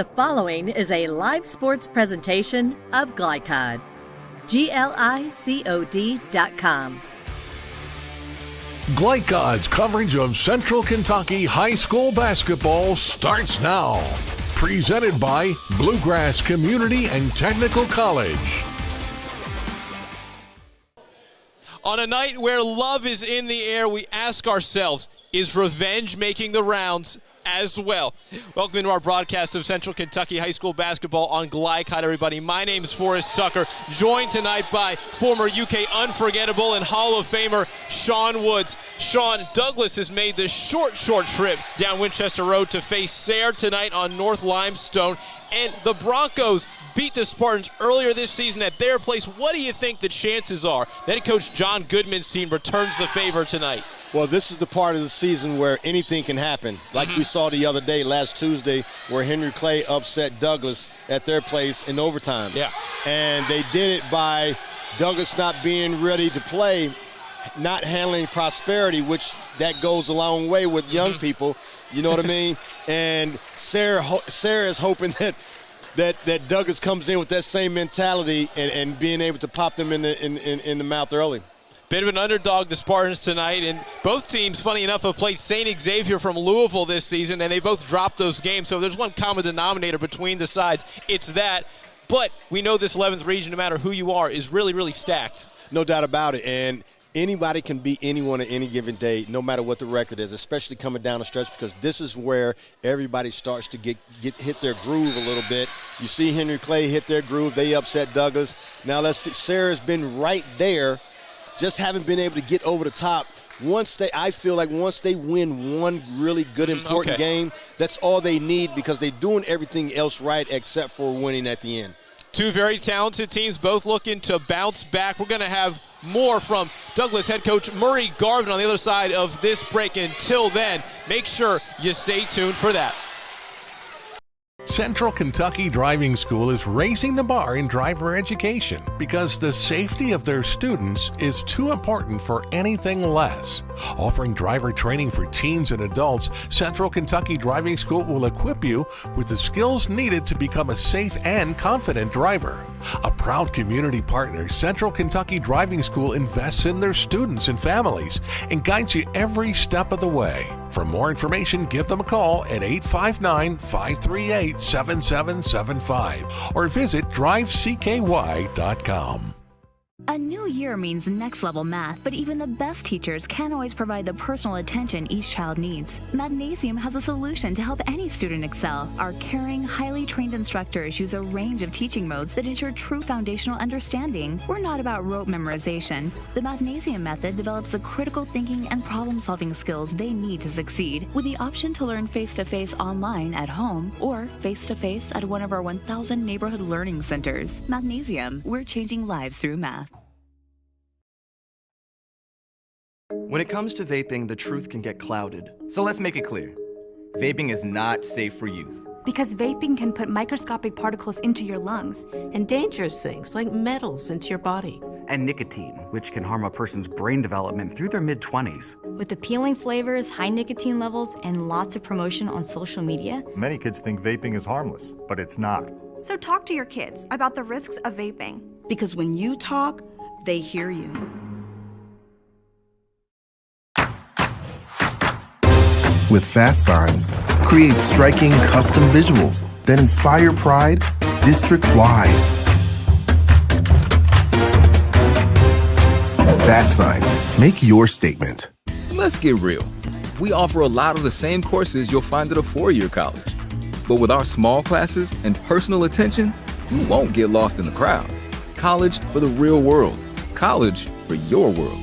The following is a live sports presentation of Glycod. GLICOD.com. Glycod's coverage of Central Kentucky high school basketball starts now. Presented by Bluegrass Community and Technical College. On a night where love is in the air, we ask ourselves, is revenge making the rounds as well? Welcome into our broadcast of Central Kentucky high school basketball on Glycod, everybody. My name is Forrest Tucker, joined tonight by former UK Unforgettable and Hall of Famer Sean Woods. Sean, Douglas has made this short trip down Winchester Road to face Sayre tonight on North Limestone, and the Broncos beat the Spartans earlier this season at their place. What do you think the chances are that head coach John Goodman's team returns the favor tonight? Well, this is the part of the season where anything can happen. Like we saw the other day, last Tuesday, where Henry Clay upset Douglas at their place in overtime. Yeah. And they did it by Douglas not being ready to play, not handling prosperity, which that goes a long way with young people. You know what I mean? And Sayre is hoping that Douglas comes in with that same mentality and being able to pop them in the mouth early. Bit of an underdog, the Spartans tonight, and both teams, funny enough, have played St. Xavier from Louisville this season, and they both dropped those games. So there's one common denominator between the sides. It's that. But we know this 11th region, no matter who you are, is really, really stacked. No doubt about it. And anybody can beat anyone at any given day, no matter what the record is, especially coming down the stretch, because this is where everybody starts to hit their groove a little bit. You see Henry Clay hit their groove. They upset Douglas. Now let's see, Sayre's been right there, just haven't been able to get over the top. I feel like once they win one really good, important game, that's all they need, because they're doing everything else right except for winning at the end. Two very talented teams, both looking to bounce back. We're going to have more from Douglas head coach Murray Garvin on the other side of this break. Until then, make sure you stay tuned for that. Central Kentucky Driving School is raising the bar in driver education because the safety of their students is too important for anything less. Offering driver training for teens and adults, Central Kentucky Driving School will equip you with the skills needed to become a safe and confident driver. A proud community partner, Central Kentucky Driving School invests in their students and families and guides you every step of the way. For more information, give them a call at 859-538-7775 or visit drivecky.com. A new year means next level math, but even the best teachers can't always provide the personal attention each child needs. Magnesium has a solution to help any student excel. Our caring, highly trained instructors use a range of teaching modes that ensure true foundational understanding. We're not about rote memorization. The Magnesium method develops the critical thinking and problem-solving skills they need to succeed, with the option to learn face-to-face online at home or face-to-face at one of our 1,000 neighborhood learning centers. Magnesium, we're changing lives through math. When it comes to vaping, the truth can get clouded. So let's make it clear. Vaping is not safe for youth. Because vaping can put microscopic particles into your lungs. And dangerous things like metals into your body. And nicotine, which can harm a person's brain development through their mid-20s. With appealing flavors, high nicotine levels, and lots of promotion on social media. Many kids think vaping is harmless, but it's not. So talk to your kids about the risks of vaping. Because when you talk, they hear you. With fast signs, create striking custom visuals that inspire pride district-wide. Fast signs, make your statement. Let's get real. We offer a lot of the same courses you'll find at a four-year college. But with our small classes and personal attention, you won't get lost in the crowd. College for the real world. College for your world.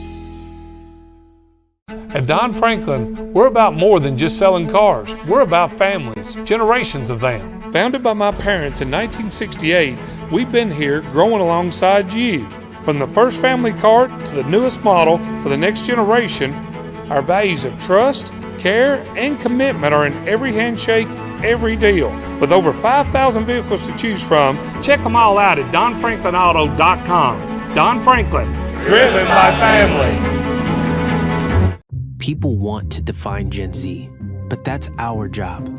At Don Franklin, we're about more than just selling cars. We're about families, generations of them. Founded by my parents in 1968, we've been here growing alongside you. From the first family car to the newest model for the next generation, our values of trust, care, and commitment are in every handshake, every deal. With over 5,000 vehicles to choose from, check them all out at donfranklinauto.com. Don Franklin, driven by family. People want to define Gen Z, but that's our job.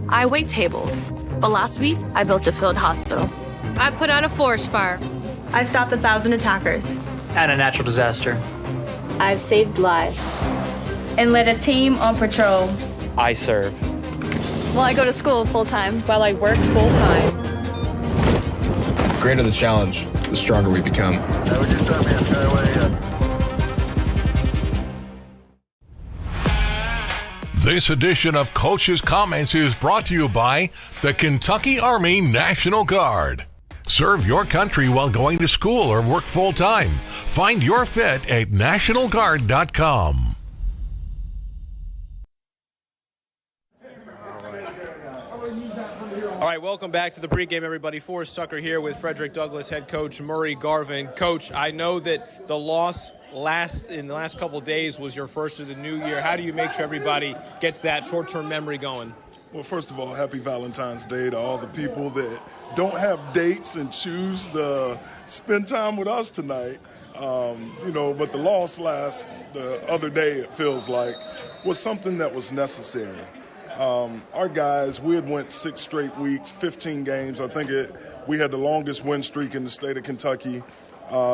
I wait tables. But last week, I built a field hospital. I put out a forest fire. I stopped 1,000 attackers. And a natural disaster. I've saved lives. And led a team on patrol. I serve. Well, I go to school full-time. While I work full-time. The greater the challenge, the stronger we become. This edition of Coach's Comments is brought to you by the Kentucky Army National Guard. Serve your country while going to school or work full-time. Find your fit at nationalguard.com. All right, welcome back to the pregame, everybody. Forrest Tucker here with Frederick Douglass head coach Murray Garvin. Coach, I know that the loss in the last couple of days was your first of the new year. How do you make sure everybody gets that short-term memory going? Well, first of all, happy Valentine's Day to all the people that don't have dates and choose to spend time with us tonight. But the loss the other day, it feels like, was something that was necessary. Our guys, we had went 6 straight weeks, 15 games. I think we had the longest win streak in the state of Kentucky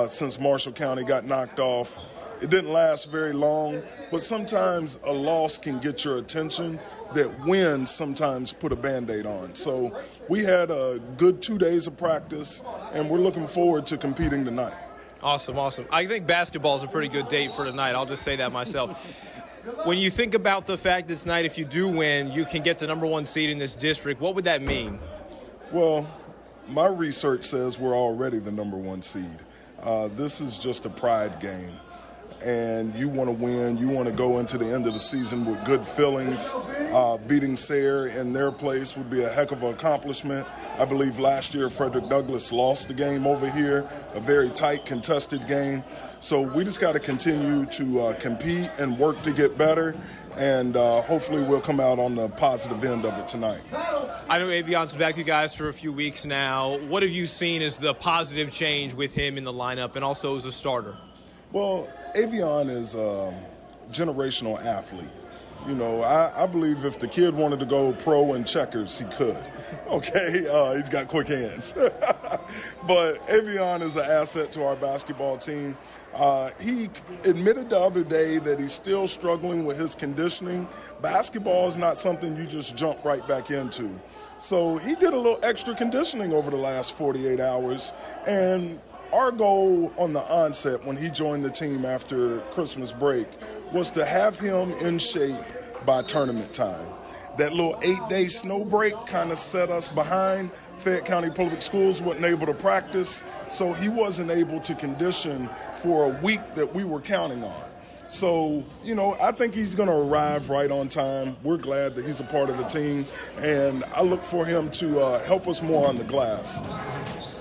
since Marshall County got knocked off. It didn't last very long, but sometimes a loss can get your attention that wins sometimes put a Band-Aid on. So we had a good 2 days of practice, and we're looking forward to competing tonight. Awesome. I think basketball is a pretty good date for tonight. I'll just say that myself. When you think about the fact that tonight, if you do win, you can get the number 1 seed in this district, what would that mean? Well, my research says we're already the number 1 seed. This is just a pride game. And you want to win. You want to go into the end of the season with good feelings. Beating Sayre in their place would be a heck of an accomplishment. I believe last year Frederick Douglass lost the game over here, a very tight, contested game. So we just got to continue to compete and work to get better, and hopefully we'll come out on the positive end of it tonight. I know Avion's been back with you guys for a few weeks now. What have you seen as the positive change with him in the lineup and also as a starter? Well, Avion is a generational athlete. I believe if the kid wanted to go pro in checkers, he could. Okay, he's got quick hands. But Avion is an asset to our basketball team. He admitted the other day that he's still struggling with his conditioning. Basketball is not something you just jump right back into. So he did a little extra conditioning over the last 48 hours. And our goal on the onset when he joined the team after Christmas break was to have him in shape by tournament time. That little 8-day snow break kind of set us behind. Fayette County Public Schools wasn't able to practice, so he wasn't able to condition for a week that we were counting on. So, I think he's going to arrive right on time. We're glad that he's a part of the team, and I look for him to help us more on the glass.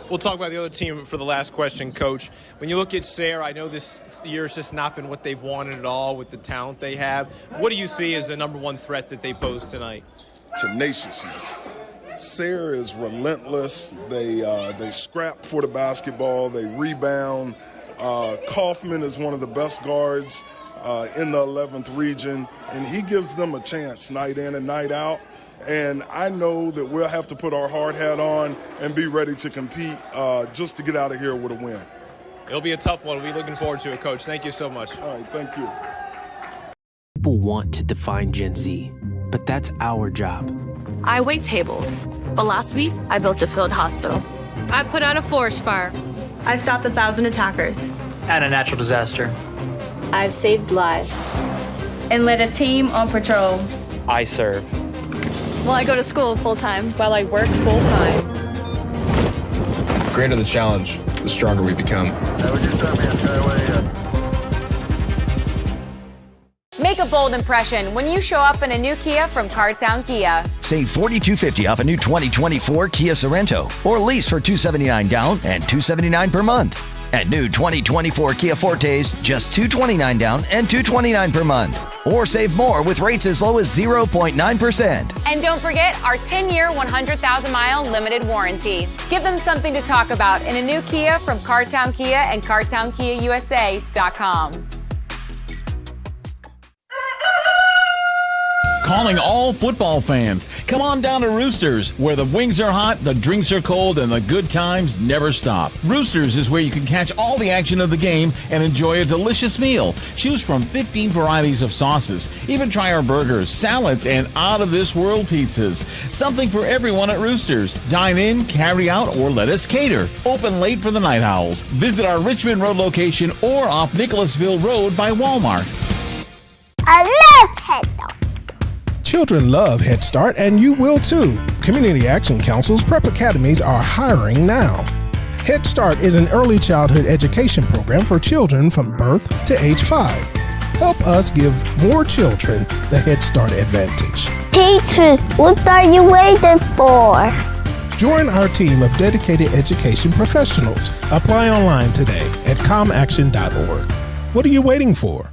We'll talk about the other team for the last question, Coach. When you look at Sayre, I know this year's just not been what they've wanted at all with the talent they have. What do you see as the number 1 threat that they pose tonight? Tenaciousness. Sayre is relentless. They scrap for the basketball. They rebound. Kaufman is one of the best guards in the 11th region, and he gives them a chance night in and night out. And I know that we'll have to put our hard hat on and be ready to compete just to get out of here with a win. It'll be a tough one. We'll be looking forward to it, Coach. Thank you so much. All right, thank you. People want to define Gen Z, but that's our job. I wait tables. But last week, I built a field hospital. I put out a forest fire. I stopped 1,000 attackers. And a natural disaster. I've saved lives. And led a team on patrol. I serve. Well, I go to school full-time. While I work full-time. The greater the challenge, the stronger we become. Make a bold impression when you show up in a new Kia from Cartown Kia. Save $4,250 off a new 2024 Kia Sorento or lease for $279 down and $279 per month. At new 2024 Kia Fortes, just $229 down and $229 per month. Or save more with rates as low as 0.9%. And don't forget our 10-year, 100,000-mile limited warranty. Give them something to talk about in a new Kia from Cartown Kia and CartownKiaUSA.com. calling all football fans. Come on down to Roosters, where the wings are hot, the drinks are cold, and the good times never stop. Roosters is where you can catch all the action of the game and enjoy a delicious meal. Choose from 15 varieties of sauces. Even try our burgers, salads, and out-of-this-world pizzas. Something for everyone at Roosters. Dine in, carry out, or let us cater. Open late for the Night Owls. Visit our Richmond Road location or off Nicholasville Road by Walmart. I love Head Start. Children love Head Start, and you will too. Community Action Council's prep academies are hiring now. Head Start is an early childhood education program for children from birth to age 5. Help us give more children the Head Start advantage. Teacher, what are you waiting for? Join our team of dedicated education professionals. Apply online today at comaction.org. What are you waiting for?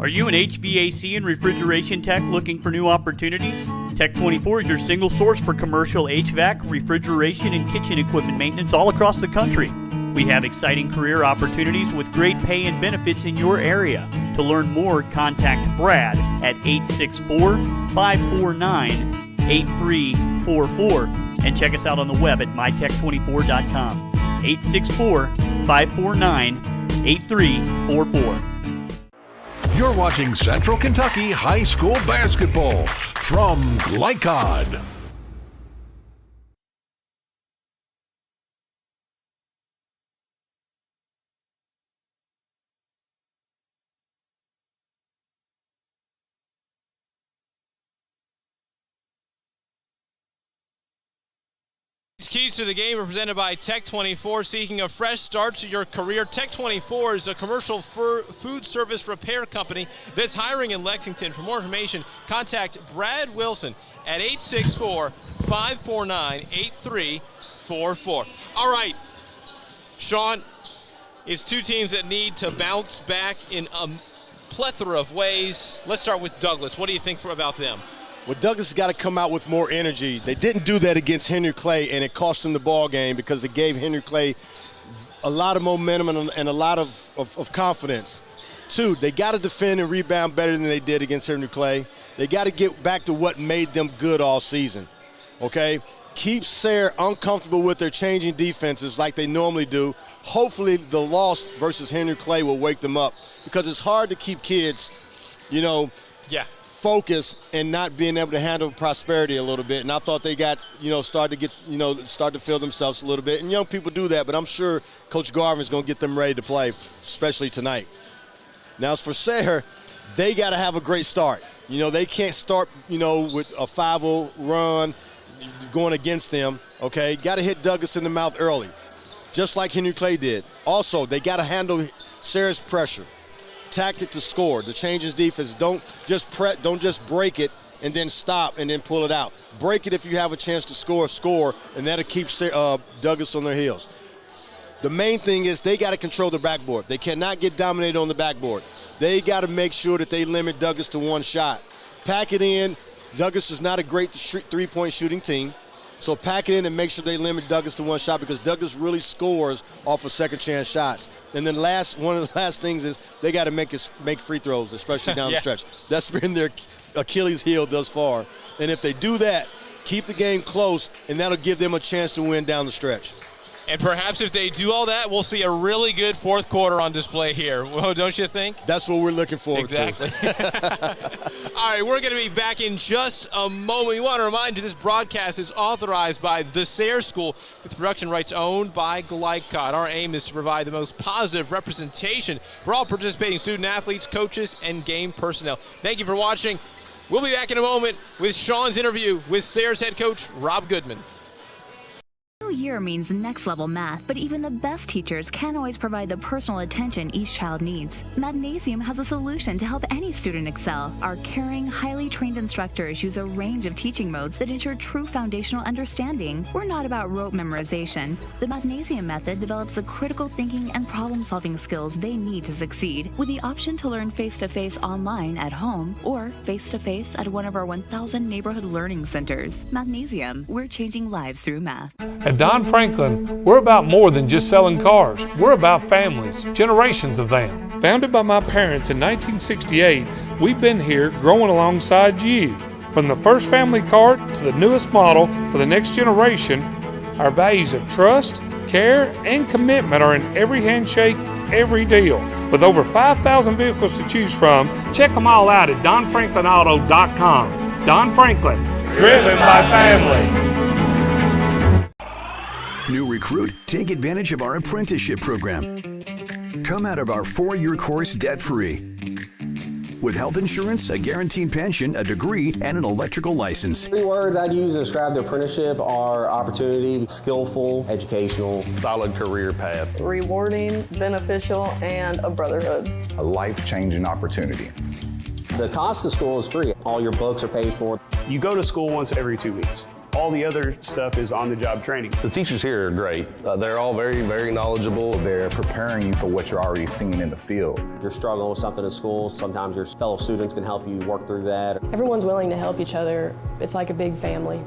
Are you an HVAC and refrigeration tech looking for new opportunities? Tech24 is your single source for commercial HVAC, refrigeration, and kitchen equipment maintenance all across the country. We have exciting career opportunities with great pay and benefits in your area. To learn more, contact Brad at 864-549-8344 and check us out on the web at mytech24.com. 864-549-8344. You're watching Central Kentucky High School Basketball from Glycod. Keys to the game are presented by Tech24. Seeking a fresh start to your career, Tech24 is a commercial food service repair company that's hiring in Lexington. For more information, contact Brad Wilson at 864-549-8344. All right, Sean, it's two teams that need to bounce back in a plethora of ways. Let's start with Douglas. What do you think about them? Well, Douglas has got to come out with more energy. They didn't do that against Henry Clay, and it cost them the ball game because it gave Henry Clay a lot of momentum and a lot of confidence. Two, they got to defend and rebound better than they did against Henry Clay. They got to get back to what made them good all season, okay? Keep Sayre uncomfortable with their changing defenses like they normally do. Hopefully the loss versus Henry Clay will wake them up because it's hard to keep kids, focus and not being able to handle prosperity a little bit. And I thought they got, start to feel themselves a little bit. And young people do that, but I'm sure Coach Garvin's going to get them ready to play, especially tonight. Now, as for Sayre, they got to have a great start. They can't start, with a 5-0 run going against them, okay? Got to hit Douglas in the mouth early, just like Henry Clay did. Also, they got to handle Sayre's pressure. Tactic to score, to change his defense. Don't just break it and then stop and then pull it out. Break it if you have a chance to score, and that'll keep Douglas on their heels. The main thing is they got to control the backboard. They cannot get dominated on the backboard. They got to make sure that they limit Douglas to one shot. Pack it in. Douglas is not a great three-point shooting team. So pack it in and make sure they limit Douglas to one shot because Douglas really scores off of second chance shots. And then one of the last things is they got to make free throws, especially down the stretch. That's been their Achilles heel thus far. And if they do that, keep the game close, and that'll give them a chance to win down the stretch. And perhaps if they do all that, we'll see a really good fourth quarter on display here. Well, don't you think? That's what we're looking forward to. Exactly. All right, we're going to be back in just a moment. We want to remind you this broadcast is authorized by the Sayre School with production rights owned by Glycod. Our aim is to provide the most positive representation for all participating student athletes, coaches, and game personnel. Thank you for watching. We'll be back in a moment with Sean's interview with Sayre's head coach, Rob Goodman. New year year means next level math, but even the best teachers can't always provide the personal attention each child needs. Magnesium has a solution to help any student excel. Our caring, highly trained instructors use a range of teaching modes that ensure true foundational understanding. We're not about rote memorization. The Magnesium method develops the critical thinking and problem-solving skills they need to succeed, with the option to learn face-to-face online at home or face-to-face at one of our 1,000 neighborhood learning centers. Magnesium, we're changing lives through math. At Don Franklin, we're about more than just selling cars. We're about families, generations of them. Founded by my parents in 1968, we've been here growing alongside you. From the first family car to the newest model for the next generation, our values of trust, care, and commitment are in every handshake, every deal. With over 5,000 vehicles to choose from, check them all out at DonFranklinAuto.com. Don Franklin, driven by family. New recruit, take advantage of our apprenticeship program. Come out of our 4-year course debt-free. With health insurance, a guaranteed pension, a degree, and an electrical license. 3 words I'd use to describe the apprenticeship are opportunity, skillful, educational, solid career path. Rewarding, beneficial, and a brotherhood. A life-changing opportunity. The cost of school is free. All your books are paid for. You go to school once every 2 weeks. All the other stuff is on-the-job training. The teachers here are great. They're all very, very knowledgeable. They're preparing you for what you're already seeing in the field. If you're struggling with something in school, sometimes your fellow students can help you work through that. Everyone's willing to help each other. It's like a big family.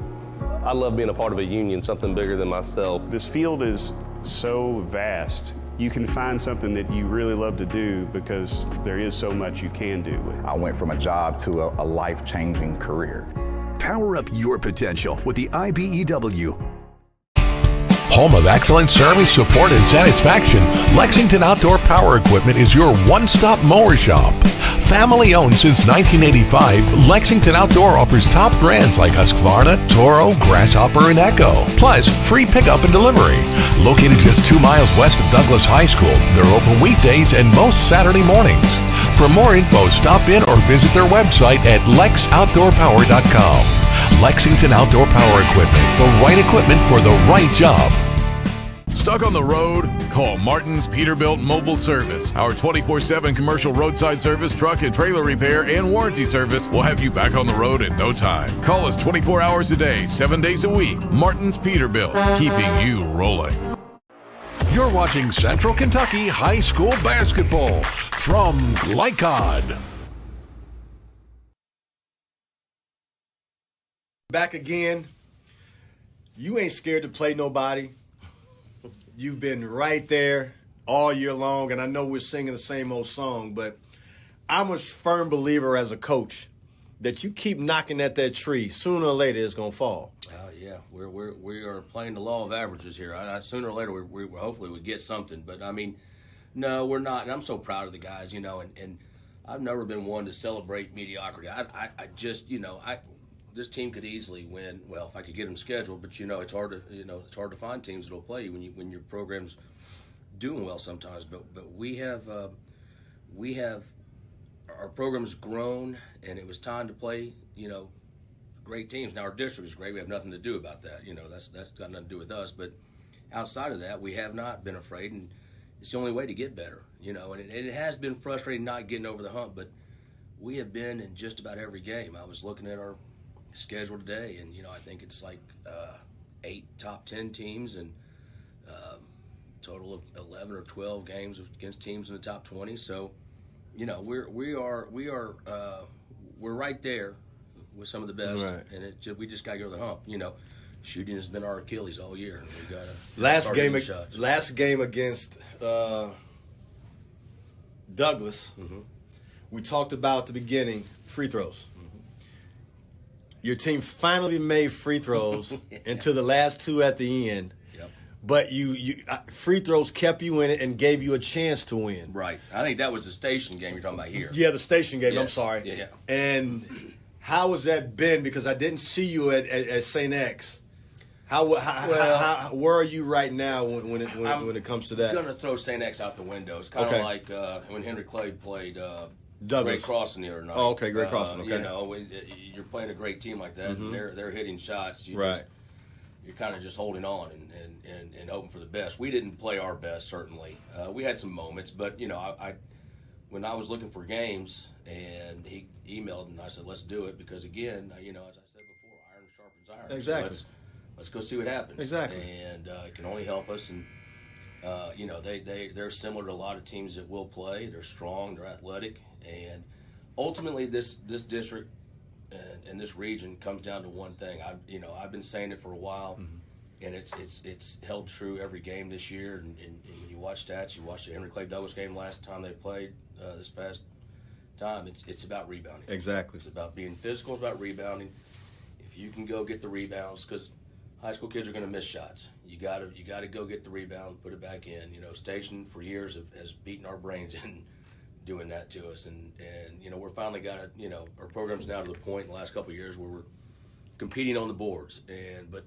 I love being a part of a union, something bigger than myself. This field is so vast. You can find something that you really love to do because there is so much you can do. I went from a job to a life-changing career. Power up your potential with the IBEW. Home of excellent service, support, and satisfaction, Lexington Outdoor Power Equipment is your one-stop mower shop. Family owned since 1985, Lexington Outdoor offers top brands like Husqvarna, Toro, Grasshopper, and Echo. Plus, free pickup and delivery. Located just 2 miles west of Douglas High School, they're open weekdays and most Saturday mornings. For more info, stop in or visit their website at lexoutdoorpower.com. Lexington Outdoor Power Equipment, the right equipment for the right job. Stuck on the road? Call Martin's Peterbilt Mobile Service. Our 24/7 commercial roadside service, truck and trailer repair, and warranty service will have you back on the road in no time. Call us 24 hours a day, 7 days a week. Martin's Peterbilt, keeping you rolling. You're watching Central Kentucky High School Basketball from Glycod. Back again. You ain't scared to play nobody. You've been right there all year long, and I know we're singing the same old song, but I'm a firm believer as a coach that you keep knocking at that tree, sooner or later it's going to fall. Yeah, we are playing the law of averages here. Sooner or later, we hopefully we get something. But I mean, no, we're not. And I'm so proud of the guys, you know. And I've never been one to celebrate mediocrity. I just, you know, this team could easily win. Well, if I could get them scheduled, but you know, it's hard to find teams that'll play you when your program's doing well sometimes. But we have our program's grown, and it was time to play, you know, great teams. Now, our district is great. We have nothing to do about that. You know, that's got nothing to do with us. But outside of that, we have not been afraid, and it's the only way to get better, you know. And it has been frustrating not getting over the hump, but we have been in just about every game. I was looking at our schedule today, and, you know, I think it's like 8 top 10 teams and total of 11 or 12 games against teams in the top 20. So, you know, we're right there with some of the best, right. And we just got to go to the hump. You know, shooting has been our Achilles all year. And we got to last game against Douglas. Mm-hmm. We talked about at the beginning free throws. Mm-hmm. Your team finally made free throws until the last 2 at the end. Yep. But you free throws kept you in it and gave you a chance to win. Right. I think that was the station game you're talking about here. Yeah, the station game. Yes. I'm sorry. Yeah. And how has that been? Because I didn't see you at St. X. Where are you right now when it comes to that? I'm going to throw St. X out the window. It's kind of like when Henry Clay played Great Crossing the other night. Oh, okay, Great Crossing. Okay. You know, you're playing a great team like that, mm-hmm. and they're hitting shots. you're kind of just holding on and hoping for the best. We didn't play our best, certainly. We had some moments, but I when I was looking for games and he emailed and I said, let's do it, because again, as I said before, iron sharpens iron. Exactly. So let's go see what happens. Exactly. And it can only help us. And they're similar to a lot of teams that will play. They're strong. They're athletic. And ultimately, this district and this region comes down to one thing. I've been saying it for a while, and it's held true every game this year. And when you watch stats, you watch the Henry Clay Douglas game last time they played this past time. It's about rebounding. Exactly. It's about being physical. It's about rebounding. If you can go get the rebounds, because high school kids are going to miss shots. You got to go get the rebound, put it back in. Station for years has beaten our brains in doing that to us, and we're finally got it. Our program's now to the point in the last couple of years where we're competing on the boards, but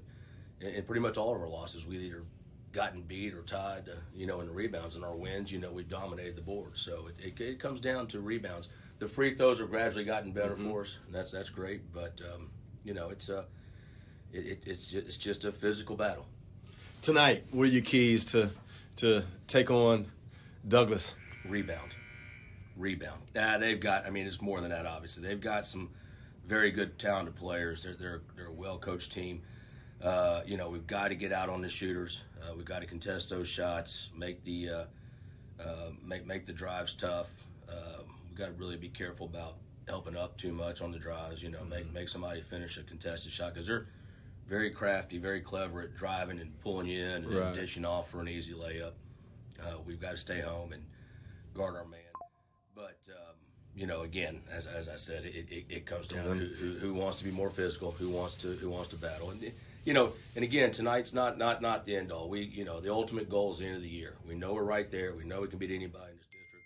pretty much all of our losses we've either gotten beat or tied. In the rebounds, and our wins, we've dominated the board. So it comes down to rebounds. The free throws have gradually gotten better for us, and that's great. But it's just a physical battle. Tonight, what are your keys to take on Douglas? Rebound. They've got. It's more than that. Obviously, they've got some very good, talented players. They're a well-coached team. We've got to get out on the shooters. We've got to contest those shots, make the drives tough. We've got to really be careful about helping up too much on the drives. Make somebody finish a contested shot, because they're very crafty, very clever at driving and pulling you in and then dishing off for an easy layup. We've got to stay home and guard our man. But again, as I said, it comes down to who wants to be more physical, who wants to battle, and and again, tonight's not the end all. The ultimate goal is the end of the year. We know we're right there. We know we can beat anybody in this district.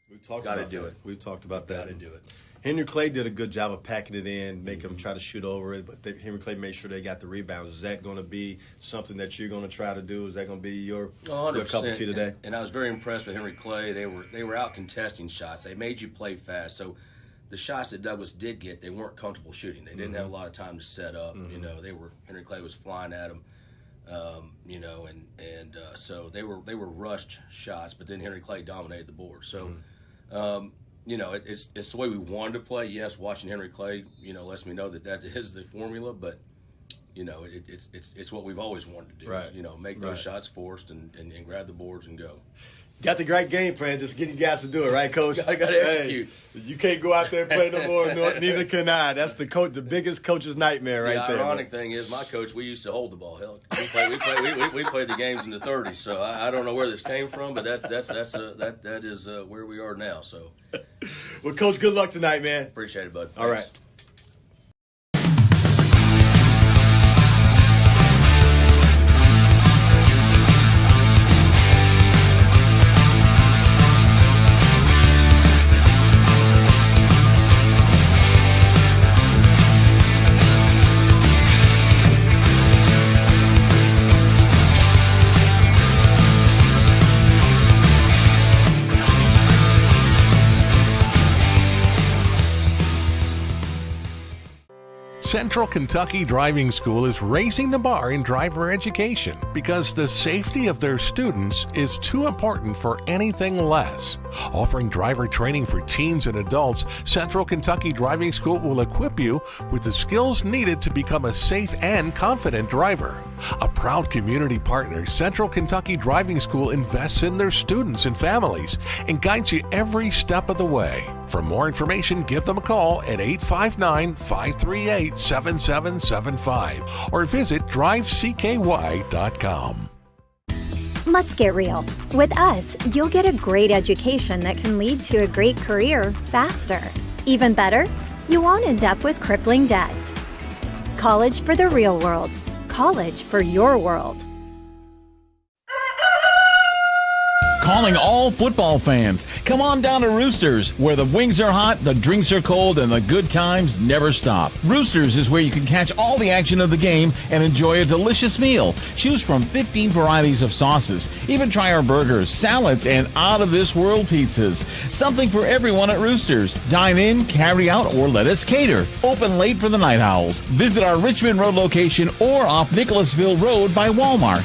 We've talked about that. We've talked about that. Got to do it. Henry Clay did a good job of packing it in, making them try to shoot over it, but Henry Clay made sure they got the rebounds. Is that going to be something that you're going to try to do? Is that going to be your cup of tea today? And I was very impressed with Henry Clay. They were out contesting shots. They made you play fast. So the shots that Douglas did get, they weren't comfortable shooting. They didn't have a lot of time to set up. Henry Clay was flying at them. So they were rushed shots, but then Henry Clay dominated the board. So. It's the way we wanted to play. Yes, watching Henry Clay, lets me know that is the formula. But it's what we've always wanted to do. Right. Make those shots forced and grab the boards and go. Got the great game plan. Just getting you guys to do it, right, Coach? I got to execute. Hey, you can't go out there and play no more. Neither can I. That's the biggest coach's nightmare right there. The ironic thing is, my coach, we used to hold the ball. Hell, we played the games in the 30s. So I don't know where this came from, but that is where we are now. So, well, Coach, good luck tonight, man. Appreciate it, bud. All right. Central Kentucky Driving School is raising the bar in driver education because the safety of their students is too important for anything less. Offering driver training for teens and adults, Central Kentucky Driving School will equip you with the skills needed to become a safe and confident driver. A proud community partner, Central Kentucky Driving School invests in their students and families and guides you every step of the way. For more information, give them a call at 859-538-7775 or visit drivecky.com. Let's get real. With us, you'll get a great education that can lead to a great career faster. Even better, you won't end up with crippling debt. College for the real world. College for your world. Calling all football fans. Come on down to Roosters, where the wings are hot, the drinks are cold, and the good times never stop. Roosters is where you can catch all the action of the game and enjoy a delicious meal. Choose from 15 varieties of sauces. Even try our burgers, salads, and out-of-this-world pizzas. Something for everyone at Roosters. Dine in, carry out, or let us cater. Open late for the Night Owls. Visit our Richmond Road location or off Nicholasville Road by Walmart.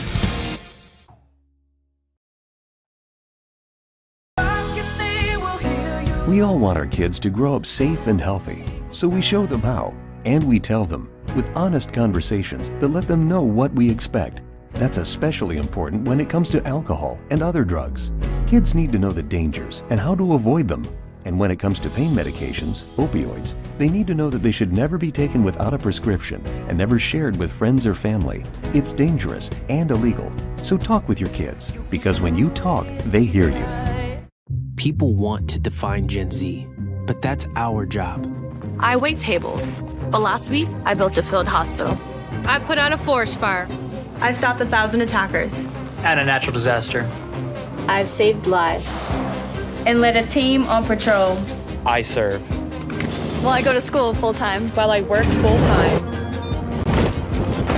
We all want our kids to grow up safe and healthy, so we show them how, and we tell them with honest conversations that let them know what we expect. That's especially important when it comes to alcohol and other drugs. Kids need to know the dangers and how to avoid them. And when it comes to pain medications, opioids, they need to know that they should never be taken without a prescription and never shared with friends or family. It's dangerous and illegal. So talk with your kids, because when you talk, they hear you. People want to define Gen Z, but that's our job. I wait tables, but last week I built a field hospital. I put out a forest fire. I stopped 1,000 attackers. And a natural disaster. I've saved lives. And led a team on patrol. I serve. Well, I go to school full-time. While I work full-time.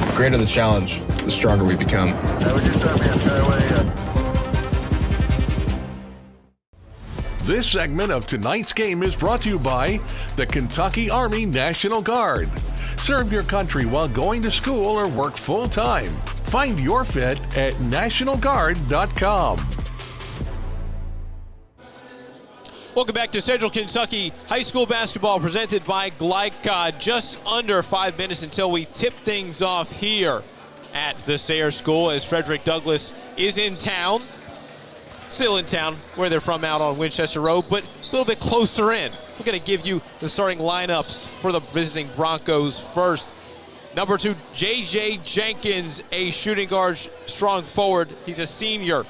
The greater the challenge, the stronger we become. This segment of tonight's game is brought to you by the Kentucky Army National Guard. Serve your country while going to school or work full-time. Find your fit at nationalguard.com. Welcome back to Central Kentucky High School basketball presented by Glycod. Just under 5 minutes until we tip things off here at the Sayre School as Frederick Douglass is in town. Still in town, where they're from out on Winchester Road, but a little bit closer in. We're going to give you the starting lineups for the visiting Broncos first. Number 2, J.J. Jenkins, a shooting guard, strong forward. He's a senior.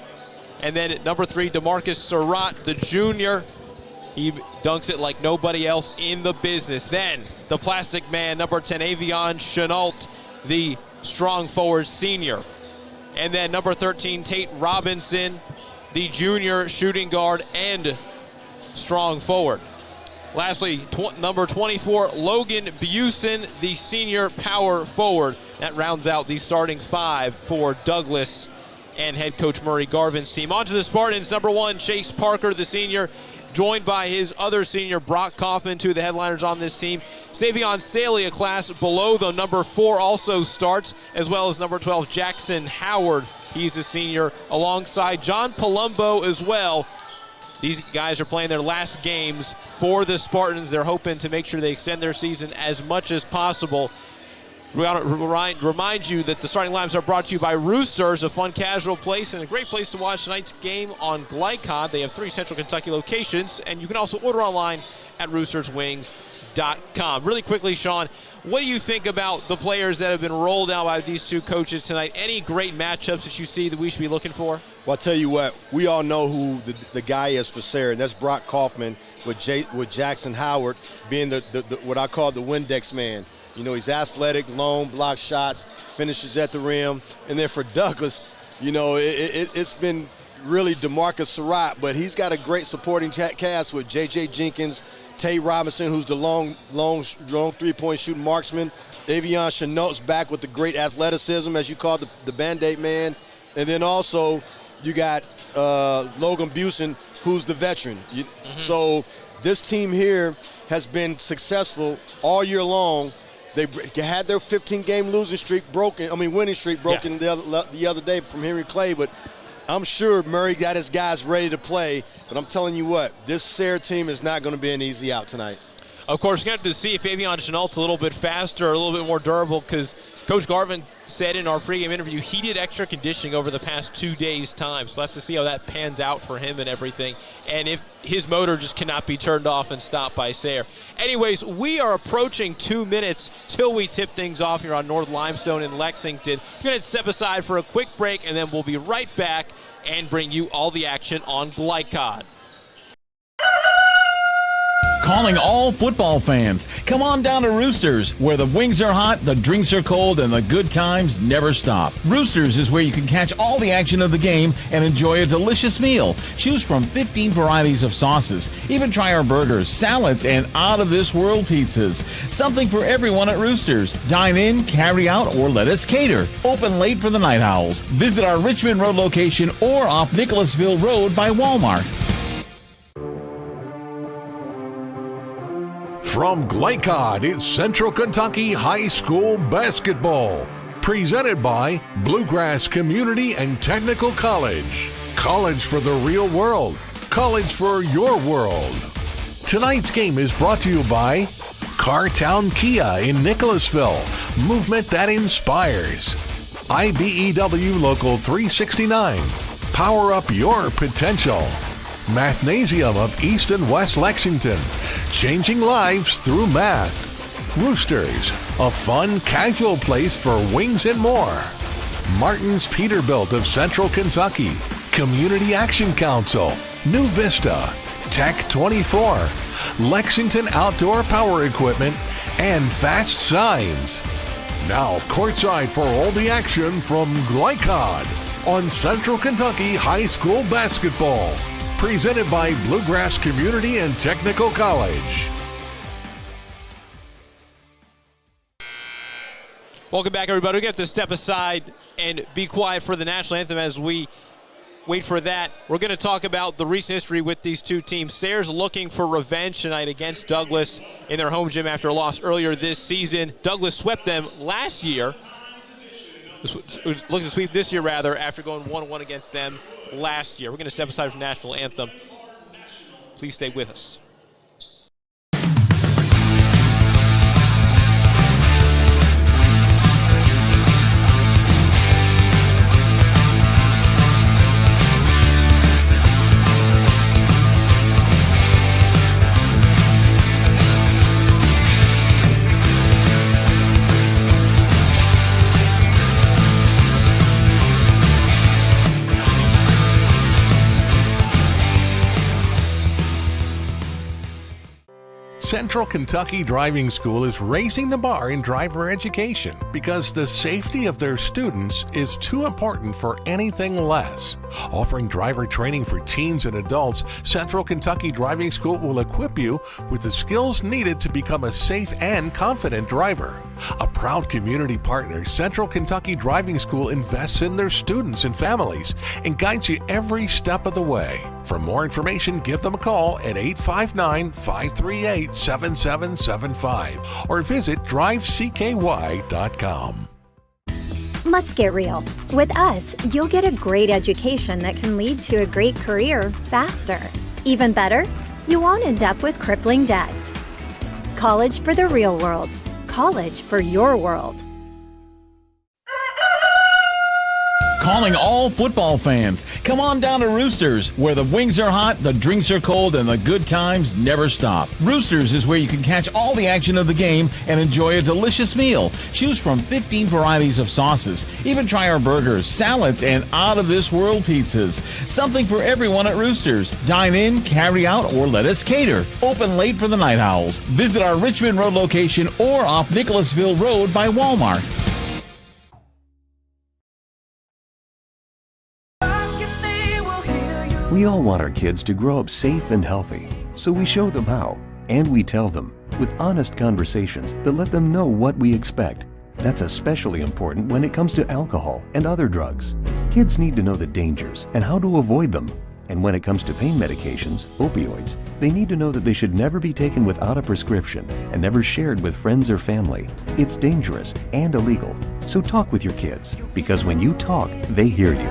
And then at number 3, DeMarcus Surratt, the junior. He dunks it like nobody else in the business. Then the plastic man, number 10, Avion Chenault, the strong forward senior. And then number 13, Tate Robinson, the junior shooting guard and strong forward. Lastly, number 24, Logan Busen, the senior power forward. That rounds out the starting 5 for Douglas and head coach Murray Garvin's team. On to the Spartans, number 1, Chase Parker, the senior, joined by his other senior, Brock Kaufman, two of the headliners on this team. Savion Saley, a class below them. Number 4 also starts, as well as number 12, Jackson Howard. He's a senior, alongside John Palumbo as well. These guys are playing their last games for the Spartans. They're hoping to make sure they extend their season as much as possible. We want to remind you that the starting lineups are brought to you by Roosters, a fun casual place and a great place to watch tonight's game on Glycod. They have 3 Central Kentucky locations, and you can also order online at roosterswings.com. Really quickly, Sean, what do you think about the players that have been rolled out by these two coaches tonight? Any great matchups that you see that we should be looking for? Well, I'll tell you what, we all know who the guy is for Sayre, and that's Brock Kaufman with Jackson Howard being the what I call the Windex man. You know, he's athletic, long, block shots, finishes at the rim. And then for Douglas, you know, it's been really DeMarcus Surratt, but he's got a great supporting cast with J.J. Jenkins, Tay Robinson, who's the long three-point shooting marksman. Avion Chenault's back with the great athleticism, as you call the Band-Aid man. And then also you got Logan Busen, who's the veteran. So this team here has been successful all year long. They had their 15-game winning streak broken the other day from Henry Clay, but I'm sure Murray got his guys ready to play. But I'm telling you what, this Sayre team is not going to be an easy out tonight. Of course, you're going to have to see if Avion Chenault's a little bit faster, a little bit more durable, because Coach Garvin said in our pregame interview he did extra conditioning over the past 2 days' time. So we'll have to see how that pans out for him and everything, and if his motor just cannot be turned off and stopped by Sayre. Anyways, we are approaching 2 minutes till we tip things off here on North Limestone in Lexington. We're going to step aside for a quick break, and then we'll be right back and bring you all the action on Glycod. Calling all football fans. Come on down to Roosters, where the wings are hot, the drinks are cold, and the good times never stop. Roosters is where you can catch all the action of the game and enjoy a delicious meal. Choose from 15 varieties of sauces. Even try our burgers, salads, and out-of-this-world pizzas. Something for everyone at Roosters. Dine in, carry out, or let us cater. Open late for the Night Owls. Visit our Richmond Road location or off Nicholasville Road by Walmart. From Glycod, it's Central Kentucky High School basketball. Presented by Bluegrass Community and Technical College. College for the real world. College for your world. Tonight's game is brought to you by Cartown Kia in Nicholasville. Movement that inspires. IBEW Local 369. Power up your potential. Mathnasium of East and West Lexington, changing lives through math. Roosters, a fun, casual place for wings and more. Martin's Peterbilt of Central Kentucky, Community Action Council, New Vista, Tech 24, Lexington Outdoor Power Equipment, and Fast Signs. Now courtside for all the action from Glycod on Central Kentucky High School basketball. Presented by Bluegrass Community and Technical College. Welcome back, everybody. We have to step aside and be quiet for the national anthem. As we wait for that, we're going to talk about the recent history with these two teams. Sayre's looking for revenge tonight against Douglas in their home gym after a loss earlier this season. Douglas swept them last year. Looking to sweep this year, rather, after going 1-1 against them last year. We're going to step aside from national anthem. Please stay with us. Central Kentucky Driving School is raising the bar in driver education because the safety of their students is too important for anything less. Offering driver training for teens and adults, Central Kentucky Driving School will equip you with the skills needed to become a safe and confident driver. A proud community partner, Central Kentucky Driving School invests in their students and families and guides you every step of the way. For more information, give them a call at 859-538-7775 or visit drivecky.com. Let's get real. With us, you'll get a great education that can lead to a great career faster. Even better, you won't end up with crippling debt. College for the real world. College for your world. Calling all football fans. Come on down to Roosters, where the wings are hot, the drinks are cold, and the good times never stop. Roosters is where you can catch all the action of the game and enjoy a delicious meal. Choose from 15 varieties of sauces. Even try our burgers, salads, and out-of-this-world pizzas. Something for everyone at Roosters. Dine in, carry out, or let us cater. Open late for the Night Owls. Visit our Richmond Road location or off Nicholasville Road by Walmart. We all want our kids to grow up safe and healthy, so we show them how, and we tell them with honest conversations that let them know what we expect. That's especially important when it comes to alcohol and other drugs. Kids need to know the dangers and how to avoid them. And when it comes to pain medications, opioids, they need to know that they should never be taken without a prescription and never shared with friends or family. It's dangerous and illegal. So talk with your kids, because when you talk, they hear you.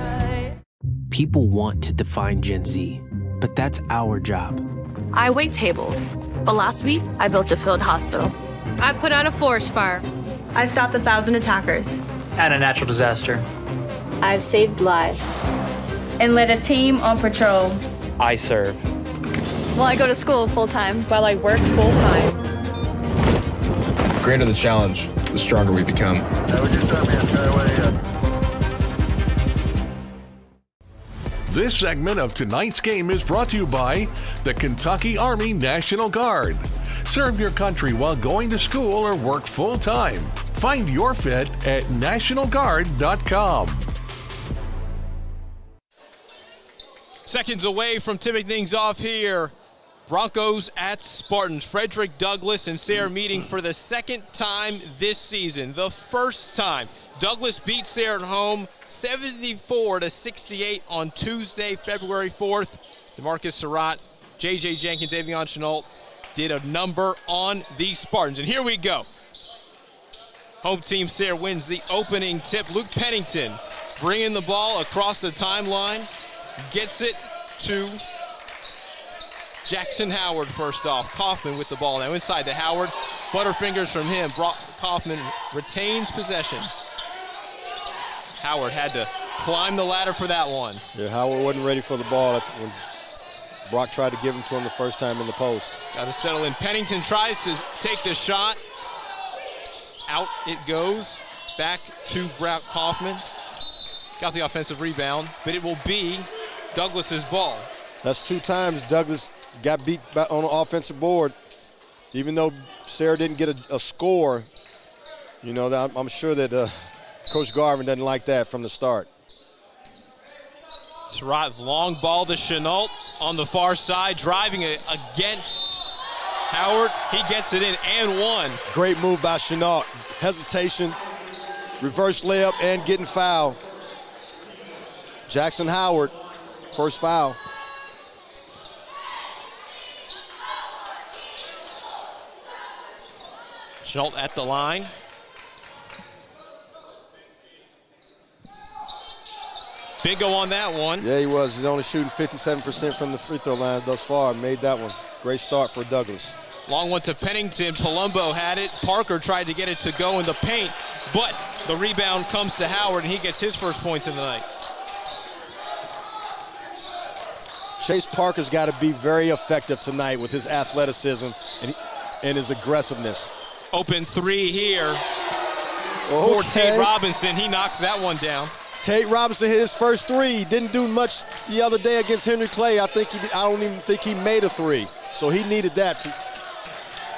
People want to define Gen Z, but that's our job. I wait tables, but last week I built a field hospital. I put out a forest fire. I stopped 1,000 attackers. And a natural disaster. I've saved lives. And led a team on patrol. I serve. Well, I go to school full-time while I work full-time. The greater the challenge, the stronger we become. This segment of tonight's game is brought to you by the Kentucky Army National Guard. Serve your country while going to school or work full-time. Find your fit at nationalguard.com. Seconds away from tipping things off here. Broncos at Spartans. Frederick Douglass and Sayre meeting for the second time this season. The first time. Douglass beat Sayre at home 74-68 on Tuesday, February 4th. DeMarcus Surratt, J.J. Jenkins, Avion Chenault did a number on the Spartans. And here we go. Home team Sayre wins the opening tip. Luke Pennington bringing the ball across the timeline. Gets it to Jackson Howard first off. Kaufman with the ball now inside to Howard. Butterfingers from him. Brock Kaufman retains possession. Howard had to climb the ladder for that one. Yeah, Howard wasn't ready for the ball when Brock tried to give him to him the first time in the post. Got to settle in. Pennington tries to take the shot. Out it goes. Back to Brock Kaufman. Got the offensive rebound, but it will be Douglas's ball. That's 2 times Douglas got beat on the offensive board. Even though Sayre didn't get a score, you know, I'm sure that Coach Garvin doesn't like that from the start. Surratt's long ball to Chenault on the far side, driving it against Howard. He gets it in and one. Great move by Chenault. Hesitation, reverse layup, and getting fouled. Jackson Howard, first foul. Chenault at the line. Bingo on that one. Yeah, he was. He's only shooting 57% from the free throw line thus far. Made that one. Great start for Douglas. Long one to Pennington. Palumbo had it. Parker tried to get it to go in the paint, but the rebound comes to Howard, and he gets his first points of the night. Chase Parker's got to be very effective tonight with his athleticism and his aggressiveness. Open three here for Tate Robinson. He knocks that one down. Tate Robinson hit his first three. He didn't do much the other day against Henry Clay. I don't even think he made a three. So he needed that.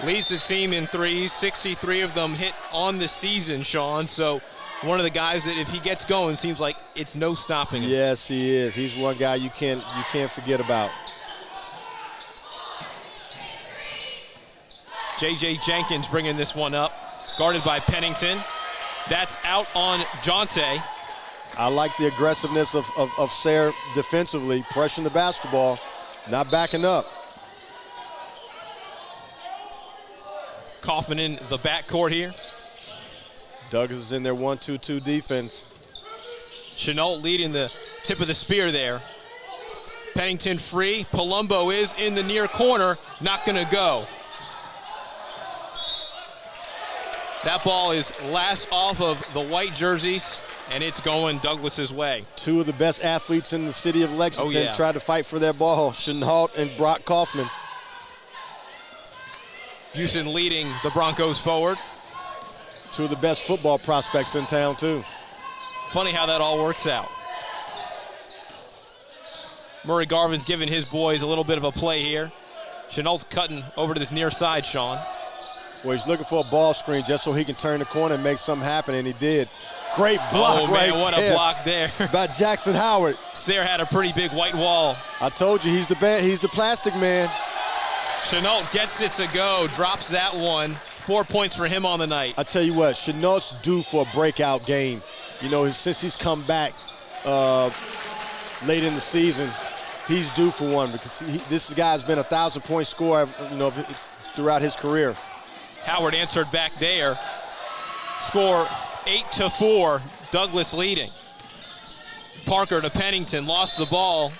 Leads the team in threes. 63 of them hit on the season, Sean. So one of the guys that if he gets going, seems like it's no stopping him. Yes, he is. He's one guy you can't forget about. J.J. Jenkins bringing this one up. Guarded by Pennington. That's out on Jonte. I like the aggressiveness of Sayre defensively, pressuring the basketball, not backing up. Kaufman in the backcourt here. Douglas is in their 1-2-2 defense. Chenault leading the tip of the spear there. Pennington free. Palumbo is in the near corner. Not going to go. That ball is last off of the white jerseys, and it's going Douglas's way. 2 of the best athletes in the city of Lexington tried to fight for their ball. Chenault and Brock Kaufman. Houston leading the Broncos forward. 2 of the best football prospects in town, too. Funny how that all works out. Murray Garvin's giving his boys a little bit of a play here. Chenault's cutting over to this near side, Sean. Well, he's looking for a ball screen just so he can turn the corner and make something happen, and he did. Great block what a block there. By Jackson Howard. Sayre had a pretty big white wall. I told you, he's the plastic man. Chenault gets it to go, drops that one. 4 points for him on the night. I tell you what, Chenault's due for a breakout game. You know, since he's come back late in the season, he's due for one because this guy's been a 1,000-point scorer, you know, throughout his career. Howard answered back there. Score 8-4, Douglas leading. Parker to Pennington, lost the ball.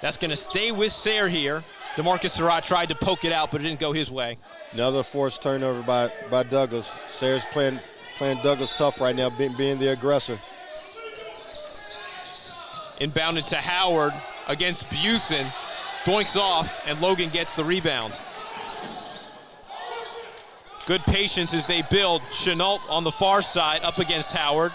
That's going to stay with Sayre here. DeMarcus Surratt tried to poke it out, but it didn't go his way. Another forced turnover by Douglas. Sayre's playing Douglas tough right now, being the aggressor. Inbounded to Howard against Busen. Doinks off, and Logan gets the rebound. Good patience as they build. Chenault on the far side up against Howard.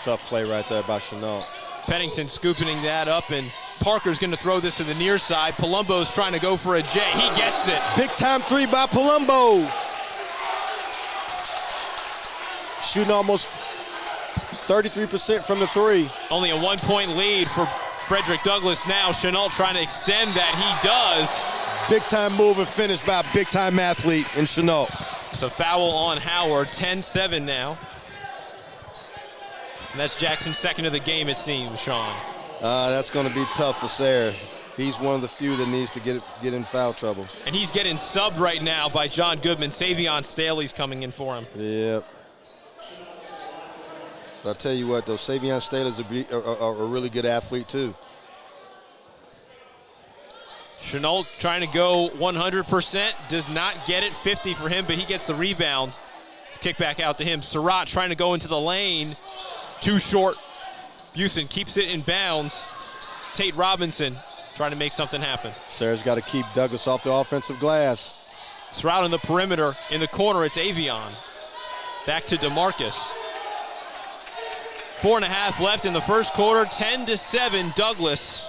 Tough play right there by Chenault. Pennington scooping that up, and Parker's going to throw this to the near side. Palumbo's trying to go for a J. He gets it. Big time three by Palumbo. Shooting almost 33% from the three. Only a 1-point lead for Frederick Douglass now. Chenault trying to extend that. He does. Big time move and finish by a big time athlete in Chenault. It's a foul on Howard. 10-7 now. And that's Jackson's second of the game, it seems, Sean. That's going to be tough for Sayre. He's one of the few that needs to get in foul trouble. And he's getting subbed right now by John Goodman. Savion Staley's coming in for him. Yep. But I'll tell you what, though, Savion Staley's a really good athlete, too. Chenault trying to go 100%. Does not get it. 50 for him, but he gets the rebound. It's kick back out to him. Surratt trying to go into the lane. Too short. Houston keeps it in bounds. Tate Robinson trying to make something happen. Sayre's got to keep Douglas off the offensive glass. Surratt on the perimeter. In the corner, it's Avion. Back to DeMarcus. 4.5 left in the first quarter. 10-7 Douglas.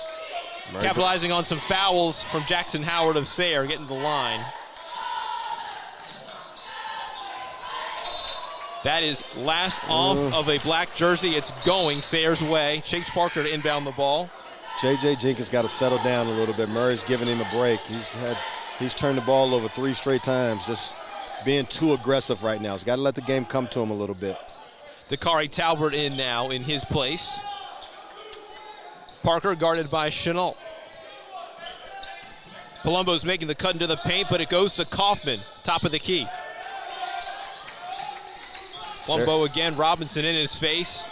Capitalizing on some fouls from Jackson Howard of Sayre, getting the line. That is last off of a black jersey. It's going Sayre's way. Chase Parker to inbound the ball. J.J. Jenkins got to settle down a little bit. Murray's giving him a break. He's turned the ball over 3 straight times, just being too aggressive right now. He's got to let the game come to him a little bit. Dakari Talbert in now in his place. Parker guarded by Chenault. Palumbo's making the cut into the paint, but it goes to Kaufman, top of the key. Palumbo again, Robinson in his face.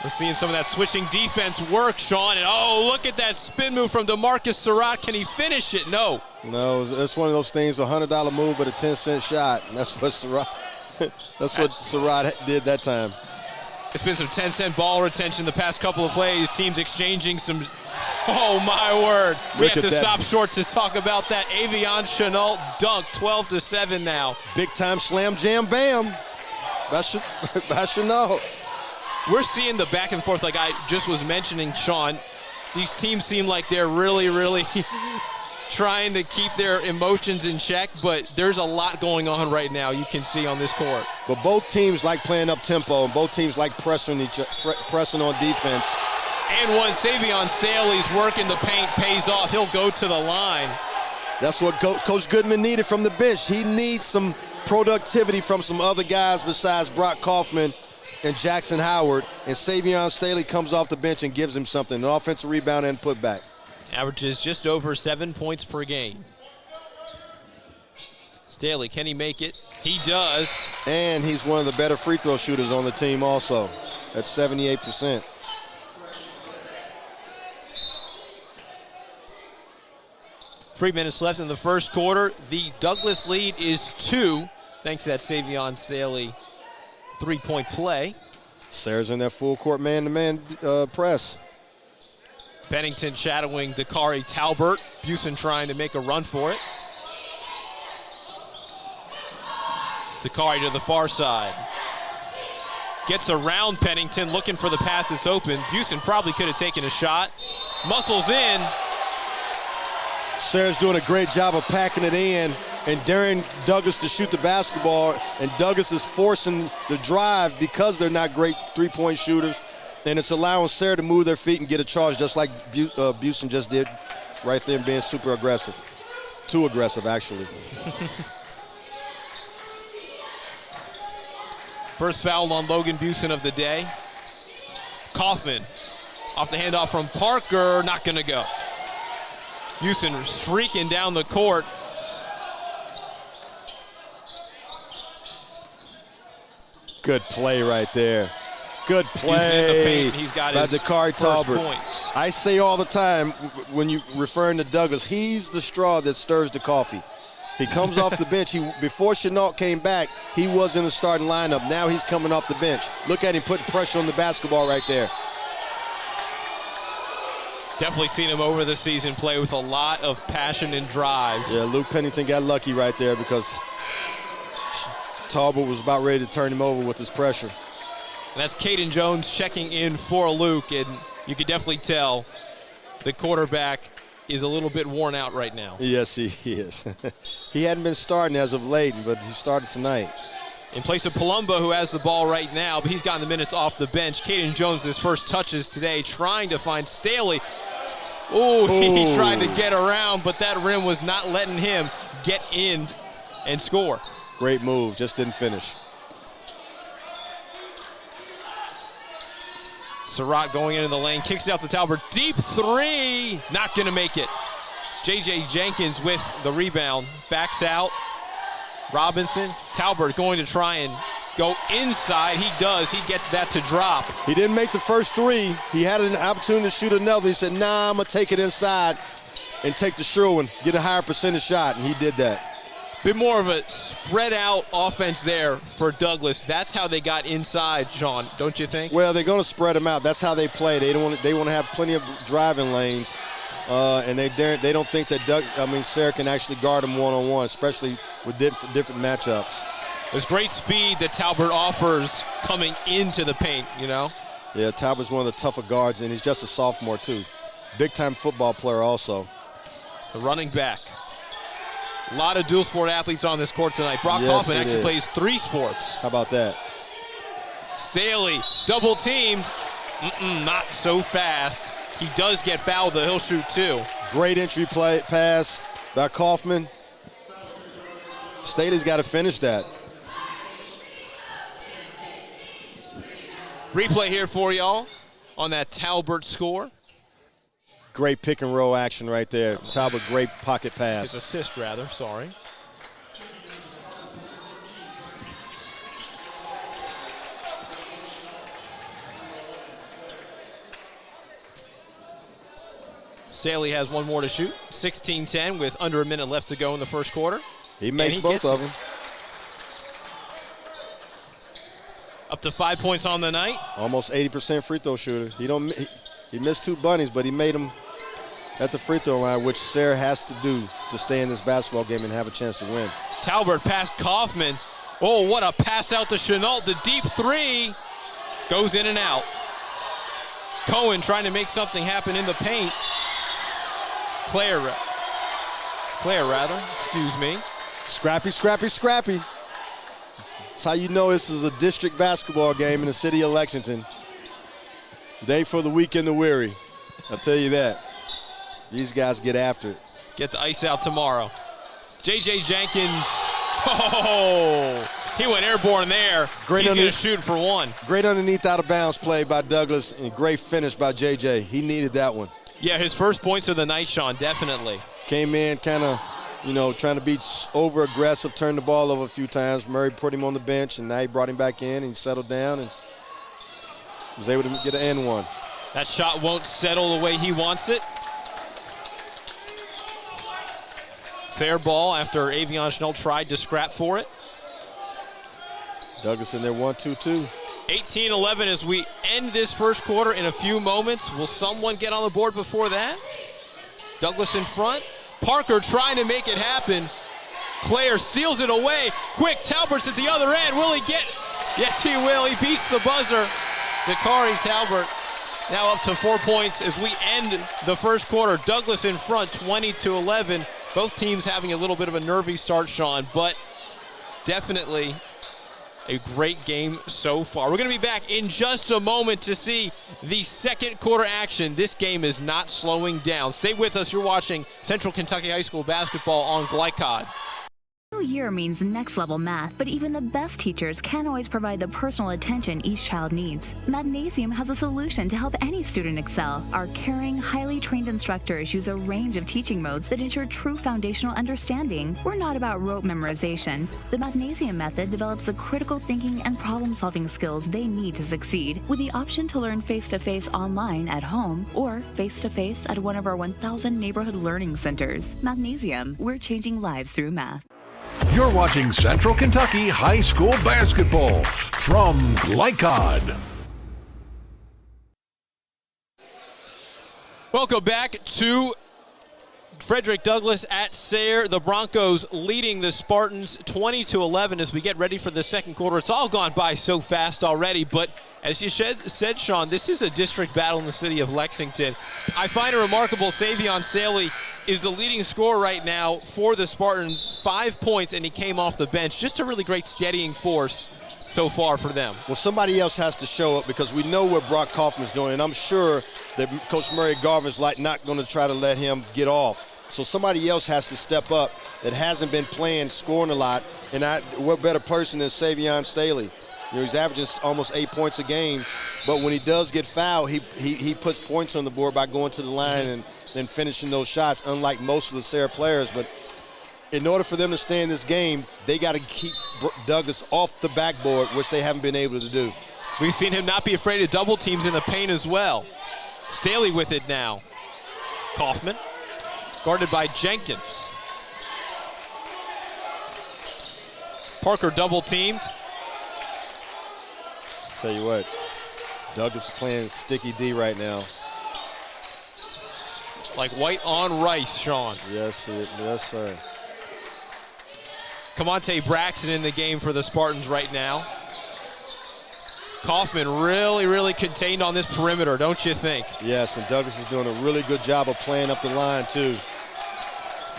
We're seeing some of that switching defense work, Sean. And oh, look at that spin move from DeMarcus Surratt. Can he finish it? No. No, it's one of those things, a $100 move, but a 10-cent shot. And that's what Surratt did that time. It's been some 10-cent ball retention the past couple of plays. Teams exchanging some. Oh, my word. We have to stop short to talk about that. Avion Chenault dunk, 12-7 now. Big time slam jam bam. By Chenault. We're seeing the back and forth like I just was mentioning, Sean. These teams seem like they're really, really trying to keep their emotions in check, but there's a lot going on right now you can see on this court. But both teams like playing up tempo, and both teams like pressing on defense. And once Savion Staley's work in the paint pays off, he'll go to the line. That's what Coach Goodman needed from the bench. He needs some productivity from some other guys besides Brock Kaufman and Jackson Howard. And Savion Staley comes off the bench and gives him something, an offensive rebound and putback. Averages just over 7 points per game. Staley, can he make it? He does. And he's one of the better free throw shooters on the team also at 78%. Three minutes left in the first quarter. The Douglas lead is 2, thanks to that Savion Staley three-point play. Sayre's in that full court man-to-man press. Pennington shadowing Dakari Talbert. Busen trying to make a run for it. Dakari to the far side. Gets around Pennington, looking for the pass that's open. Busen probably could have taken a shot. Muscles in. Sayre's doing a great job of packing it in and daring Douglas to shoot the basketball, and Douglas is forcing the drive because they're not great three-point shooters, and it's allowing Sayre to move their feet and get a charge just like Busen just did right there, being super aggressive. Too aggressive, actually. First foul on Logan Busen of the day. Kaufman off the handoff from Parker, not going to go. Busen streaking down the court. Good play right there. Good play He's got by his Dakari first Talbert. Points. I say all the time when you referring to Douglas, he's the straw that stirs the coffee. He comes off the bench. Before Chenault came back, he was in the starting lineup. Now he's coming off the bench. Look at him putting pressure on the basketball right there. Definitely seen him over the season play with a lot of passion and drive. Yeah, Luke Pennington got lucky right there because Talbot was about ready to turn him over with his pressure. And that's Caden Jones checking in for Luke, and you could definitely tell the quarterback is a little bit worn out right now. Yes, he is. He hadn't been starting as of late, but he started tonight. In place of Palumbo, who has the ball right now, but he's gotten the minutes off the bench. Caden Jones, his first touches today, trying to find Staley. Ooh, he tried to get around, but that rim was not letting him get in and score. Great move, just didn't finish. Surratt going into the lane, kicks it out to Talbot. Deep three, not going to make it. J.J. Jenkins with the rebound, backs out. Robinson, Talbot going to try and go inside. He does. He gets that to drop. He didn't make the first three. He had an opportunity to shoot another. He said, nah, I'm going to take it inside and take the Sherwin, get a higher percentage shot, and he did that. Bit more of a spread out offense there for Douglas. That's how they got inside, Sean, don't you think? Well, they're going to spread them out. That's how they play. They want to have plenty of driving lanes, and they don't think that Sayre can actually guard them one-on-one, especially with different matchups. There's great speed that Talbot offers coming into the paint, you know? Yeah, Talbot's one of the tougher guards, and he's just a sophomore too. Big-time football player also. The running back. A lot of dual sport athletes on this court tonight. Brock Hoffman actually plays 3 sports. How about that? Staley, double teamed. Not so fast. He does get fouled, though. He'll shoot 2. Great entry pass by Kaufman. Staley's got to finish that. Replay here for y'all on that Talbot score. Great pick and roll action right there. Talbot, great pocket pass. His assist, rather, sorry. Staley has one more to shoot. 16-10 with under a minute left to go in the first quarter. He makes both of them. Up to 5 points on the night. Almost 80% free throw shooter. He missed 2 bunnies, but he made them at the free throw line, which Sayre has to do to stay in this basketball game and have a chance to win. Talbot past Kaufman. Oh, what a pass out to Chenault. The deep 3 goes in and out. Cohen trying to make something happen in the paint. Claire, excuse me. Scrappy, scrappy, scrappy. That's how you know this is a district basketball game in the city of Lexington. Day for the weak and the weary. I'll tell you that. These guys get after it. Get the ice out tomorrow. J.J. Jenkins. Oh, he went airborne there. He's going to shoot for 1. Great underneath out of bounds play by Douglas and great finish by J.J. He needed that one. Yeah, his first points of the night, Sean, definitely. Came in kind of, trying to be over-aggressive, turned the ball over a few times. Murray put him on the bench, and now he brought him back in, and he settled down and was able to get an and one. That shot won't settle the way he wants it. Sayre ball after Avion Schnell tried to scrap for it. Douglas in there 1-2-2. 18-11 as we end this first quarter in a few moments. Will someone get on the board before that? Douglas in front. Parker trying to make it happen. Claire steals it away. Quick, Talbert's at the other end. Will he get? Yes, he will. He beats the buzzer. Dakari Talbot now up to 4 points as we end the first quarter. Douglas in front, 20-11. Both teams having a little bit of a nervy start, Sean, but definitely a great game so far. We're going to be back in just a moment to see the second quarter action. This game is not slowing down. Stay with us. You're watching Central Kentucky High School basketball on Glycod. New year means next level math, but even the best teachers can't always provide the personal attention each child needs. Magnesium has a solution to help any student excel. Our caring, highly trained instructors use a range of teaching modes that ensure true foundational understanding. We're not about rote memorization. The Magnesium method develops the critical thinking and problem-solving skills they need to succeed, with the option to learn face-to-face online at home or face-to-face at one of our 1,000 neighborhood learning centers. Magnesium, we're changing lives through math. You're watching Central Kentucky High School basketball from Glycod. Welcome back to Frederick Douglass at Sayre. The Broncos leading the Spartans 20-11 as we get ready for the second quarter. It's all gone by so fast already, but as you said, Sean, this is a district battle in the city of Lexington. I find it remarkable Savion Staley is the leading scorer right now for the Spartans, 5 points, and he came off the bench. Just a really great steadying force so far for them. Well, somebody else has to show up because we know what Brock Kaufman's doing, and I'm sure that Coach Murray Garvin's not going to try to let him get off. So somebody else has to step up that hasn't been playing, scoring a lot, and what better person than Savion Staley? You know, he's averaging almost 8 points a game, but when he does get fouled, he puts points on the board by going to the line and then finishing those shots, unlike most of the Sayre players. But in order for them to stay in this game, they got to keep Douglas off the backboard, which they haven't been able to do. We've seen him not be afraid of double teams in the paint as well. Staley with it now. Kaufman, guarded by Jenkins. Parker double teamed. Tell you what, Douglas is playing sticky D right now. Like white on rice, Sean. Yes, sir. Camonte Braxton in the game for the Spartans right now. Kaufman really, really contained on this perimeter, don't you think? Yes, and Douglas is doing a really good job of playing up the line, too.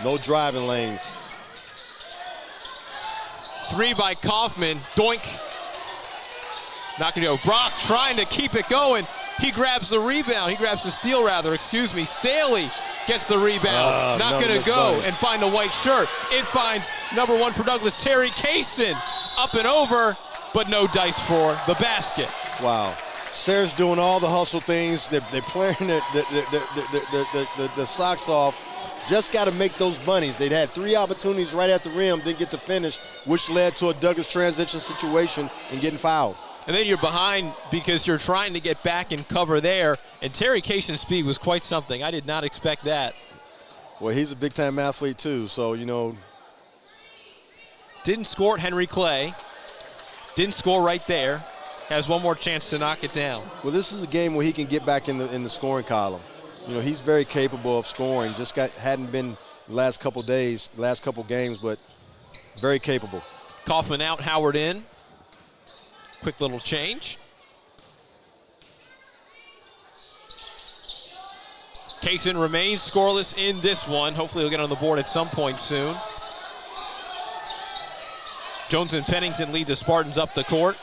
No driving lanes. 3 by Kaufman. Doink. Not going to go. Brock trying to keep it going. He grabs the rebound. He grabs the steal, rather. Excuse me. Staley gets the rebound. Not going to go and find a white shirt. It finds number 1 for Douglas, Terry Kaysen. Up and over, but no dice for the basket. Wow. Sayre's doing all the hustle things. They're playing the socks off. Just got to make those bunnies. They'd had 3 opportunities right at the rim, didn't get to finish, which led to a Douglas transition situation and getting fouled. And then you're behind because you're trying to get back and cover there. And Terry Kaysen's speed was quite something. I did not expect that. Well, he's a big-time athlete, too, so, you know. Didn't score at Henry Clay. Didn't score right there. Has one more chance to knock it down. Well, this is a game where he can get back in the scoring column. You know, he's very capable of scoring. Just hadn't been the last couple days, last couple games, but very capable. Kaufman out, Howard in. Quick little change. Kaysen remains scoreless in this one. Hopefully he'll get on the board at some point soon. Jones and Pennington lead the Spartans up the court.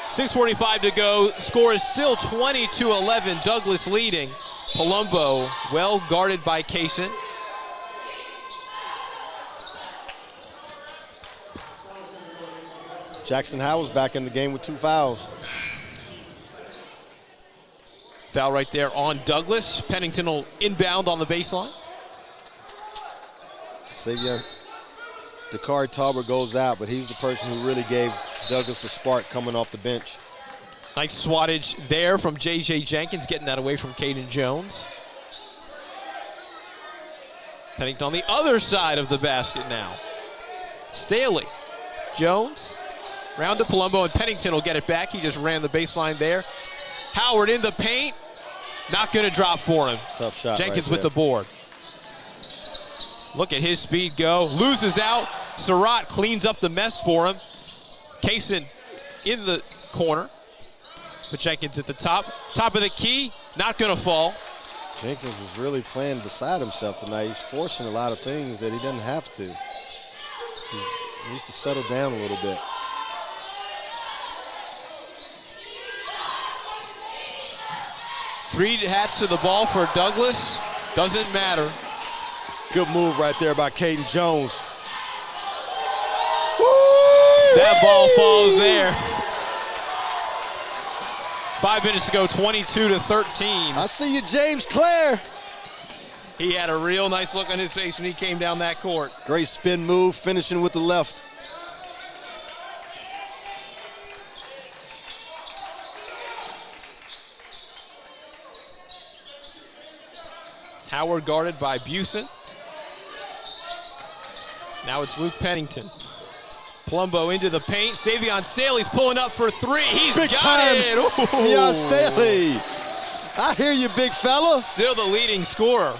6:45 to go. Score is still 20-11. Douglas leading. Palumbo well guarded by Kaysen. Jackson Howell's back in the game with 2 fouls. Foul right there on Douglas. Pennington will inbound on the baseline. Savion Dakari Tauber goes out, but he's the person who really gave Douglas a spark coming off the bench. Nice swattage there from J.J. Jenkins, getting that away from Caden Jones. Pennington on the other side of the basket now. Staley, Jones, round to Palumbo, and Pennington will get it back. He just ran the baseline there. Howard in the paint. Not going to drop for him. Tough shot. Jenkins right with the board. Look at his speed go. Loses out. Surratt cleans up the mess for him. Kaysen in the corner. But Jenkins at the top. Top of the key. Not going to fall. Jenkins is really playing beside himself tonight. He's forcing a lot of things that he doesn't have to. He needs to settle down a little bit. Three hats to the ball for Douglas. Doesn't matter. Good move right there by Caden Jones. That ball falls there. 5 minutes to go, 22-13. I see you, James Clare. He had a real nice look on his face when he came down that court. Great spin move, finishing with the left. Howard guarded by Busen. Now it's Luke Pennington. Palumbo into the paint. Savion Staley's pulling up for 3. He's big got time. it. Savion Staley. I hear you, big fella. Still the leading scorer.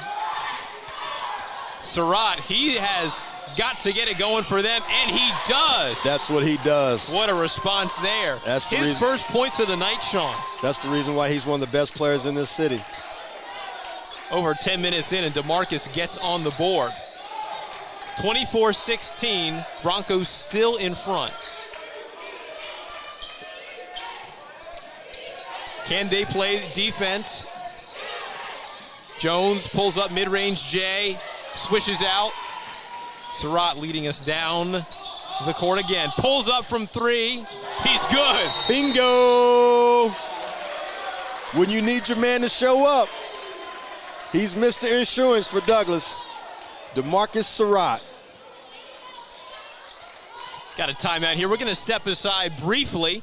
Surratt, he has got to get it going for them, and he does. That's what he does. What a response there. That's his first points of the night, Sean. That's the reason why he's one of the best players in this city. Over 10 minutes in, and DeMarcus gets on the board. 24-16, Broncos still in front. Can they play defense? Jones pulls up mid-range J, swishes out. Surratt leading us down the court again. Pulls up from three. He's good. Bingo! When you need your man to show up, he's Mr. Insurance for Douglas. DeMarcus Surratt. Got a timeout here. We're going to step aside briefly.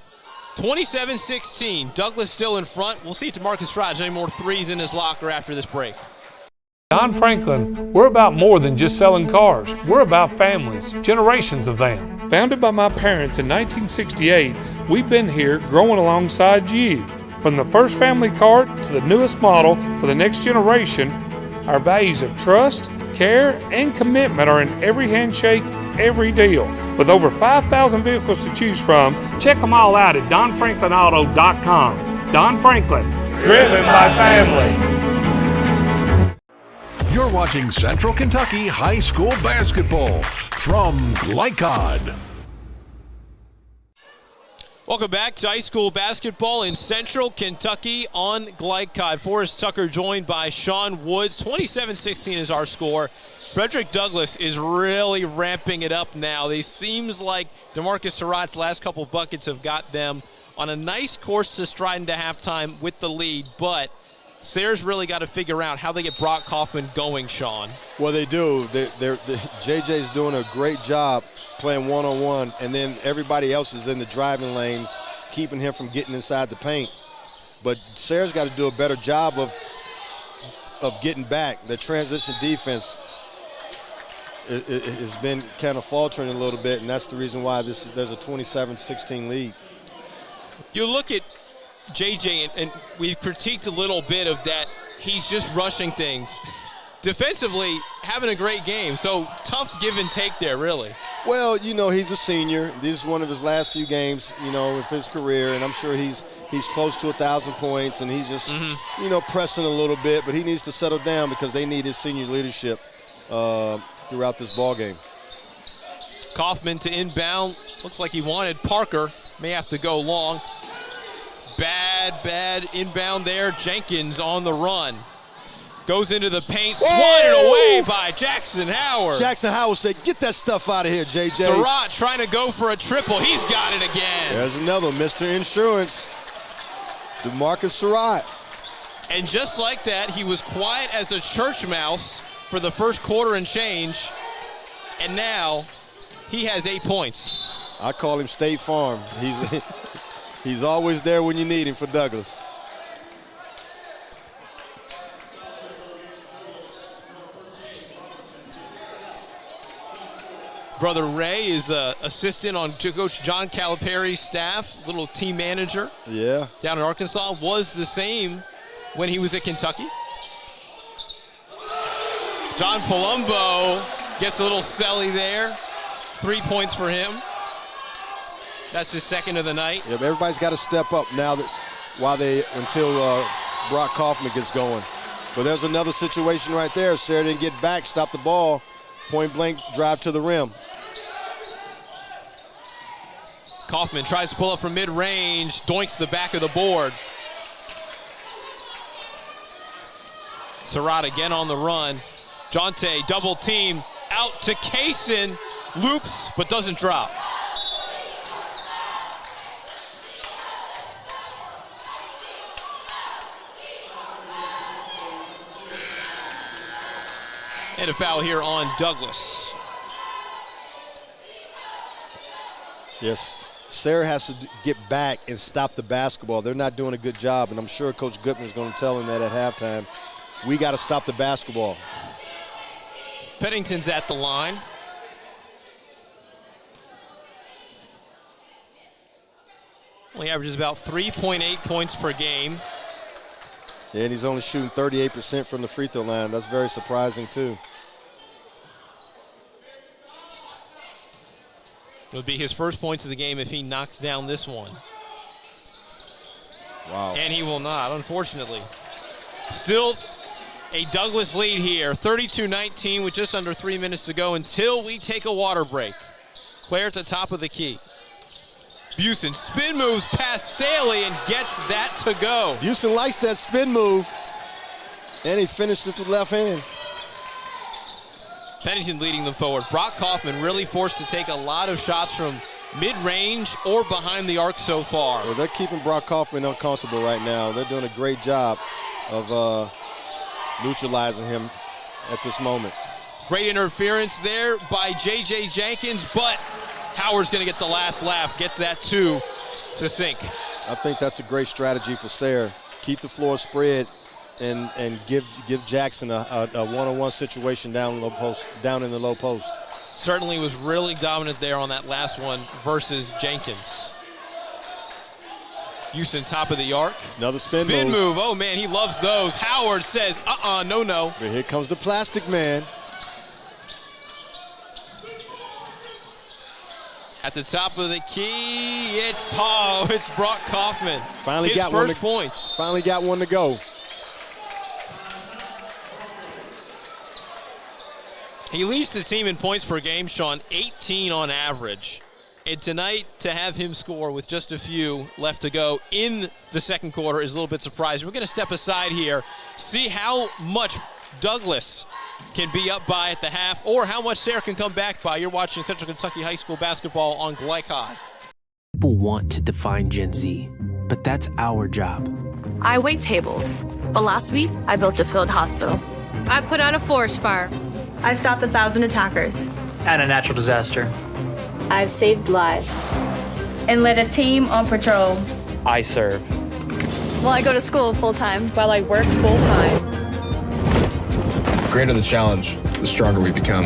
27-16. Douglas still in front. We'll see if DeMarcus Surratt has any more threes in his locker after this break. Don Franklin, we're about more than just selling cars. We're about families, generations of them. Founded by my parents in 1968, we've been here growing alongside you. From the first family car to the newest model for the next generation, our values of trust, care, and commitment are in every handshake, every deal. With over 5,000 vehicles to choose from, check them all out at DonFranklinAuto.com. Don Franklin, driven by family. You're watching Central Kentucky High School Basketball from Glycod. Welcome back to high school basketball in Central Kentucky on Glycod. Forrest Tucker joined by Sean Woods. 27-16 is our score. Frederick Douglass is really ramping it up now. It seems like DeMarcus Surratt's last couple buckets have got them on a nice course to stride into halftime with the lead, but Sayre's really got to figure out how they get Brock Kaufman going, Sean. Well, they do. JJ's doing a great job playing one-on-one, and then everybody else is in the driving lanes, keeping him from getting inside the paint. But Sayre's got to do a better job of getting back. The transition defense has been kind of faltering a little bit, and that's the reason why there's a 27-16 lead. You look at JJ, and we've critiqued a little bit of that. He's just rushing things. Defensively, having a great game. So tough give and take there, really. Well, he's a senior. This is one of his last few games, of his career, and I'm sure he's close to 1,000 points, and he's just, pressing a little bit. But he needs to settle down because they need his senior leadership throughout this ball game. Kaufman to inbound. Looks like he wanted Parker. May have to go long. Bad inbound there. Jenkins on the run. Goes into the paint, swatted away by Jackson Howard. Jackson Howard said, get that stuff out of here, JJ. Surratt trying to go for a triple. He's got it again. There's another Mr. Insurance, DeMarcus Surratt. And just like that, he was quiet as a church mouse for the first quarter and change. And now he has 8 points. I call him State Farm. He's always there when you need him for Douglas. Brother Ray is an assistant on Coach John Calipari's staff, little team manager. Yeah. Down in Arkansas. Was the same when he was at Kentucky. John Palumbo gets a little selly there. 3 points for him. That's his second of the night. Yeah, but everybody's got to step up now until Brock Kaufman gets going. But there's another situation right there. Sayre didn't get back, stop the ball. Point blank drive to the rim. Kaufman tries to pull up from mid-range, doinks the back of the board. Surratt again on the run. Jonte double team out to Kaysen, loops but doesn't drop. And a foul here on Douglas. Yes, Sayre has to get back and stop the basketball. They're not doing a good job, and I'm sure Coach Goodman is going to tell him that at halftime. We got to stop the basketball. Pennington's at the line. Only averages about 3.8 points per game. And he's only shooting 38% from the free throw line. That's very surprising, too. It would be his first points of the game if he knocks down this one. Wow. And he will not, unfortunately. Still a Douglas lead here, 32-19 with just under 3 minutes to go until we take a water break. Claire at the top of the key. Busen spin moves past Staley and gets that to go. Busen likes that spin move, and he finished it with left hand. Pennington leading them forward. Brock Kaufman really forced to take a lot of shots from mid-range or behind the arc so far. Well, they're keeping Brock Kaufman uncomfortable right now. They're doing a great job of neutralizing him at this moment. Great interference there by J.J. Jenkins, but Howard's going to get the last laugh. Gets that two to sink. I think that's a great strategy for Sayre. Keep the floor spread and give Jackson a one-on-one situation down in the low post. Certainly was really dominant there on that last one versus Jenkins. Houston top of the arc. Another spin move. Oh, man, he loves those. Howard says, no. But here comes the plastic man. At the top of the key, it's Brock Kaufman. Finally His got first points. Finally got one to go. He leads the team in points per game, Sean, 18 on average. And tonight, to have him score with just a few left to go in the second quarter is a little bit surprising. We're going to step aside here, see how much Douglas can be up by at the half or how much Sayre can come back by. You're watching Central Kentucky High School basketball on Glycod. People want to define Gen Z, but that's our job. I wait tables, but last week I built a field hospital. I put out a forest fire. I stopped 1,000 attackers. And a natural disaster. I've saved lives. And led a team on patrol. I serve. Well, I go to school full-time while I work full-time. The greater the challenge, the stronger we become.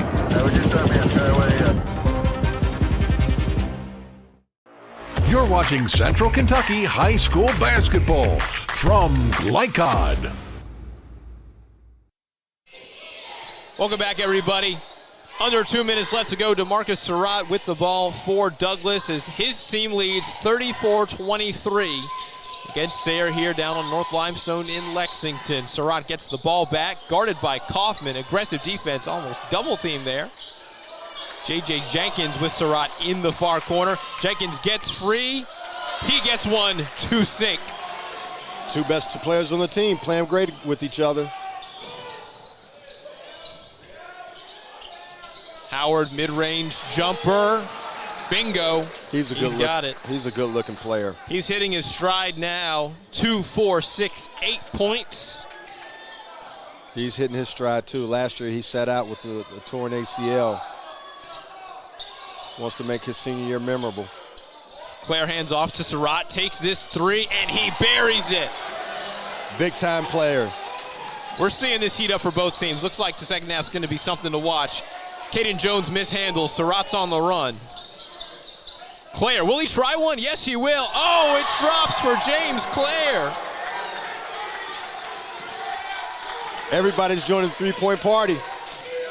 You're watching Central Kentucky High School basketball from Glycod. Welcome back, everybody. Under 2 minutes left to go. DeMarcus Surratt with the ball for Douglas as his team leads 34-23 against Sayre here down on North Limestone in Lexington. Surratt gets the ball back, guarded by Kaufman. Aggressive defense, almost double team there. J.J. Jenkins with Surratt in the far corner. Jenkins gets free. He gets one to sink. Two best players on the team playing great with each other. Howard mid-range jumper. Bingo. He's got it. He's a good-looking player. He's hitting his stride now. 2, 4, 6, 8 points. He's hitting his stride, too. Last year, he sat out with the torn ACL. Wants to make his senior year memorable. Claire hands off to Surratt, takes this three, and he buries it. Big-time player. We're seeing this heat up for both teams. Looks like the second half's going to be something to watch. Caden Jones mishandles. Surratt's on the run. Claire, will he try one? Yes, he will. Oh, it drops for James Claire. Everybody's joining the three-point party.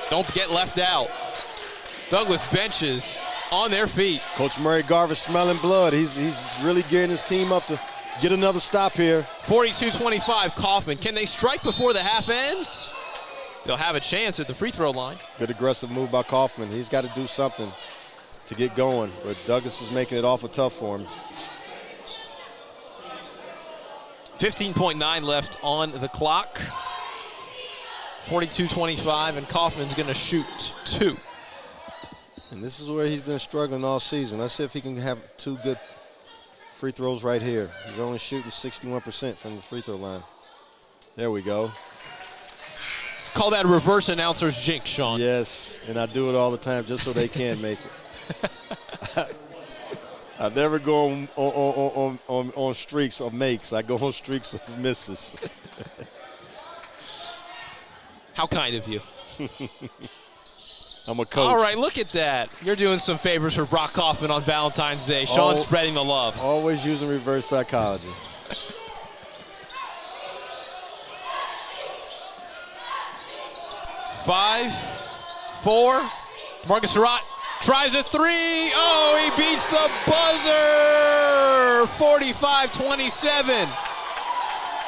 Don't get left out. Douglas benches on their feet. Coach Murray Garver smelling blood. He's really gearing his team up to get another stop here. 42-25, Kaufman. Can they strike before the half ends? They'll have a chance at the free throw line. Good aggressive move by Kaufman. He's got to do something to get going, but Douglas is making it awful tough for him. 15.9 left on the clock. 42-25, and Kaufman's going to shoot two. And this is where he's been struggling all season. Let's see if he can have two good free throws right here. He's only shooting 61% from the free throw line. There we go. Let's call that a reverse announcer's jinx, Sean. Yes, and I do it all the time just so they can make it. I never go on streaks of makes. I go on streaks of misses. How kind of you. I'm a coach. All right, look at that. You're doing some favors for Brock Kaufman on Valentine's Day. Sean spreading the love. Always using reverse psychology. Five, four. Marcus Surratt Tries a three. Oh, he beats the buzzer. 45-27.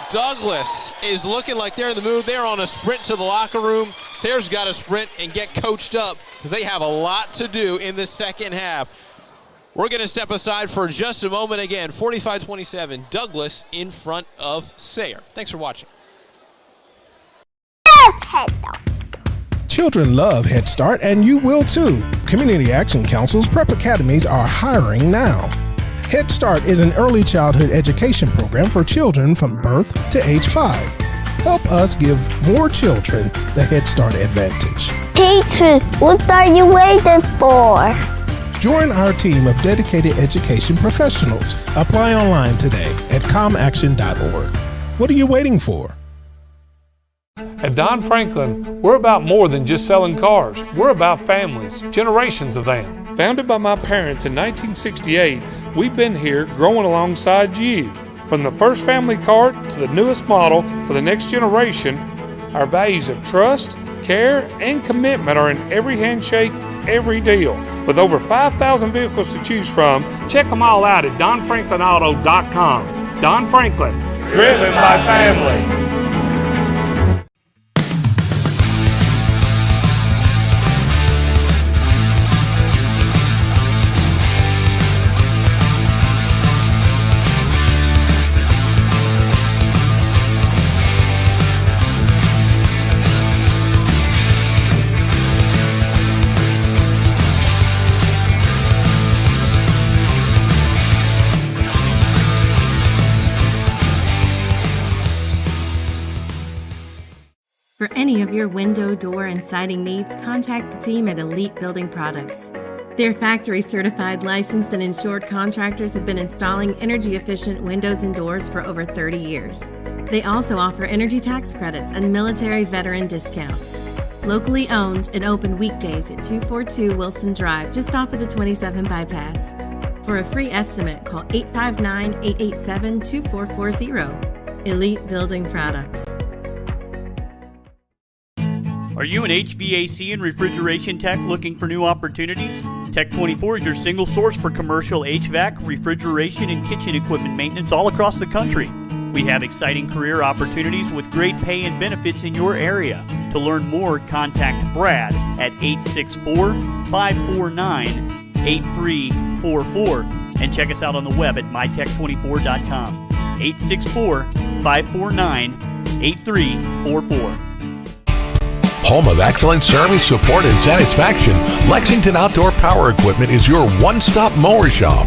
Douglas is looking like they're in the move. They're on a sprint to the locker room. Sayre's got to sprint and get coached up because they have a lot to do in the second half. We're going to step aside for just a moment again. 45-27, Douglas in front of Sayre. Thanks for watching. Children love Head Start, and you will too. Community Action Council's prep academies are hiring now. Head Start is an early childhood education program for children from birth to age 5. Help us give more children the Head Start advantage. Teacher, what are you waiting for? Join our team of dedicated education professionals. Apply online today at comaction.org. What are you waiting for? At Don Franklin, we're about more than just selling cars. We're about families, generations of them. Founded by my parents in 1968, we've been here growing alongside you. From the first family car to the newest model for the next generation, our values of trust, care, and commitment are in every handshake, every deal. With over 5,000 vehicles to choose from, check them all out at DonFranklinAuto.com. Don Franklin, driven by family. For any of your window, door, and siding needs, contact the team at Elite Building Products. Their factory-certified, licensed, and insured contractors have been installing energy-efficient windows and doors for over 30 years. They also offer energy tax credits and military veteran discounts. Locally owned and open weekdays at 242 Wilson Drive, just off of the 27 bypass. For a free estimate, call 859-887-2440. Elite Building Products. Are you an HVAC and refrigeration tech looking for new opportunities? Tech24 is your single source for commercial HVAC, refrigeration, and kitchen equipment maintenance all across the country. We have exciting career opportunities with great pay and benefits in your area. To learn more, contact Brad at 864-549-8344 and check us out on the web at mytech24.com. 864-549-8344. Home of excellent service, support, and satisfaction, Lexington Outdoor Power Equipment is your one-stop mower shop.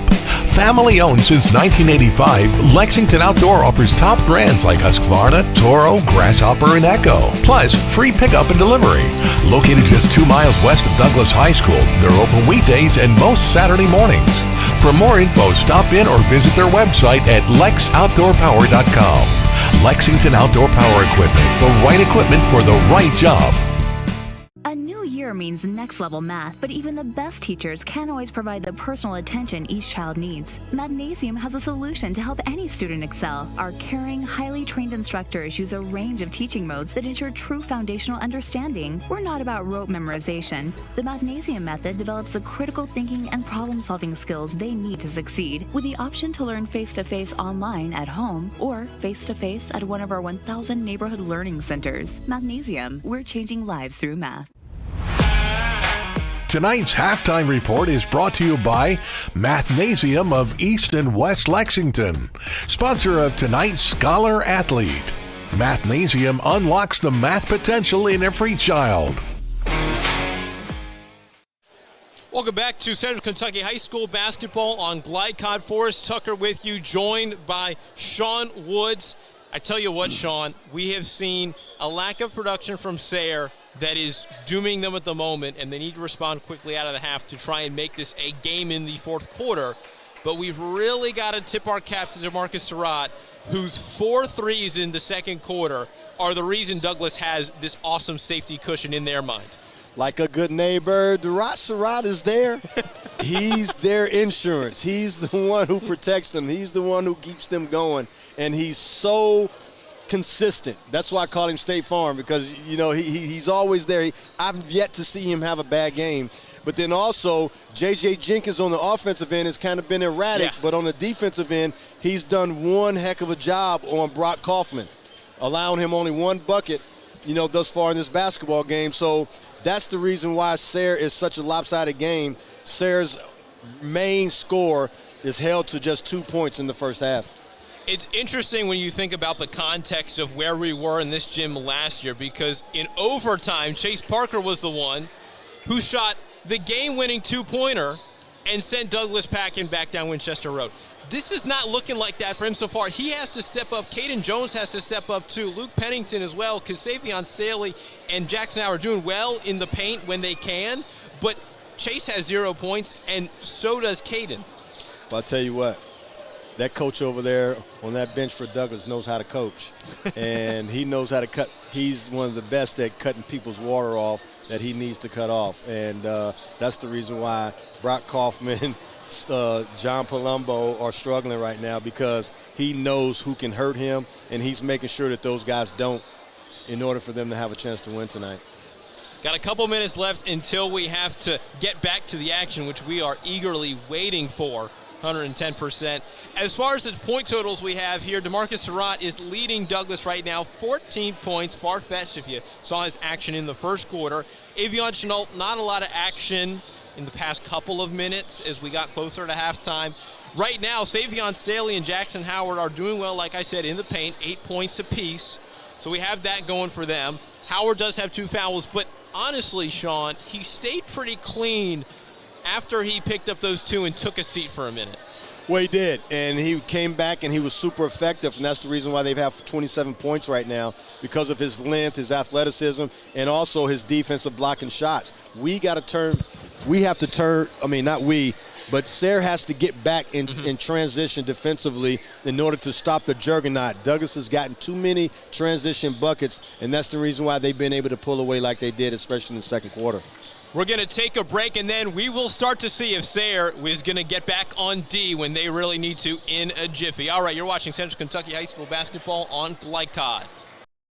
Family owned since 1985, Lexington Outdoor offers top brands like Husqvarna, Toro, Grasshopper, and Echo. Plus, free pickup and delivery. Located just 2 miles west of Douglas High School, they're open weekdays and most Saturday mornings. For more info, stop in or visit their website at lexoutdoorpower.com. Lexington Outdoor Power Equipment, the right equipment for the right job. A new year means next level math, but even the best teachers can't always provide the personal attention each child needs. Magnesium has a solution to help any student excel. Our caring, highly trained instructors use a range of teaching modes that ensure true foundational understanding. We're not about rote memorization. The Magnesium method develops the critical thinking and problem-solving skills they need to succeed, with the option to learn face-to-face online at home or face-to-face at one of our 1,000 neighborhood learning centers. Magnesium, we're changing lives through math. Tonight's halftime report is brought to you by Mathnasium of East and West Lexington, sponsor of tonight's Scholar Athlete. Mathnasium unlocks the math potential in every child. Welcome back to Central Kentucky High School basketball on GlideCod. Forrest Tucker with you, joined by Sean Woods. I tell you what, Sean, we have seen a lack of production from Sayre that is dooming them at the moment, and they need to respond quickly out of the half to try and make this a game in the fourth quarter. But we've really got to tip our cap to DeMarcus Surratt, whose 4 threes in the second quarter are the reason Douglas has this awesome safety cushion in their mind. Like a good neighbor, Surratt is there. He's their insurance. He's the one who protects them. He's the one who keeps them going, and he's so consistent. That's why I call him State Farm, because, you know, he's always there. I've yet to see him have a bad game. But then also, J.J. Jenkins on the offensive end has kind of been erratic, but on the defensive end, he's done one heck of a job on Brock Kaufman, allowing him only one bucket, thus far in this basketball game. So that's the reason why Sayre is such a lopsided game. Sayre's main score is held to just 2 points in the first half. It's interesting when you think about the context of where we were in this gym last year, because in overtime, Chase Parker was the one who shot the game-winning two-pointer and sent Douglas Packin back down Winchester Road. This is not looking like that for him so far. He has to step up. Caden Jones has to step up too. Luke Pennington as well, because Savion Staley and Jackson Howard are doing well in the paint when they can, but Chase has 0 points, and so does Caden. But I'll tell you what. That coach over there on that bench for Douglas knows how to coach, and he knows how to cut. He's one of the best at cutting people's water off that he needs to cut off, and that's the reason why Brock Kaufman, John Palumbo are struggling right now, because he knows who can hurt him, and he's making sure that those guys don't, in order for them to have a chance to win tonight. Got a couple minutes left until we have to get back to the action, which we are eagerly waiting for. 110%. As far as the point totals we have here, DeMarcus Surratt is leading Douglas right now, 14 points, far-fetched if you saw his action in the first quarter. Avion Chenault, not a lot of action in the past couple of minutes as we got closer to halftime. Right now, Savion Staley and Jackson Howard are doing well, like I said, in the paint, 8 points apiece. So we have that going for them. Howard does have 2 fouls, but honestly, Sean, he stayed pretty clean after he picked up those 2 and took a seat for a minute. Well, he did, and he came back and he was super effective, and that's the reason why they have 27 points right now, because of his length, his athleticism, and also his defensive blocking shots. Not we, but Sayre has to get back in transition defensively in order to stop the juggernaut. Douglas has gotten too many transition buckets, and that's the reason why they've been able to pull away like they did, especially in the second quarter. We're going to take a break, and then we will start to see if Sayre is going to get back on D when they really need to in a jiffy. All right, you're watching Central Kentucky High School basketball on Glycod.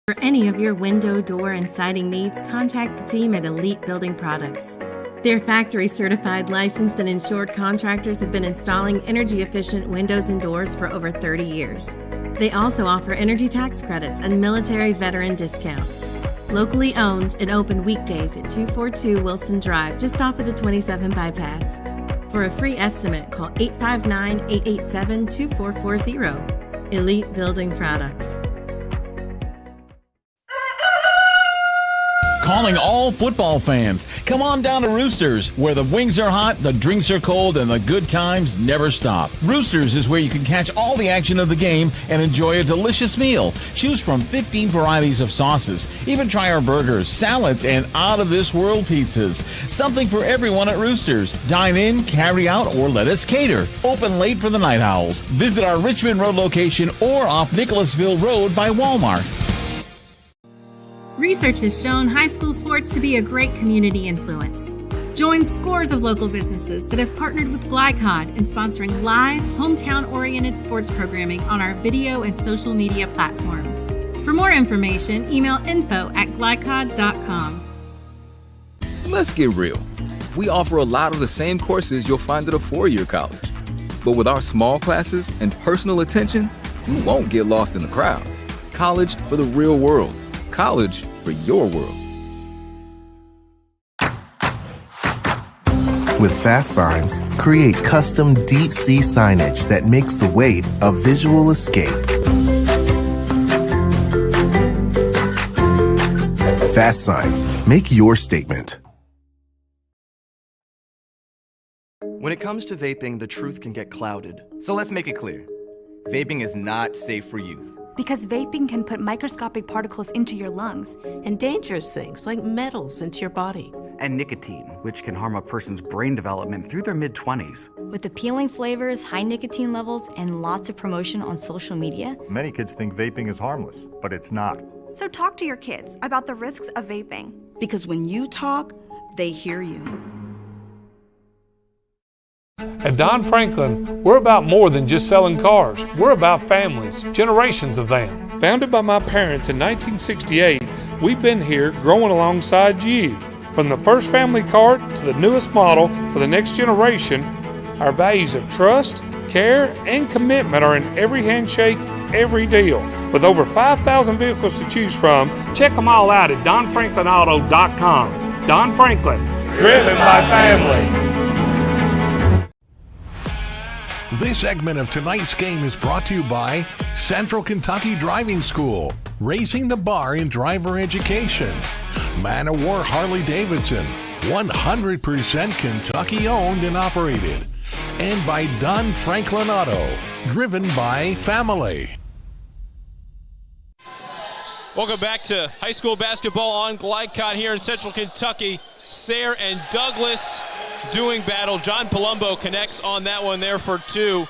For any of your window, door, and siding needs, contact the team at Elite Building Products. Their factory-certified, licensed, and insured contractors have been installing energy-efficient windows and doors for over 30 years. They also offer energy tax credits and military veteran discounts. Locally owned and open weekdays at 242 Wilson Drive, just off of the 27 bypass. For a free estimate, call 859-887-2440. Elite Building Products. Calling all football fans. Come on down to Roosters, where the wings are hot, the drinks are cold, and the good times never stop. Roosters is where you can catch all the action of the game and enjoy a delicious meal. Choose from 15 varieties of sauces. Even try our burgers, salads, and out-of-this-world pizzas. Something for everyone at Roosters. Dine in, carry out, or let us cater. Open late for the Night Owls. Visit our Richmond Road location or off Nicholasville Road by Walmart. Research has shown high school sports to be a great community influence. Join scores of local businesses that have partnered with Glycod in sponsoring live, hometown-oriented sports programming on our video and social media platforms. For more information, email info@glycod.com. Let's get real. We offer a lot of the same courses you'll find at a four-year college. But with our small classes and personal attention, you won't get lost in the crowd. College for the real world. College for your world. With Fast Signs, create custom deep sea signage that makes the wait a visual escape. Fast Signs, make your statement. When it comes to vaping, the truth can get clouded. So let's make it clear. Vaping is not safe for youth. Because vaping can put microscopic particles into your lungs. And dangerous things like metals into your body. And nicotine, which can harm a person's brain development through their mid-20s. With appealing flavors, high nicotine levels, and lots of promotion on social media. Many kids think vaping is harmless, but it's not. So talk to your kids about the risks of vaping. Because when you talk, they hear you. At Don Franklin, we're about more than just selling cars. We're about families, generations of them. Founded by my parents in 1968, we've been here growing alongside you. From the first family cart to the newest model for the next generation, our values of trust, care, and commitment are in every handshake, every deal. With over 5,000 vehicles to choose from, check them all out at DonFranklinAuto.com. Don Franklin, driven by family. This segment of tonight's game is brought to you by Central Kentucky Driving School, raising the bar in driver education. Man of War Harley-Davidson, 100% Kentucky owned and operated. And by Don Franklin Auto, driven by family. Welcome back to high school basketball on Glycott here in Central Kentucky. Sayre and Douglas doing battle. John Palumbo connects on that one there for 2.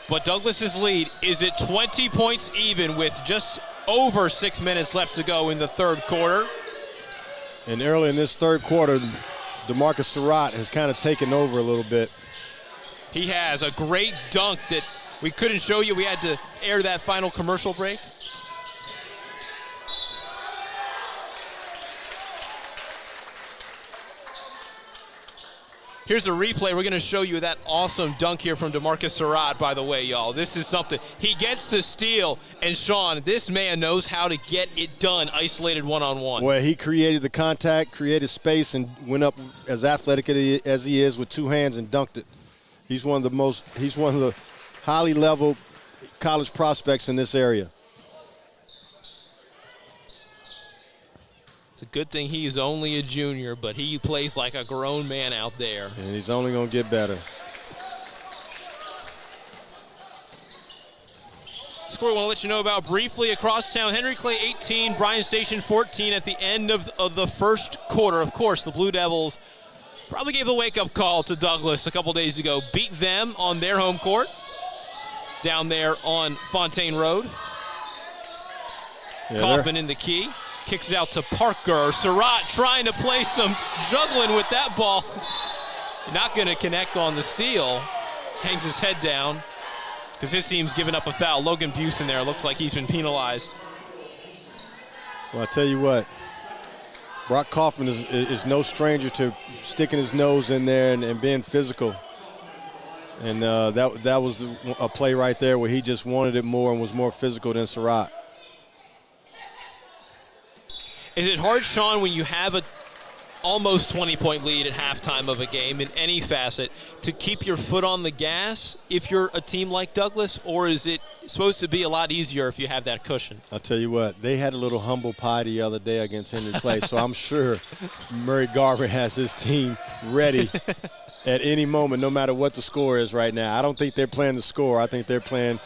But Douglas's lead is at 20 points even with just over 6 minutes left to go in the third quarter. And early in this third quarter, DeMarcus Surratt has kind of taken over a little bit. He has a great dunk that we couldn't show you. We had to air that final commercial break. Here's a replay. We're going to show you that awesome dunk here from DeMarcus Surratt, by the way, y'all. This is something. He gets the steal, and Sean, this man knows how to get it done, isolated one-on-one. Well, he created the contact, created space, and went up as athletic as he is with 2 hands and dunked it. He's one of the highly level college prospects in this area. It's a good thing he's only a junior, but he plays like a grown man out there. And he's only going to get better. Score we want to let you know about briefly across town. Henry Clay 18, Bryan Station 14 at the end of the first quarter. Of course, the Blue Devils probably gave a wake-up call to Douglas a couple days ago. Beat them on their home court down there on Fontaine Road. Yeah, Kaufman in the key. Kicks it out to Parker. Surratt trying to play some juggling with that ball. Not going to connect on the steal. Hangs his head down because his team's given up a foul. Logan Buse in there. Looks like he's been penalized. Well, I tell you what, Brock Kaufman is no stranger to sticking his nose in there and being physical. And that was a play right there where he just wanted it more and was more physical than Surratt. Is it hard, Sean, when you have a almost 20-point lead at halftime of a game in any facet to keep your foot on the gas if you're a team like Douglas, or is it supposed to be a lot easier if you have that cushion? I'll tell you what, they had a little humble pie the other day against Henry Clay, so I'm sure Murray Garver has his team ready at any moment, no matter what the score is right now. I don't think they're playing the score. I think they're playing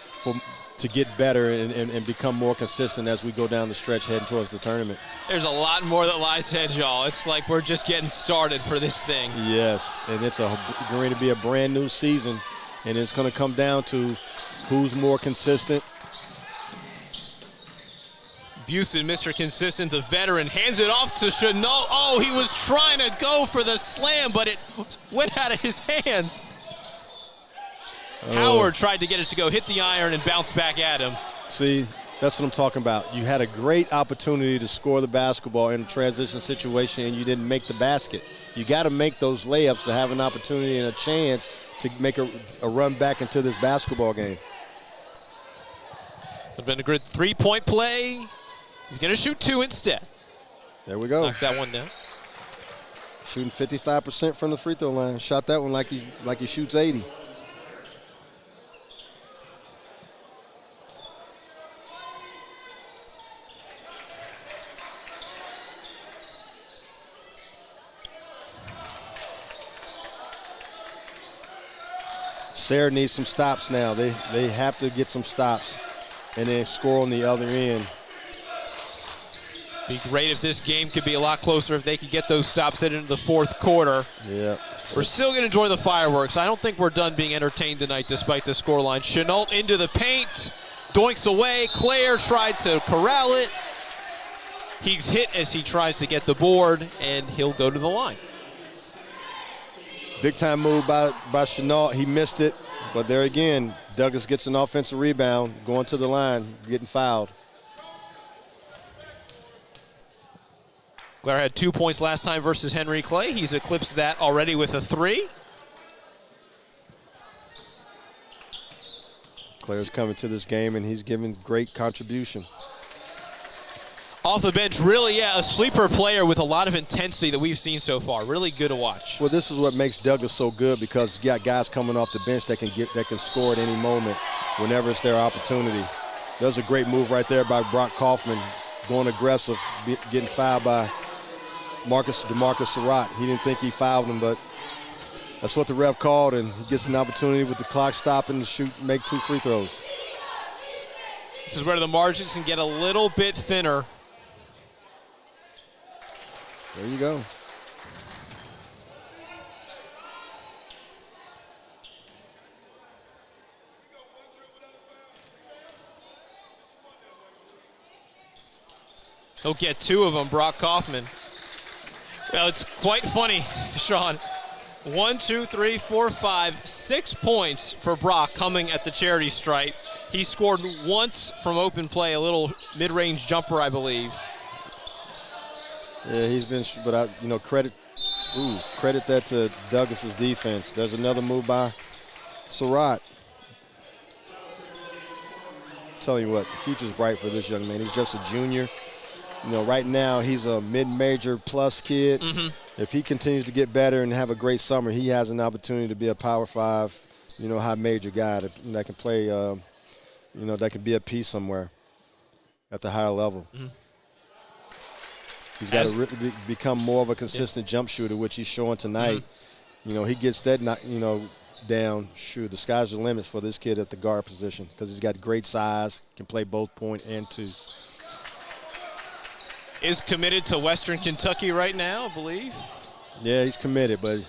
to get better and become more consistent as we go down the stretch heading towards the tournament. There's a lot more that lies ahead, y'all. It's like we're just getting started for this thing. Yes, and it's going to be a brand new season, and it's going to come down to who's more consistent. Busen, Mr. Consistent, the veteran, hands it off to Chenault. Oh, he was trying to go for the slam, but it went out of his hands. Howard tried to get it to go, hit the iron, and bounce back at him. See, that's what I'm talking about. You had a great opportunity to score the basketball in a transition situation, and you didn't make the basket. You got to make those layups to have an opportunity and a chance to make a run back into this basketball game. It's been a good three-point play. He's going to shoot 2 instead. There we go. Knocks that one down. Shooting 55% from the free throw line. Shot that one like he shoots 80. Sayre needs some stops now. They have to get some stops and then score on the other end. Be great if this game could be a lot closer if they could get those stops headed into the fourth quarter. Yeah. We're still going to enjoy the fireworks. I don't think we're done being entertained tonight despite the scoreline. Chenault into the paint. Doinks away. Claire tried to corral it. He's hit as he tries to get the board, and he'll go to the line. Big time move by Chenault. He missed it, but there again, Douglas gets an offensive rebound, going to the line, getting fouled. Claire had 2 points last time versus Henry Clay. He's eclipsed that already with a 3. Claire's coming to this game, and he's giving great contribution. Off the bench, really, a sleeper player with a lot of intensity that we've seen so far. Really good to watch. Well, this is what makes Douglas so good, because you got guys coming off the bench that can score at any moment whenever it's their opportunity. There's a great move right there by Brock Kaufman, going aggressive, getting fouled by DeMarcus Surratt. He didn't think he fouled him, but that's what the ref called, and he gets an opportunity with the clock stopping to make 2 free throws. This is where the margins can get a little bit thinner. There you go. He'll get 2 of them, Brock Kaufman. Well, it's quite funny, Sean. 1, 2, 3, 4, 5, 6 points for Brock coming at the charity stripe. He scored once from open play, a little mid-range jumper, I believe. Yeah, he's been, but credit that to Douglas's defense. There's another move by Surratt. Tell you what, the future's bright for this young man. He's just a junior. Right now he's a mid-major plus kid. Mm-hmm. If he continues to get better and have a great summer, he has an opportunity to be a Power 5, high major guy that can play, that can be a piece somewhere at the higher level. Mm-hmm. He's got to really become more of a consistent jump shooter, which he's showing tonight. Mm-hmm. He gets that, down. Shoot, the sky's the limit for this kid at the guard position, because he's got great size, can play both point and 2. Is committed to Western Kentucky right now, I believe. Yeah, he's committed, but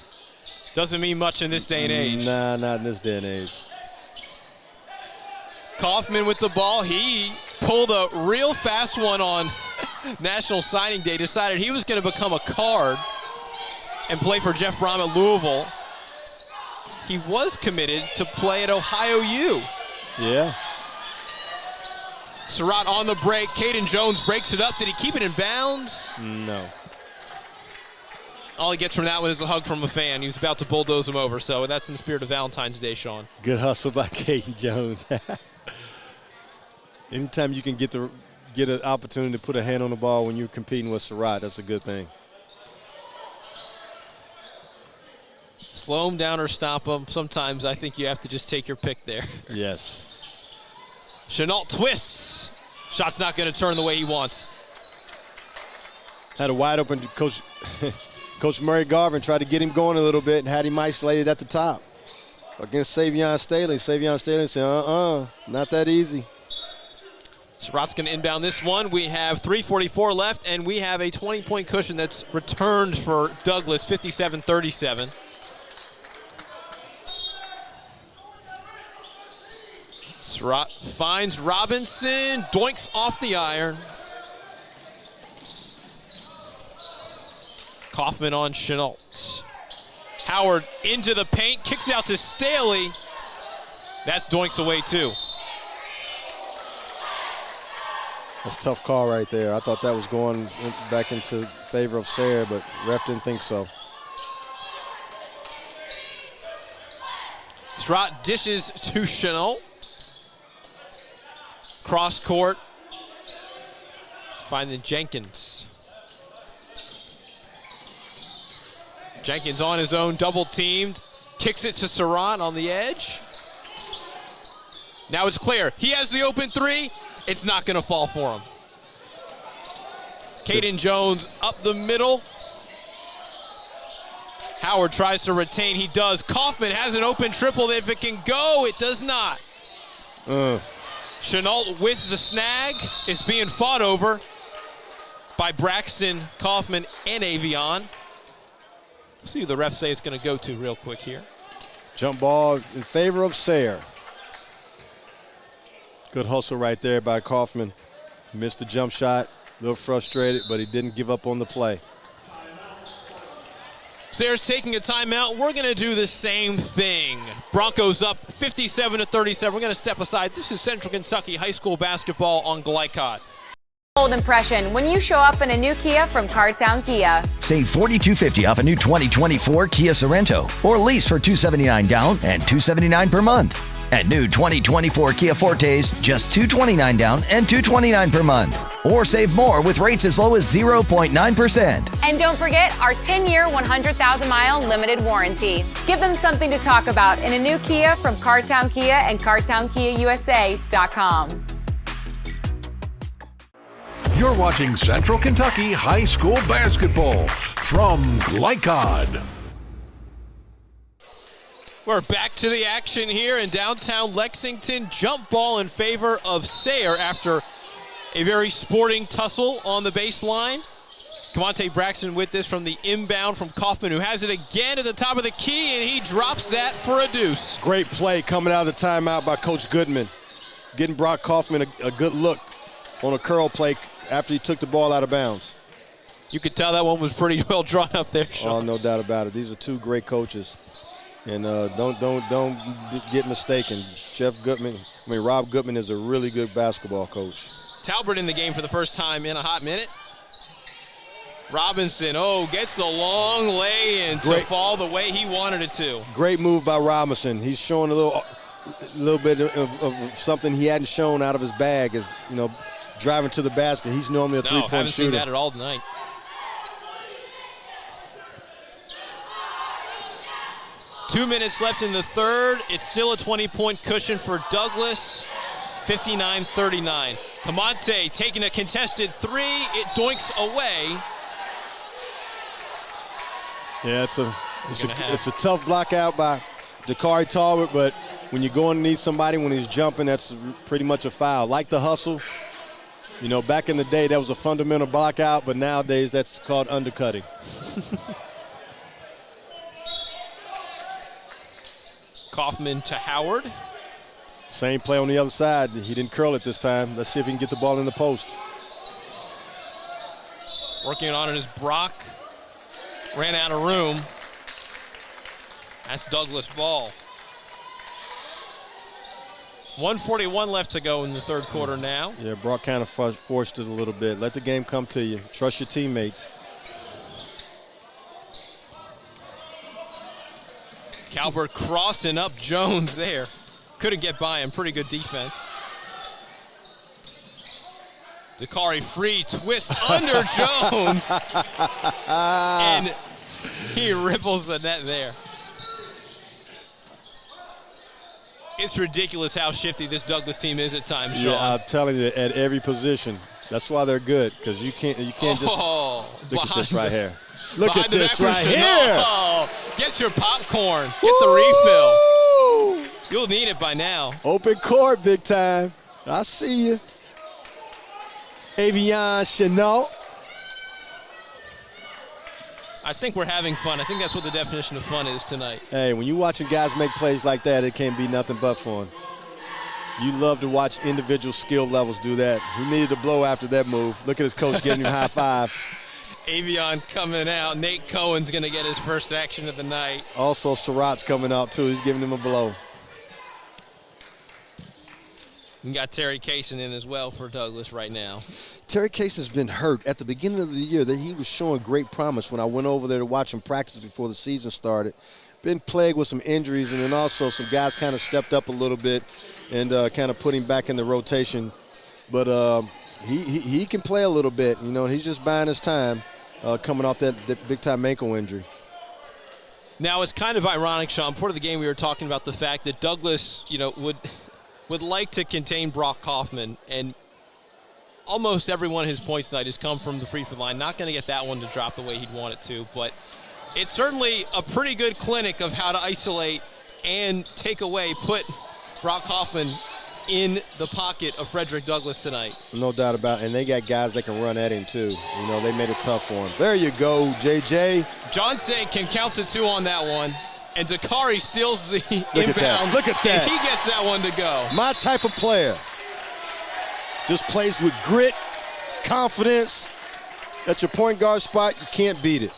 doesn't mean much in this day and age. Nah, not in this day and age. Kaufman with the ball. He pulled a real fast one on National Signing Day, decided he was going to become a card and play for Jeff Brom at Louisville. He was committed to play at Ohio U. Yeah. Surratt on the break. Caden Jones breaks it up. Did he keep it in bounds? No. All he gets from that one is a hug from a fan. He was about to bulldoze him over, so that's in the spirit of Valentine's Day, Sean. Good hustle by Caden Jones. Anytime you can get an opportunity to put a hand on the ball when you're competing with Surratt, that's a good thing. Slow him down or stop him. Sometimes I think you have to just take your pick there. Yes. Chenault twists. Shot's not going to turn the way he wants. Had a wide open Coach Murray Garvin tried to get him going a little bit and had him isolated at the top against Savion Staley. Savion Staley said, not that easy. Surratt's going to inbound this one. We have 3:44 left, and we have a 20-point cushion that's returned for Douglas, 57-37. Surratt finds Robinson, doinks off the iron. Kaufman on Chenault. Howard into the paint, kicks out to Staley. That's doinks away too. That's a tough call right there. I thought that was going back into favor of Sayre, but ref didn't think so. Surratt dishes to Chenault. Cross court. Finding Jenkins. Jenkins on his own, double teamed. Kicks it to Surratt on the edge. Now it's clear. He has the open 3. It's not going to fall for him. Caden Jones up the middle. Howard tries to retain. He does. Kaufman has an open triple. If it can go, it does not. Chenault with the snag is being fought over by Braxton, Kaufman, and Avion. We'll see who the refs say it's going to go to real quick here. Jump ball in favor of Sayre. Good hustle right there by Kaufman. Missed the jump shot, a little frustrated, but he didn't give up on the play. Sayre's taking a timeout. We're going to do the same thing. Broncos up 57-37. We're going to step aside. This is Central Kentucky High School basketball on Glycott. Bold impression when you show up in a new Kia from Cartown Kia. Save $4,250 off a new 2024 Kia Sorento or lease for $279 down and $279 per month. And new 2024 Kia Fortes, just $229 down and $229 per month. Or save more with rates as low as 0.9%. And don't forget our 10-year, 100,000-mile limited warranty. Give them something to talk about in a new Kia from Cartown Kia and CartownKiaUSA.com. You're watching Central Kentucky High School Basketball from Glycod. We're back to the action here in downtown Lexington. Jump ball in favor of Sayre after a very sporting tussle on the baseline. Camonte Braxton with this from the inbound from Kaufman, who has it again at the top of the key, and he drops that for a deuce. Great play coming out of the timeout by Coach Goodman. Getting Brock Kaufman a good look on a curl play after he took the ball out of bounds. You could tell that one was pretty well drawn up there, Sean. Oh, no doubt about it. These are two great coaches. And don't get mistaken. Rob Goodman is a really good basketball coach. Talbert in the game for the first time in a hot minute. Robinson, gets the long lay-in to fall the way he wanted it to. Great move by Robinson. He's showing a little bit of something he hadn't shown out of his bag, is driving to the basket. He's normally a three-point shooter. Haven't seen that at all tonight. Two minutes left in the third. It's still a 20-point cushion for Douglas. 59-39. Camonte taking a contested three. It doinks away. Yeah, it's a tough block out by Dakari Talbot, but when you're going to need somebody when he's jumping, that's pretty much a foul. Like the hustle, back in the day, that was a fundamental block out, but nowadays that's called undercutting. Kaufman to Howard. Same play on the other side. He didn't curl it this time. Let's see if he can get the ball in the post. Working on it is Brock. Ran out of room. That's Douglas ball. 1:41 left to go in the third quarter now. Yeah, Brock kind of forced it a little bit. Let the game come to you. Trust your teammates. Calvert crossing up Jones there. Couldn't get by him. Pretty good defense. Dakari free twist under Jones. And he ripples the net there. It's ridiculous how shifty this Douglas team is at times, Sean. Yeah, I'm telling you, at every position. That's why they're good, because you can't just look at this right here. Look at this right here. Get your popcorn. Get the refill. You'll need it by now. Open court, big time. I see you. Avion Chanel. I think we're having fun. I think that's what the definition of fun is tonight. Hey, when you're watching guys make plays like that, it can't be nothing but fun. You love to watch individual skill levels do that. He needed to blow after that move. Look at his coach giving him high five. Avion coming out. Nate Cohen's going to get his first action of the night. Also, Surratt's coming out, too. He's giving him a blow. You got Terry Kaysen in as well for Douglas right now. Terry Kaysen's been hurt. At the beginning of the year, that he was showing great promise when I went over there to watch him practice before the season started. Been plagued with some injuries, and then also some guys kind of stepped up a little bit and kind of put him back in the rotation. But he can play a little bit. He's just buying his time coming off that big-time ankle injury. Now, it's kind of ironic, Sean. Before the game, we were talking about the fact that Douglas, would like to contain Brock Kaufman, and almost every one of his points tonight has come from the free throw line. Not going to get that one to drop the way he'd want it to, but it's certainly a pretty good clinic of how to isolate and take away, put Brock Kaufman in the pocket of Frederick Douglass tonight. No doubt about it, and they got guys that can run at him too. They made it tough for him. There you go, JJ. Johnson can count to two on that one. And Dakari steals the inbound. Look at that. And he gets that one to go. My type of player. Just plays with grit, confidence. At your point guard spot, you can't beat it.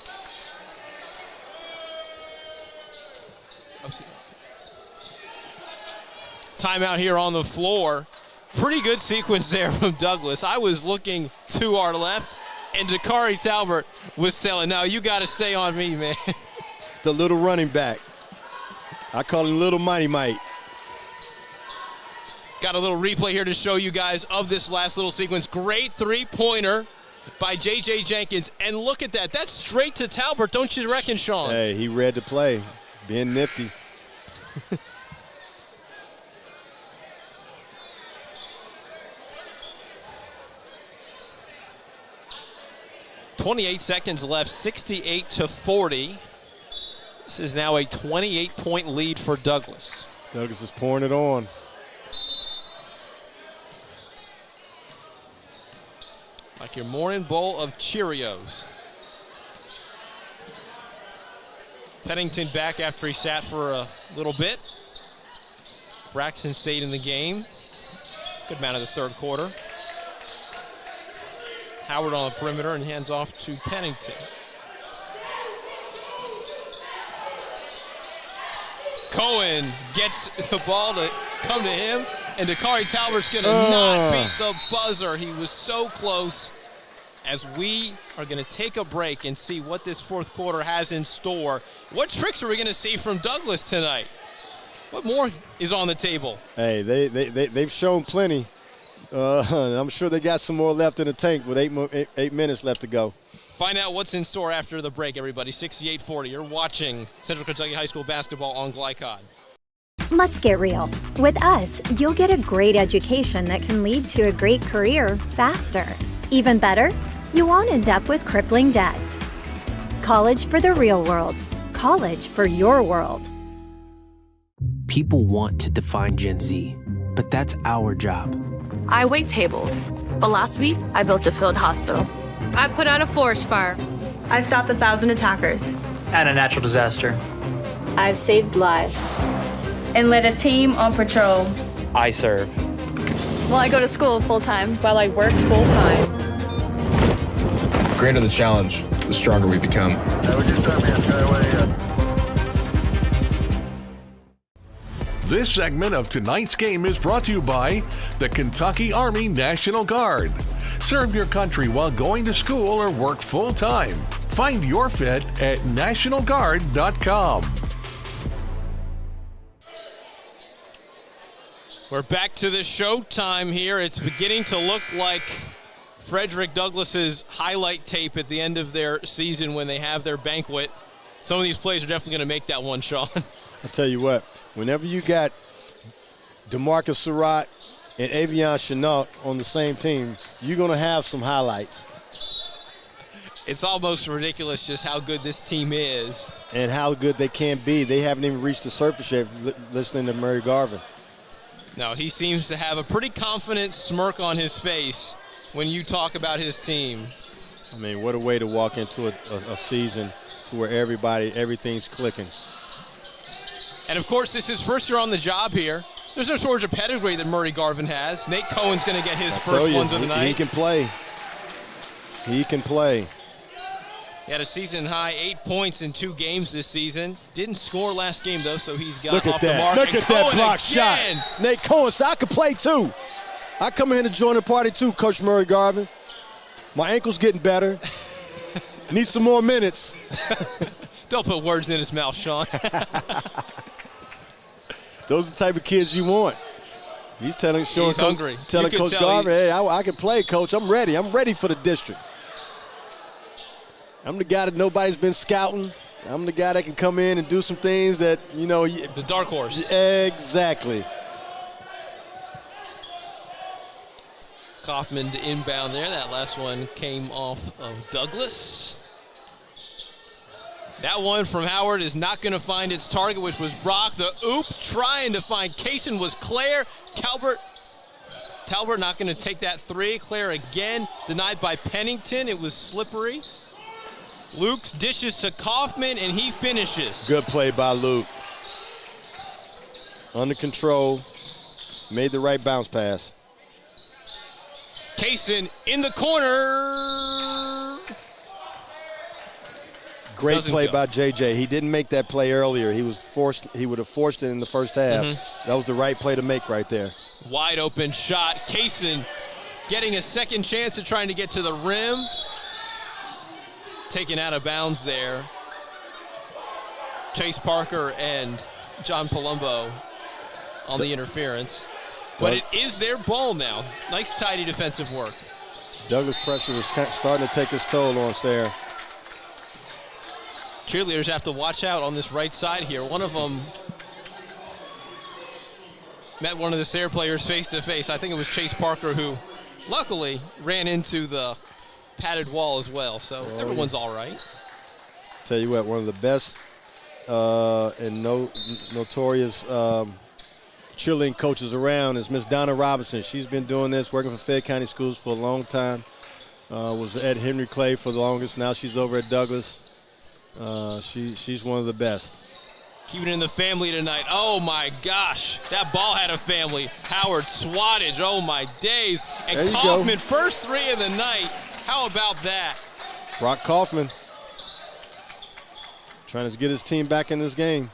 Timeout here on the floor Pretty good sequence there from Douglas. I was looking to our left, and Dakari Talbert was selling. Now, you got to stay on me, man. The little running back. I call him Little Mighty Mite. Got a little replay here to show you guys of this last little sequence. Great three-pointer by J.J. Jenkins. And look at that. That's straight to Talbert, don't you reckon, Sean? Hey, he read the play. Being nifty. 28 seconds left, 68-40. This is now a 28-point lead for Douglas. Douglas is pouring it on. Like your morning bowl of Cheerios. Pennington back after he sat for a little bit. Braxton stayed in the game. Good amount of this third quarter. Howard on the perimeter and hands off to Pennington. Cohen gets the ball to come to him, and Dakari Talbert's going to not beat the buzzer. He was so close. As we are going to take a break and see what this fourth quarter has in store. What tricks are we going to see from Douglas tonight? What more is on the table? Hey, they've shown plenty. I'm sure they got some more left in the tank with 8 minutes left to go. Find out what's in store after the break, everybody. 68-40. You're watching Central Kentucky High School basketball on Glycod. Let's get real. With us, you'll get a great education that can lead to a great career faster. Even better, you won't end up with crippling debt. College for the real world. College for your world. People want to define Gen Z, but that's our job. I wait tables, but last week I built a field hospital. I put out a forest fire. I stopped 1,000 attackers. And a natural disaster. I've saved lives. And led a team on patrol. I serve. Well, I go to school full-time. While I work full-time. The greater the challenge, the stronger we become. This segment of tonight's game is brought to you by the Kentucky Army National Guard. Serve your country while going to school or work full-time. Find your fit at nationalguard.com. We're back to the showtime here. It's beginning to look like Frederick Douglass's highlight tape at the end of their season when they have their banquet. Some of these plays are definitely going to make that one, Sean. I'll tell you what, whenever you got DeMarcus Surratt and Avion Chenault on the same team, you're going to have some highlights. It's almost ridiculous just how good this team is. And how good they can be. They haven't even reached the surface yet listening to Murray Garvin. No, he seems to have a pretty confident smirk on his face when you talk about his team. I mean, what a way to walk into a season to where everything's clicking. And, of course, this is first year on the job here. There's no shortage of pedigree that Murray Garvin has. Nate Cohen's going to get his first ones of the night. He can play. He can play. He had a season-high 8 points in 2 games this season. Didn't score last game, though, so he's got off the mark. Look at that block shot. Again. Nate Cohen said, I can play, too. I come in to join the party, too, Coach Murray Garvin. My ankle's getting better. Need some more minutes. Don't put words in his mouth, Sean. Those are the type of kids you want. He's telling Coach Garvin, hey, I can play, Coach. I'm ready. I'm ready for the district. I'm the guy that nobody's been scouting. I'm the guy that can come in and do some things that, you know. It's a dark horse. Exactly. Kaufman to inbound there. That last one came off of Douglas. That one from Howard is not going to find its target, which was Brock. The oop trying to find Kaysen was Claire. Talbert not going to take that three. Claire again denied by Pennington. It was slippery. Luke's dishes to Kaufman, and he finishes. Good play by Luke. Under control. Made the right bounce pass. Kaysen in the corner. Great play by JJ. He didn't make that play earlier. He would have forced it in the first half. That was the right play to make right there. Wide open shot. Kaysen getting a second chance at trying to get to the rim. Taken out of bounds there. Chase Parker and John Palumbo on the interference. But it is their ball now. Nice tidy defensive work. Douglas pressure is starting to take its toll on Sayre. Cheerleaders have to watch out on this right side here. One of them met one of the Sayre players face to face. I think it was Chase Parker, who luckily ran into the padded wall as well. So everyone's all right. Tell you what, one of the best and notorious cheerleading coaches around is Miss Donna Robinson. She's been doing this, working for Fayette County Schools for a long time. Was at Henry Clay for the longest. Now she's over at Douglas. She's one of the best. Keeping it in the family tonight. Oh my gosh, that ball had a family. Howard swattage, oh my days. And Kaufman, first three of the night. How about that? Brock Kaufman trying to get his team back in this game.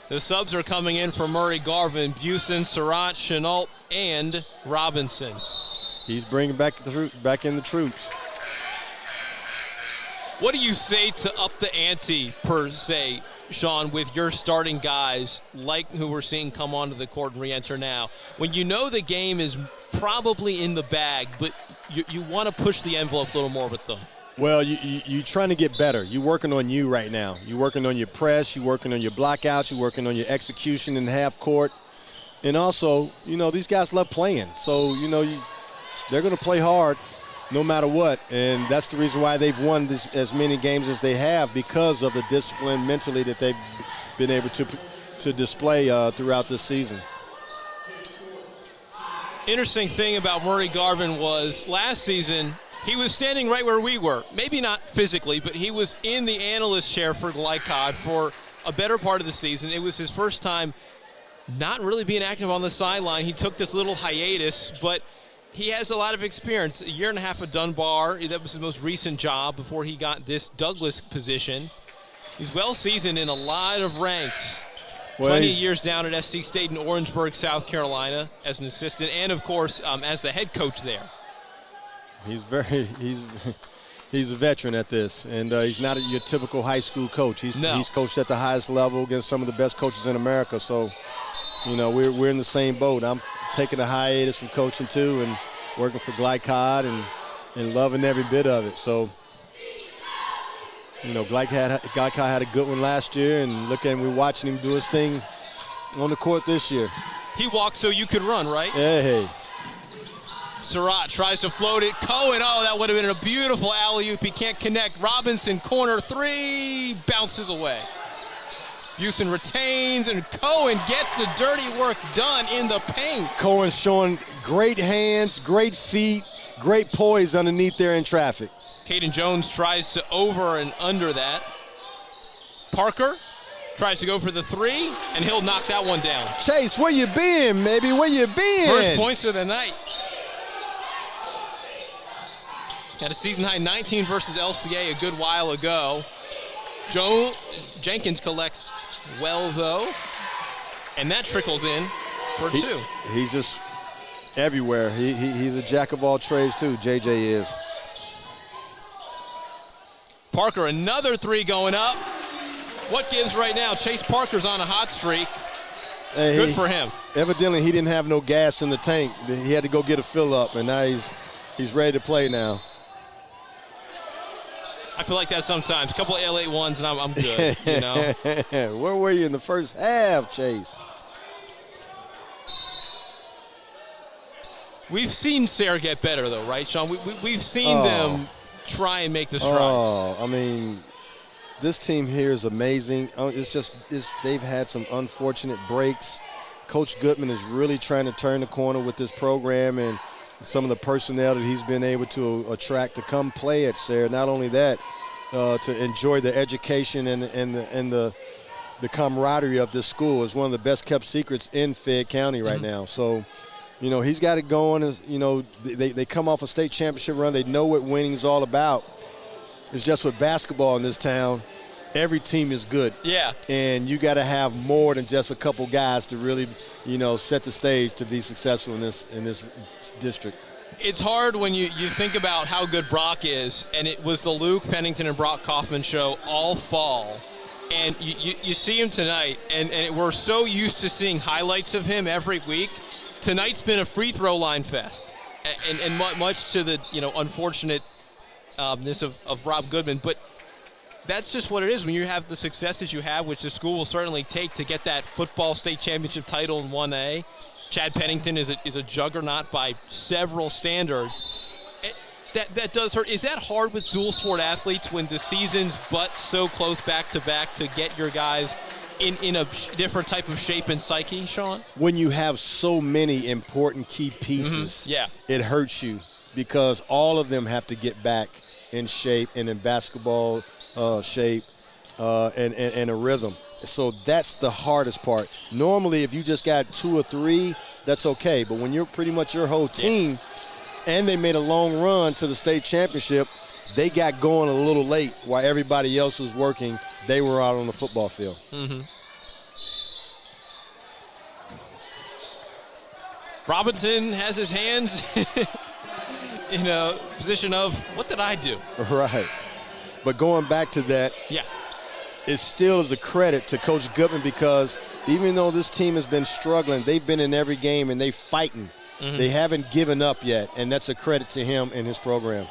The subs are coming in for Murray Garvin, Busen, Surratt, Chenault, and Robinson. He's bringing back in the troops. What do you say to up the ante, per se, Sean, with your starting guys like who we're seeing come onto the court and re-enter now? When you know the game is probably in the bag, but you want to push the envelope a little more with them. Well, you're trying to get better. You're working on you right now. You're working on your press. You're working on your blockouts. You're working on your execution in half court. And also, these guys love playing. So, they're going to play hard no matter what. And that's the reason why they've won as many games as they have, because of the discipline mentally that they've been able to display throughout this season. Interesting thing about Murray Garvin was last season, he was standing right where we were. Maybe not physically, but he was in the analyst chair for Glycod for a better part of the season. It was his first time not really being active on the sideline. He took this little hiatus, but he has a lot of experience. A year and a half at Dunbar. That was his most recent job before he got this Douglas position. He's well seasoned in a lot of ranks. Plenty of years down at SC State in Orangeburg, South Carolina as an assistant, and of course as the head coach there. He's a veteran at this, and he's not your typical high school coach. He's coached at the highest level against some of the best coaches in America. So, we're in the same boat. I'm taking a hiatus from coaching too, and working for Glycod and loving every bit of it. So, Glycod had a good one last year, and we're watching him do his thing on the court this year. He walked so you could run, right? Hey. Surratt tries to float it. Cohen, that would have been a beautiful alley-oop. He can't connect. Robinson, corner three, bounces away. Busen retains, and Cohen gets the dirty work done in the paint. Cohen's showing great hands, great feet, great poise underneath there in traffic. Caden Jones tries to over and under that. Parker tries to go for the three, and he'll knock that one down. Chase, where you been, baby? Where you been? First points of the night. Got a season-high 19 versus LCA a good while ago. Jenkins collects well, though, and that trickles in for two. He's just everywhere. He's a jack of all trades, too, JJ is. Parker, another three going up. What gives right now? Chase Parker's on a hot streak. Hey, good for him. Evidently, he didn't have no gas in the tank. He had to go get a fill-up, and now he's ready to play now. I feel like that sometimes. A couple of L8 ones, and I'm good, Where were you in the first half, Chase? We've seen Sayre get better, though, right, Sean? We've seen them try and make the strides. This team here is amazing. They've had some unfortunate breaks. Coach Goodman is really trying to turn the corner with this program and some of the personnel that he's been able to attract to come play at Sayre. Not only that, to enjoy the education and the camaraderie of this school is one of the best kept secrets in Fayette County right now. So, he's got it going. They come off a state championship run. They know what winning's all about. It's just with basketball in this town, every team is good. Yeah. And you got to have more than just a couple guys to really, set the stage to be successful in this district. It's hard when you think about how good Brock is, and it was the Luke Pennington and Brock Kaufman show all fall. And you see him tonight, and we're so used to seeing highlights of him every week. Tonight's been a free throw line fest, and much to the unfortunateness of Rob Goodman. But that's just what it is when you have the successes you have, which the school will certainly take to get that football state championship title in 1A. Chad Pennington is a juggernaut by several standards. That does hurt. Is that hard with dual sport athletes when the season's but so close back to back to get your guys in a different type of shape and psyche, Sean? When you have so many important key pieces, it hurts you because all of them have to get back in shape and in basketball shape and a rhythm. So that's the hardest part. Normally, if you just got 2 or 3, that's okay. But when you're pretty much your whole team, and they made a long run to the state championship, they got going a little late while everybody else was working. They were out on the football field. Mm-hmm. Robinson has his hands in a position of, what did I do? Right. But going back to that, it still is a credit to Coach Goodman because even though this team has been struggling, they've been in every game and they fighting. Mm-hmm. They haven't given up yet, and that's a credit to him and his program.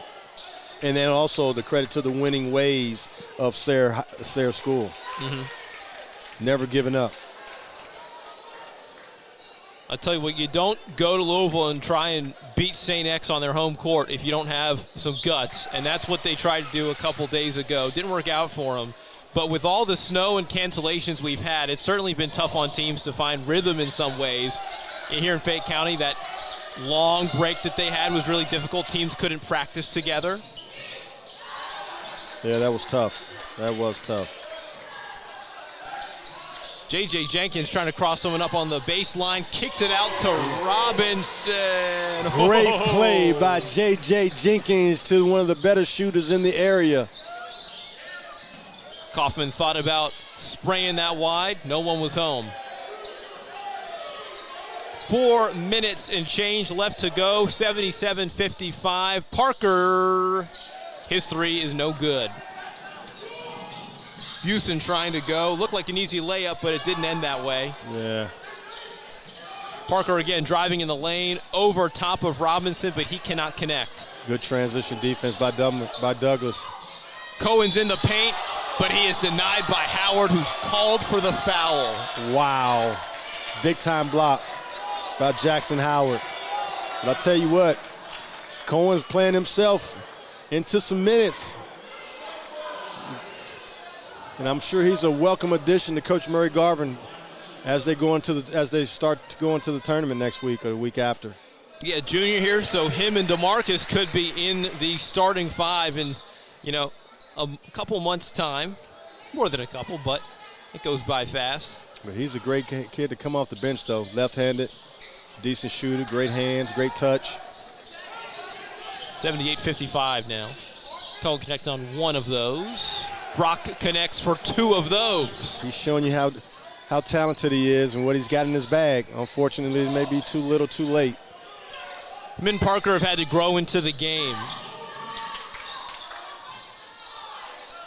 And then also the credit to the winning ways of Sayre School. Mm-hmm. Never giving up. I'll tell you what, you don't go to Louisville and try and beat St. X on their home court if you don't have some guts, and that's what they tried to do a couple days ago. Didn't work out for them. But with all the snow and cancellations we've had, it's certainly been tough on teams to find rhythm in some ways. Here in Fayette County, that long break that they had was really difficult. Teams couldn't practice together. Yeah, that was tough. That was tough. J.J. Jenkins trying to cross someone up on the baseline, kicks it out to Robinson. Great play by J.J. Jenkins to one of the better shooters in the area. Kaufman thought about spraying that wide. No one was home. 4 minutes and change left to go, 77-55. Parker, his three is no good. Houston trying to go. Looked like an easy layup, but it didn't end that way. Yeah. Parker again driving in the lane over top of Robinson, but he cannot connect. Good transition defense by Douglas. Cohen's in the paint, but he is denied by Howard, who's called for the foul. Wow. Big time block by Jackson Howard. But I'll tell you what, Cohen's playing himself into some minutes. And I'm sure he's a welcome addition to Coach Murray Garvin as they start to go into the tournament next week or the week after. Yeah, junior here, so him and DeMarcus could be in the starting 5 in, a couple months' time. More than a couple, but it goes by fast. But he's a great kid to come off the bench, though. Left-handed, decent shooter, great hands, great touch. 78-55 now. Cohen connect on one of those. Brock connects for 2 of those. He's showing you how talented he is and what he's got in his bag. Unfortunately, it may be too little, too late. Him and Parker have had to grow into the game.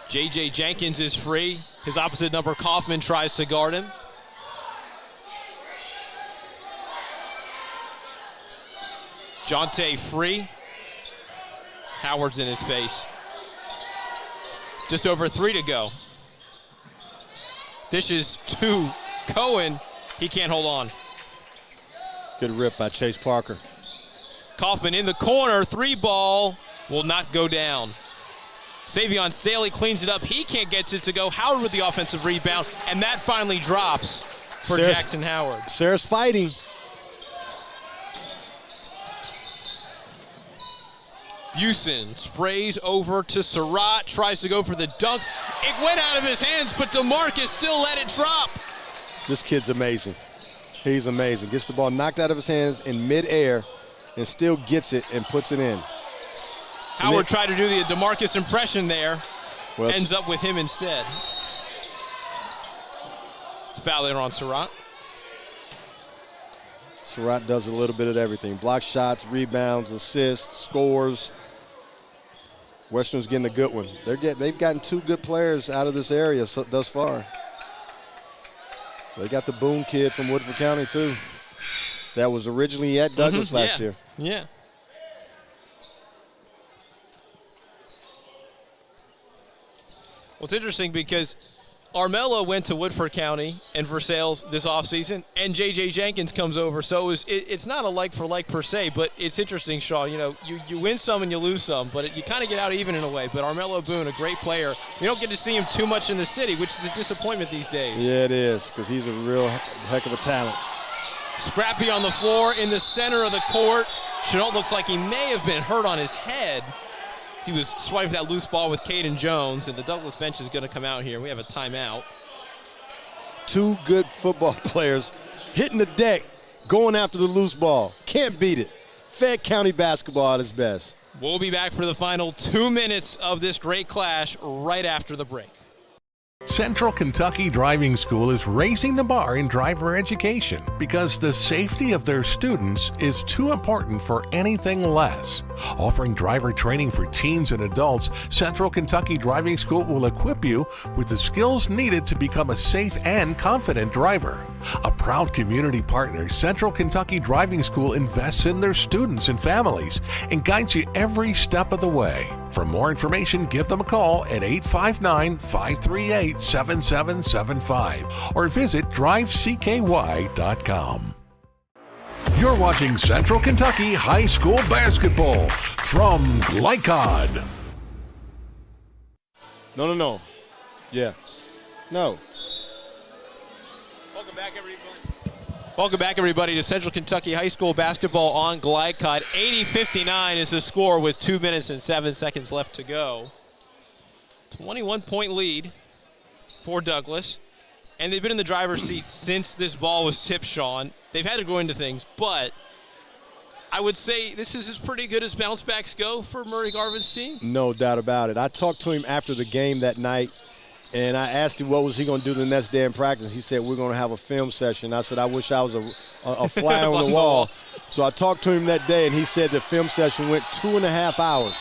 J.J. Jenkins is free. His opposite number, Kaufman, tries to guard him. Jonte free. Howard's in his face. Just over 3 to go. This is to Cohen. He can't hold on. Good rip by Chase Parker. Kaufman in the corner. 3 ball will not go down. Savion Staley cleans it up. He can't get it to go. Howard with the offensive rebound, and that finally drops for Jackson Howard. Sayre's fighting. Houston sprays over to Surratt, tries to go for the dunk. It went out of his hands, but DeMarcus still let it drop. This kid's amazing. He's amazing. Gets the ball knocked out of his hands in midair and still gets it and puts it in. Howard tried to do the DeMarcus impression there. Ends up with him instead. It's foul there on Surratt. Surratt does a little bit of everything. Block shots, rebounds, assists, scores. Western's getting a good one. They've gotten 2 good players out of this area thus far. They got the Boone kid from Woodford County, too. That was originally at Douglas last year. Yeah. Well, it's interesting because Armello went to Woodford County and Versailles this offseason, and J.J. Jenkins comes over. So it's not a like-for-like per se, but it's interesting, Shaw. You know, you win some and you lose some, but you kind of get out even in a way. But Armello Boone, a great player. You don't get to see him too much in the city, which is a disappointment these days. Yeah, it is, because he's a real heck of a talent. Scrappy on the floor in the center of the court. Chenault looks like he may have been hurt on his head. He was swiping that loose ball with Caden Jones, and the Douglas bench is going to come out here. We have a timeout. 2 good football players hitting the deck, going after the loose ball. Can't beat it. Fayette County basketball at its best. We'll be back for the final 2 minutes of this great clash right after the break. Central Kentucky Driving School is raising the bar in driver education because the safety of their students is too important for anything less. Offering driver training for teens and adults, Central Kentucky Driving School will equip you with the skills needed to become a safe and confident driver. A proud community partner, Central Kentucky Driving School invests in their students and families and guides you every step of the way. For more information, give them a call at 859-538-7775 or visit drivecky.com. You're watching Central Kentucky High School Basketball from Glycod. No. Yeah. No. Welcome back, everybody, to Central Kentucky High School Basketball on Glycod. 80-59 is the score with 2 minutes and 7 seconds left to go. 21-point lead for Douglas. And they've been in the driver's seat since this ball was tipped, Sean. They've had to go into things, but I would say this is as pretty good as bounce backs go for Murray Garvin's team. No doubt about it. I talked to him after the game that night, and I asked him what was he going to do the next day in practice. He said, we're going to have a film session. I said, I wish I was a fly on the wall. So I talked to him that day, and he said the film session went 2.5 hours.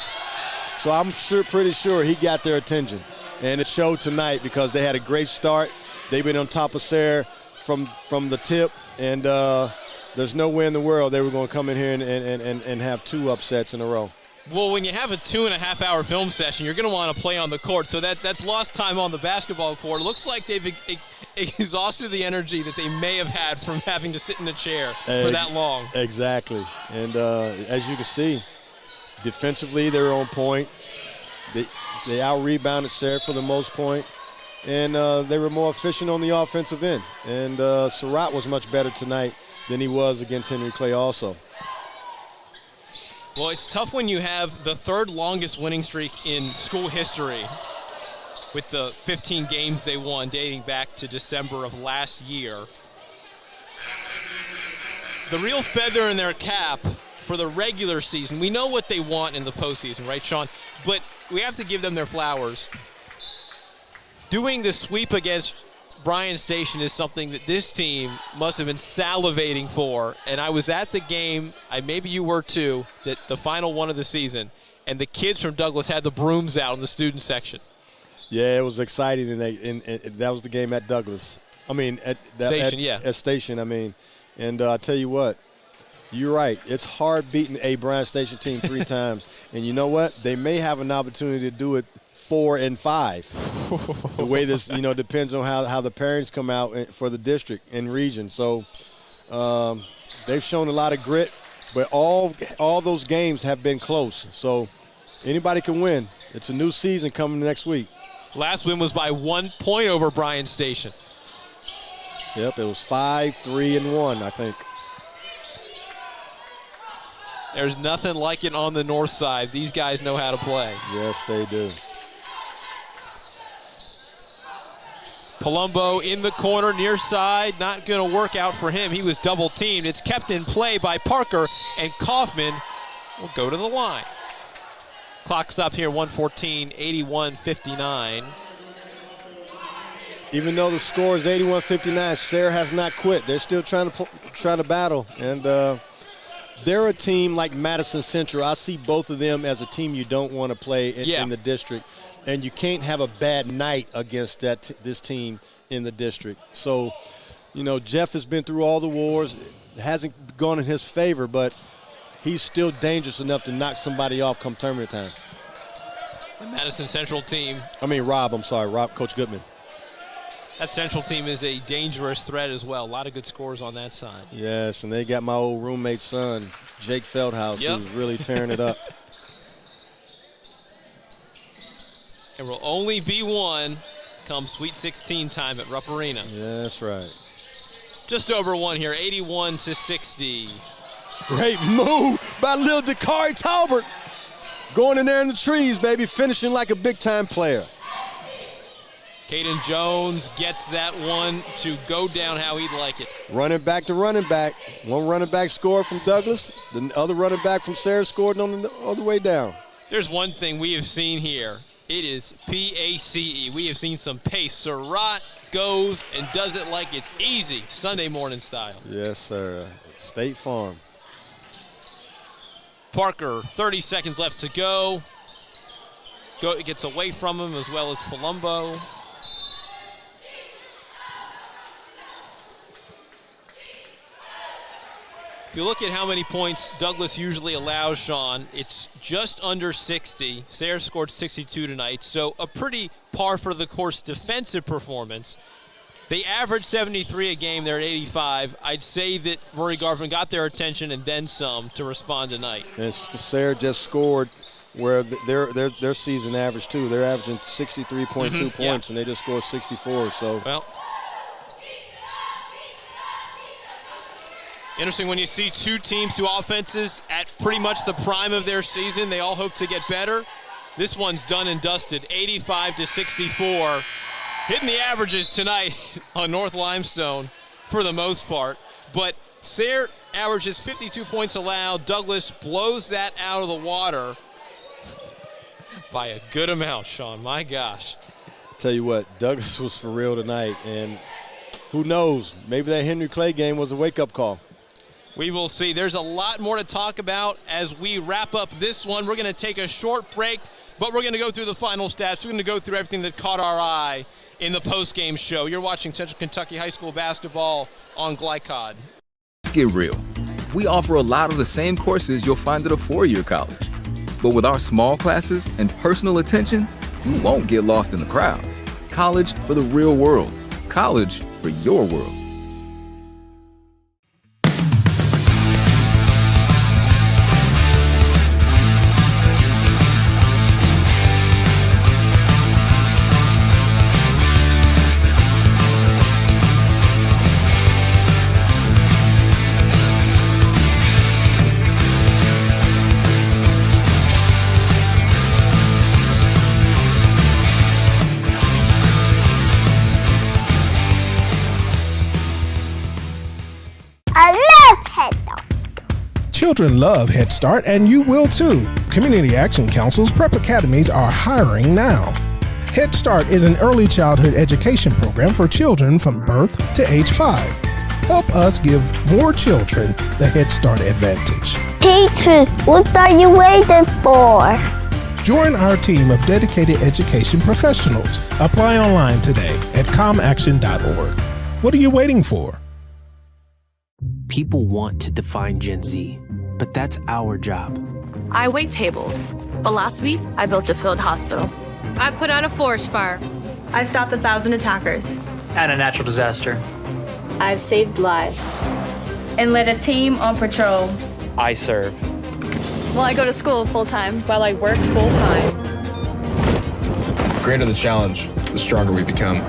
So I'm pretty sure he got their attention. And it showed tonight because they had a great start. They've been on top of Sayre from the tip, and there's no way in the world they were going to come in here and have 2 upsets in a row. Well, when you have a 2.5-hour film session, you're going to want to play on the court. So that's lost time on the basketball court. It looks like they've exhausted the energy that they may have had from having to sit in a chair for that long. Exactly. And as you can see, defensively they were on point. They out-rebounded Sayre for the most point. And they were more efficient on the offensive end. And Surratt was much better tonight than he was against Henry Clay also. Well, it's tough when you have the 3rd longest winning streak in school history with the 15 games they won dating back to December of last year. The real feather in their cap for the regular season, we know what they want in the postseason, right, Sean? But we have to give them their flowers. Doing the sweep against Bryan Station is something that this team must have been salivating for. And I was at the game, maybe you were too, that the final one of the season, and the kids from Douglas had the brooms out in the student section. Yeah, it was exciting, and that was the game at Douglas. I mean, at Station, I mean. And I tell you what, you're right. It's hard beating a Bryan Station team 3 times. And you know what? They may have an opportunity to do it 4 and 5. The way this, depends on how the parents come out for the district and region. So they've shown a lot of grit, but all those games have been close. So anybody can win. It's a new season coming next week. Last win was by 1 point over Bryan Station. Yep, it was 5-3-1, I think. There's nothing like it on the north side. These guys know how to play. Yes, they do. Palumbo in the corner, near side, not going to work out for him. He was double teamed. It's kept in play by Parker, and Kaufman will go to the line. Clock stop here, 1:14, 81-59. even though the score is 81-59, Sayre has not quit. They're still trying to battle. And they're a team like Madison Central. I see both of them as a team you don't want to play in the district. And you can't have a bad night against this team in the district. So, you know, Jeff has been through all the wars. It hasn't gone in his favor, but he's still dangerous enough to knock somebody off come tournament time. The Madison Central team. Rob, Coach Goodman. That Central team is a dangerous threat as well. A lot of good scores on that side. Yes, and they got my old roommate's son, Jake Feldhouse, who's really tearing it up. There will only be one come Sweet 16 time at Rupp Arena. Yeah, that's right. Just over one here, 81-60. Great move by little Dakari Talbert. Going in there in the trees, baby, finishing like a big-time player. Caden Jones gets that one to go down how he'd like it. Running back to running back. One running back scored from Douglas. The other running back from Sayre scored on the way down. There's one thing we have seen here. It is PACE. We have seen some pace. Surratt goes and does it like it's easy, Sunday morning style. Yes, sir. State Farm. Parker, 30 seconds left to go. It gets away from him as well as Palumbo. If you look at how many points Douglas usually allows, Sean, it's just under 60. Sayre scored 62 tonight, so a pretty par for the course defensive performance. They average 73 a game. They're at 85. I'd say that Murray Garvin got their attention and then some to respond tonight. And Sayre just scored where their season average too. They're averaging 63.2 points, and they just scored 64. So well. Interesting when you see two teams, two offenses at pretty much the prime of their season. They all hope to get better. This one's done and dusted, 85-64. Hitting the averages tonight on North Limestone for the most part. But Sayre averages 52 points allowed. Douglas blows that out of the water by a good amount, Sean. My gosh. Tell you what, Douglas was for real tonight. And who knows, maybe that Henry Clay game was a wake-up call. We will see. There's a lot more to talk about as we wrap up this one. We're going to take a short break, but we're going to go through the final stats. We're going to go through everything that caught our eye in the post-game show. You're watching Central Kentucky High School basketball on Glycod. Let's get real. We offer a lot of the same courses you'll find at a four-year college. But with our small classes and personal attention, you won't get lost in the crowd. College for the real world. College for your world. Children love Head Start, and you will too. Community Action Council's prep academies are hiring now. Head Start is an early childhood education program for children from birth to age 5. Help us give more children the Head Start advantage. Teacher, what are you waiting for? Join our team of dedicated education professionals. Apply online today at comaction.org. What are you waiting for? People want to define Gen Z, but that's our job. I wait tables, but last week I built a field hospital. I put out a forest fire. I stopped 1,000 attackers. And a natural disaster. I've saved lives. And led a team on patrol. I serve. Well, I go to school full-time. While I work full-time. The greater the challenge, the stronger we become.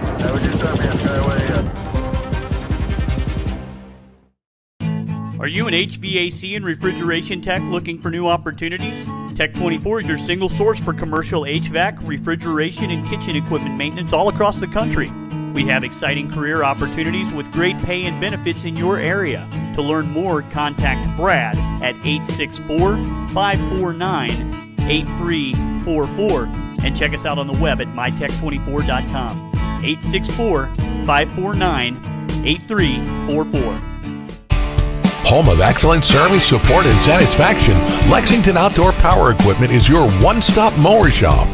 Are you an HVAC and refrigeration tech looking for new opportunities? Tech24 is your single source for commercial HVAC, refrigeration, and kitchen equipment maintenance all across the country. We have exciting career opportunities with great pay and benefits in your area. To learn more, contact Brad at 864-549-8344 and check us out on the web at mytech24.com. 864-549-8344. Home of excellent service, support, and satisfaction, Lexington Outdoor Power Equipment is your one-stop mower shop.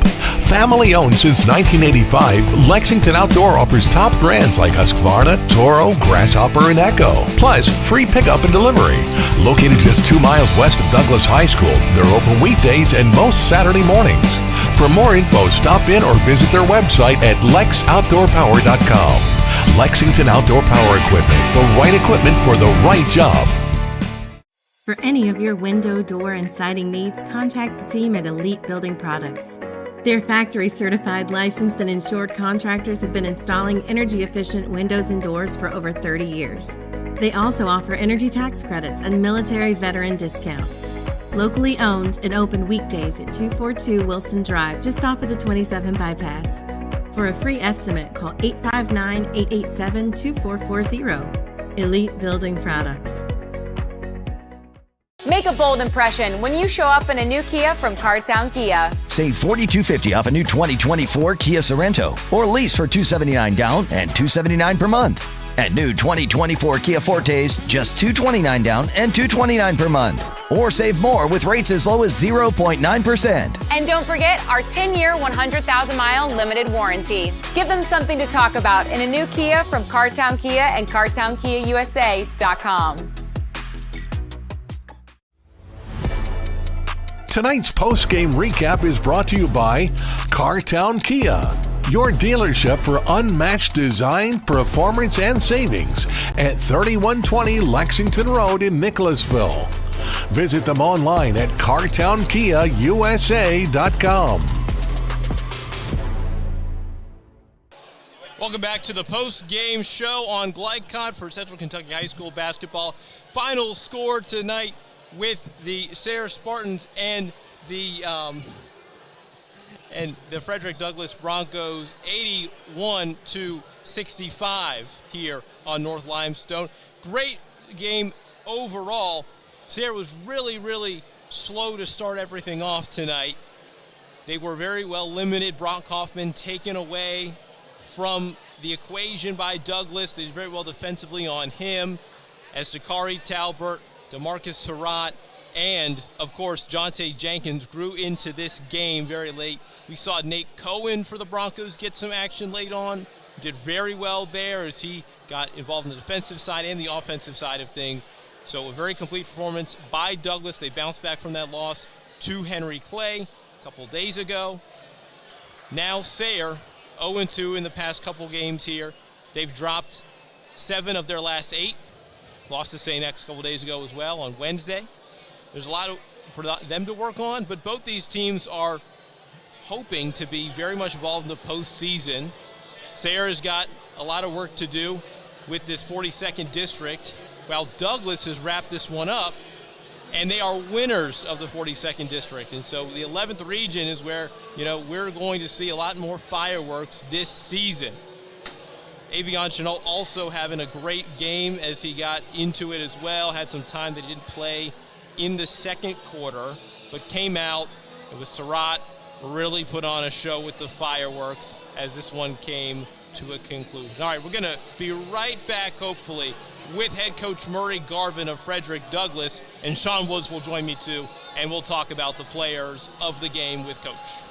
Family owned since 1985, Lexington Outdoor offers top brands like Husqvarna, Toro, Grasshopper, and Echo. Plus, free pickup and delivery. Located just 2 miles west of Douglas High School, they're open weekdays and most Saturday mornings. For more info, stop in or visit their website at lexoutdoorpower.com. Lexington Outdoor Power Equipment, the right equipment for the right job. For any of your window, door, and siding needs, contact the team at Elite Building Products. Their factory-certified, licensed, and insured contractors have been installing energy-efficient windows and doors for over 30 years. They also offer energy tax credits and military veteran discounts. Locally owned and open weekdays at 242 Wilson Drive, just off of the 27 bypass. For a free estimate, call 859-887-2440. Elite Building Products. Make a bold impression when you show up in a new Kia from Cartown Kia. Save $4,250 off a new 2024 Kia Sorento, or lease for $279 down and $279 per month. And new 2024 Kia Fortes, just $229 down and $229 per month. Or save more with rates as low as 0.9%. And don't forget our 10-year, 100,000-mile limited warranty. Give them something to talk about in a new Kia from Cartown Kia and CartownKiaUSA.com. Tonight's post-game recap is brought to you by Cartown Kia, your dealership for unmatched design, performance, and savings at 3120 Lexington Road in Nicholasville. Visit them online at CartownKiaUSA.com. Welcome back to the post-game show on Glycon for Central Kentucky High School basketball. Final score tonight with the Sayre Spartans and the Frederick Douglass Broncos, 81-65 here on North Limestone. Great game overall. Sayre was really slow to start everything off tonight. They were very well limited. Brock Kaufman taken away from the equation by Douglas. They did very well defensively on him, as Dakari Talbert, DeMarcus Surratt, and, of course, Jonte Jenkins grew into this game very late. We saw Nate Cohen for the Broncos get some action late on. Did very well there as he got involved in the defensive side and the offensive side of things. So a very complete performance by Douglas. They bounced back from that loss to Henry Clay a couple days ago. Now Sayre, 0-2 in the past couple games here. They've dropped 7 of their last 8. Lost to St. X a couple days ago as well on Wednesday. There's a lot for them to work on, but both these teams are hoping to be very much involved in the postseason. Sayre has got a lot of work to do with this 42nd district, while Douglas has wrapped this one up, and they are winners of the 42nd district. And so the 11th region is where, we're going to see a lot more fireworks this season. Avion Chenault also having a great game as he got into it as well. Had some time that he didn't play in the second quarter, but came out. It was Surratt really put on a show with the fireworks as this one came to a conclusion. All right, we're going to be right back, hopefully, with head coach Murray Garvin of Frederick Douglass, and Sean Woods will join me too, and we'll talk about the players of the game with Coach.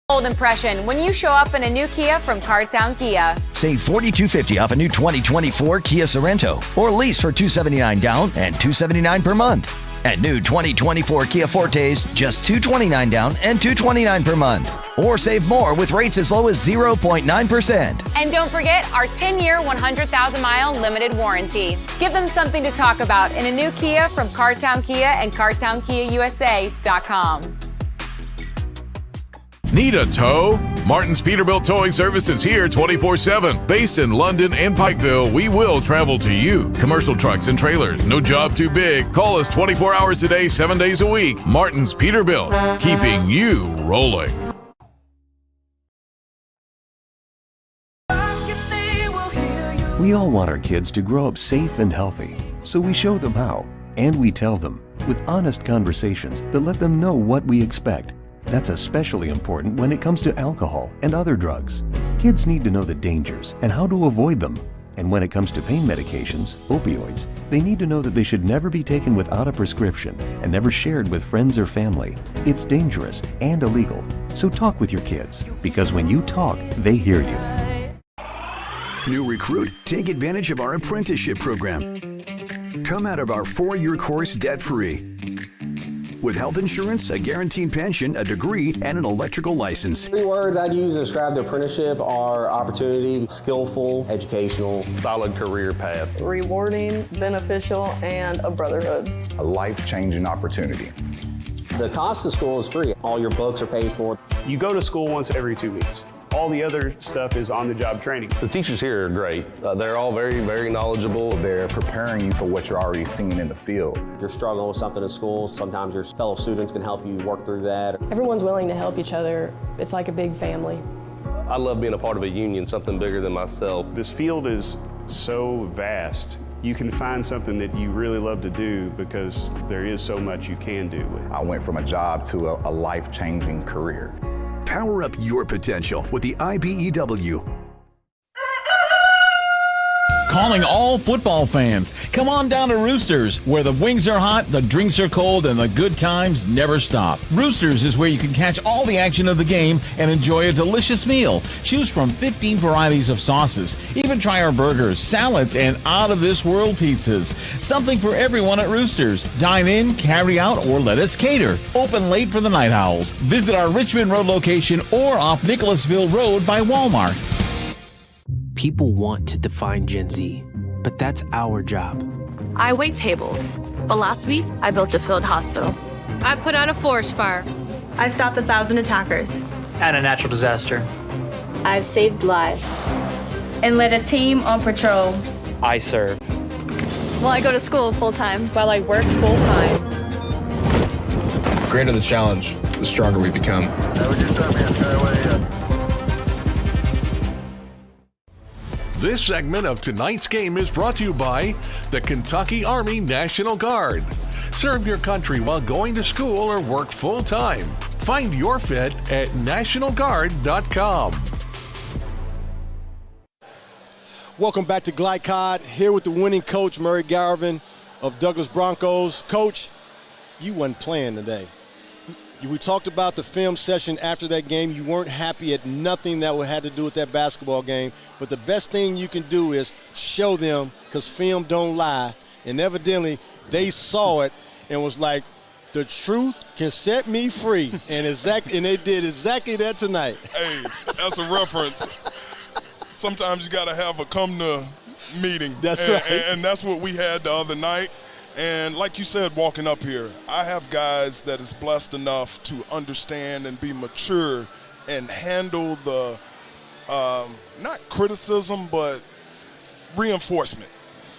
Bold impression when you show up in a new Kia from Cartown Kia. Save $4,250 off a new 2024 Kia Sorento, or lease for $279 down and $279 per month. And new 2024 Kia Fortes, just $229 down and $229 per month. Or save more with rates as low as 0.9%. And don't forget our 10-year, 100,000-mile limited warranty. Give them something to talk about in a new Kia from Cartown Kia and CartownKiaUSA.com. Need a tow? Martin's Peterbilt Towing Service is here 24/7. Based in London and Pikeville, we will travel to you. Commercial trucks and trailers, no job too big. Call us 24 hours a day, 7 days a week. Martin's Peterbilt, keeping you rolling. We all want our kids to grow up safe and healthy, so we show them how, and we tell them with honest conversations that let them know what we expect. That's especially important when it comes to alcohol and other drugs. Kids need to know the dangers and how to avoid them. And when it comes to pain medications, opioids, they need to know that they should never be taken without a prescription and never shared with friends or family. It's dangerous and illegal. So talk with your kids, because when you talk, they hear you. New recruit, take advantage of our apprenticeship program. Come out of our 4-year course debt-free. With health insurance, a guaranteed pension, a degree, and an electrical license. 3 words I'd use to describe the apprenticeship are opportunity, skillful, educational, solid career path, rewarding, beneficial, and a brotherhood. A life-changing opportunity. The cost of school is free. All your books are paid for. You go to school once every 2 weeks. All the other stuff is on-the-job training. The teachers here are great. They're all very, very knowledgeable. They're preparing you for what you're already seeing in the field. If you're struggling with something in school, sometimes your fellow students can help you work through that. Everyone's willing to help each other. It's like a big family. I love being a part of a union, something bigger than myself. This field is so vast. You can find something that you really love to do because there is so much you can do. I went from a job to a life-changing career. Power up your potential with the IBEW. Calling all football fans. Come on down to Roosters, where the wings are hot, the drinks are cold, and the good times never stop. Roosters is where you can catch all the action of the game and enjoy a delicious meal. Choose from 15 varieties of sauces. Even try our burgers, salads, and out-of-this-world pizzas. Something for everyone at Roosters. Dine in, carry out, or let us cater. Open late for the Night Owls. Visit our Richmond Road location or off Nicholasville Road by Walmart. People want to define Gen Z, but that's our job. I wait tables, but last week I built a field hospital. I put out a forest fire. I stopped 1,000 attackers. And a natural disaster. I've saved lives and led a team on patrol. I serve. Well, I go to school full-time. While I work full-time. The greater the challenge, the stronger we become. This segment of tonight's game is brought to you by the Kentucky Army National Guard. Serve your country while going to school or work full-time. Find your fit at nationalguard.com. Welcome back to Glycod, here with the winning coach, Murray Garvin of Douglas Broncos. Coach, you wasn't playing today. We talked about the film session after that game. You weren't happy at nothing that had to do with that basketball game. But the best thing you can do is show them, because film don't lie. And evidently, they saw it and was like, the truth can set me free. And they did exactly that tonight. Hey, that's a reference. Sometimes you got to have a come-to meeting. That's right. And that's what we had the other night. And like you said, walking up here, I have guys that is blessed enough to understand and be mature and handle the, not criticism, but reinforcement.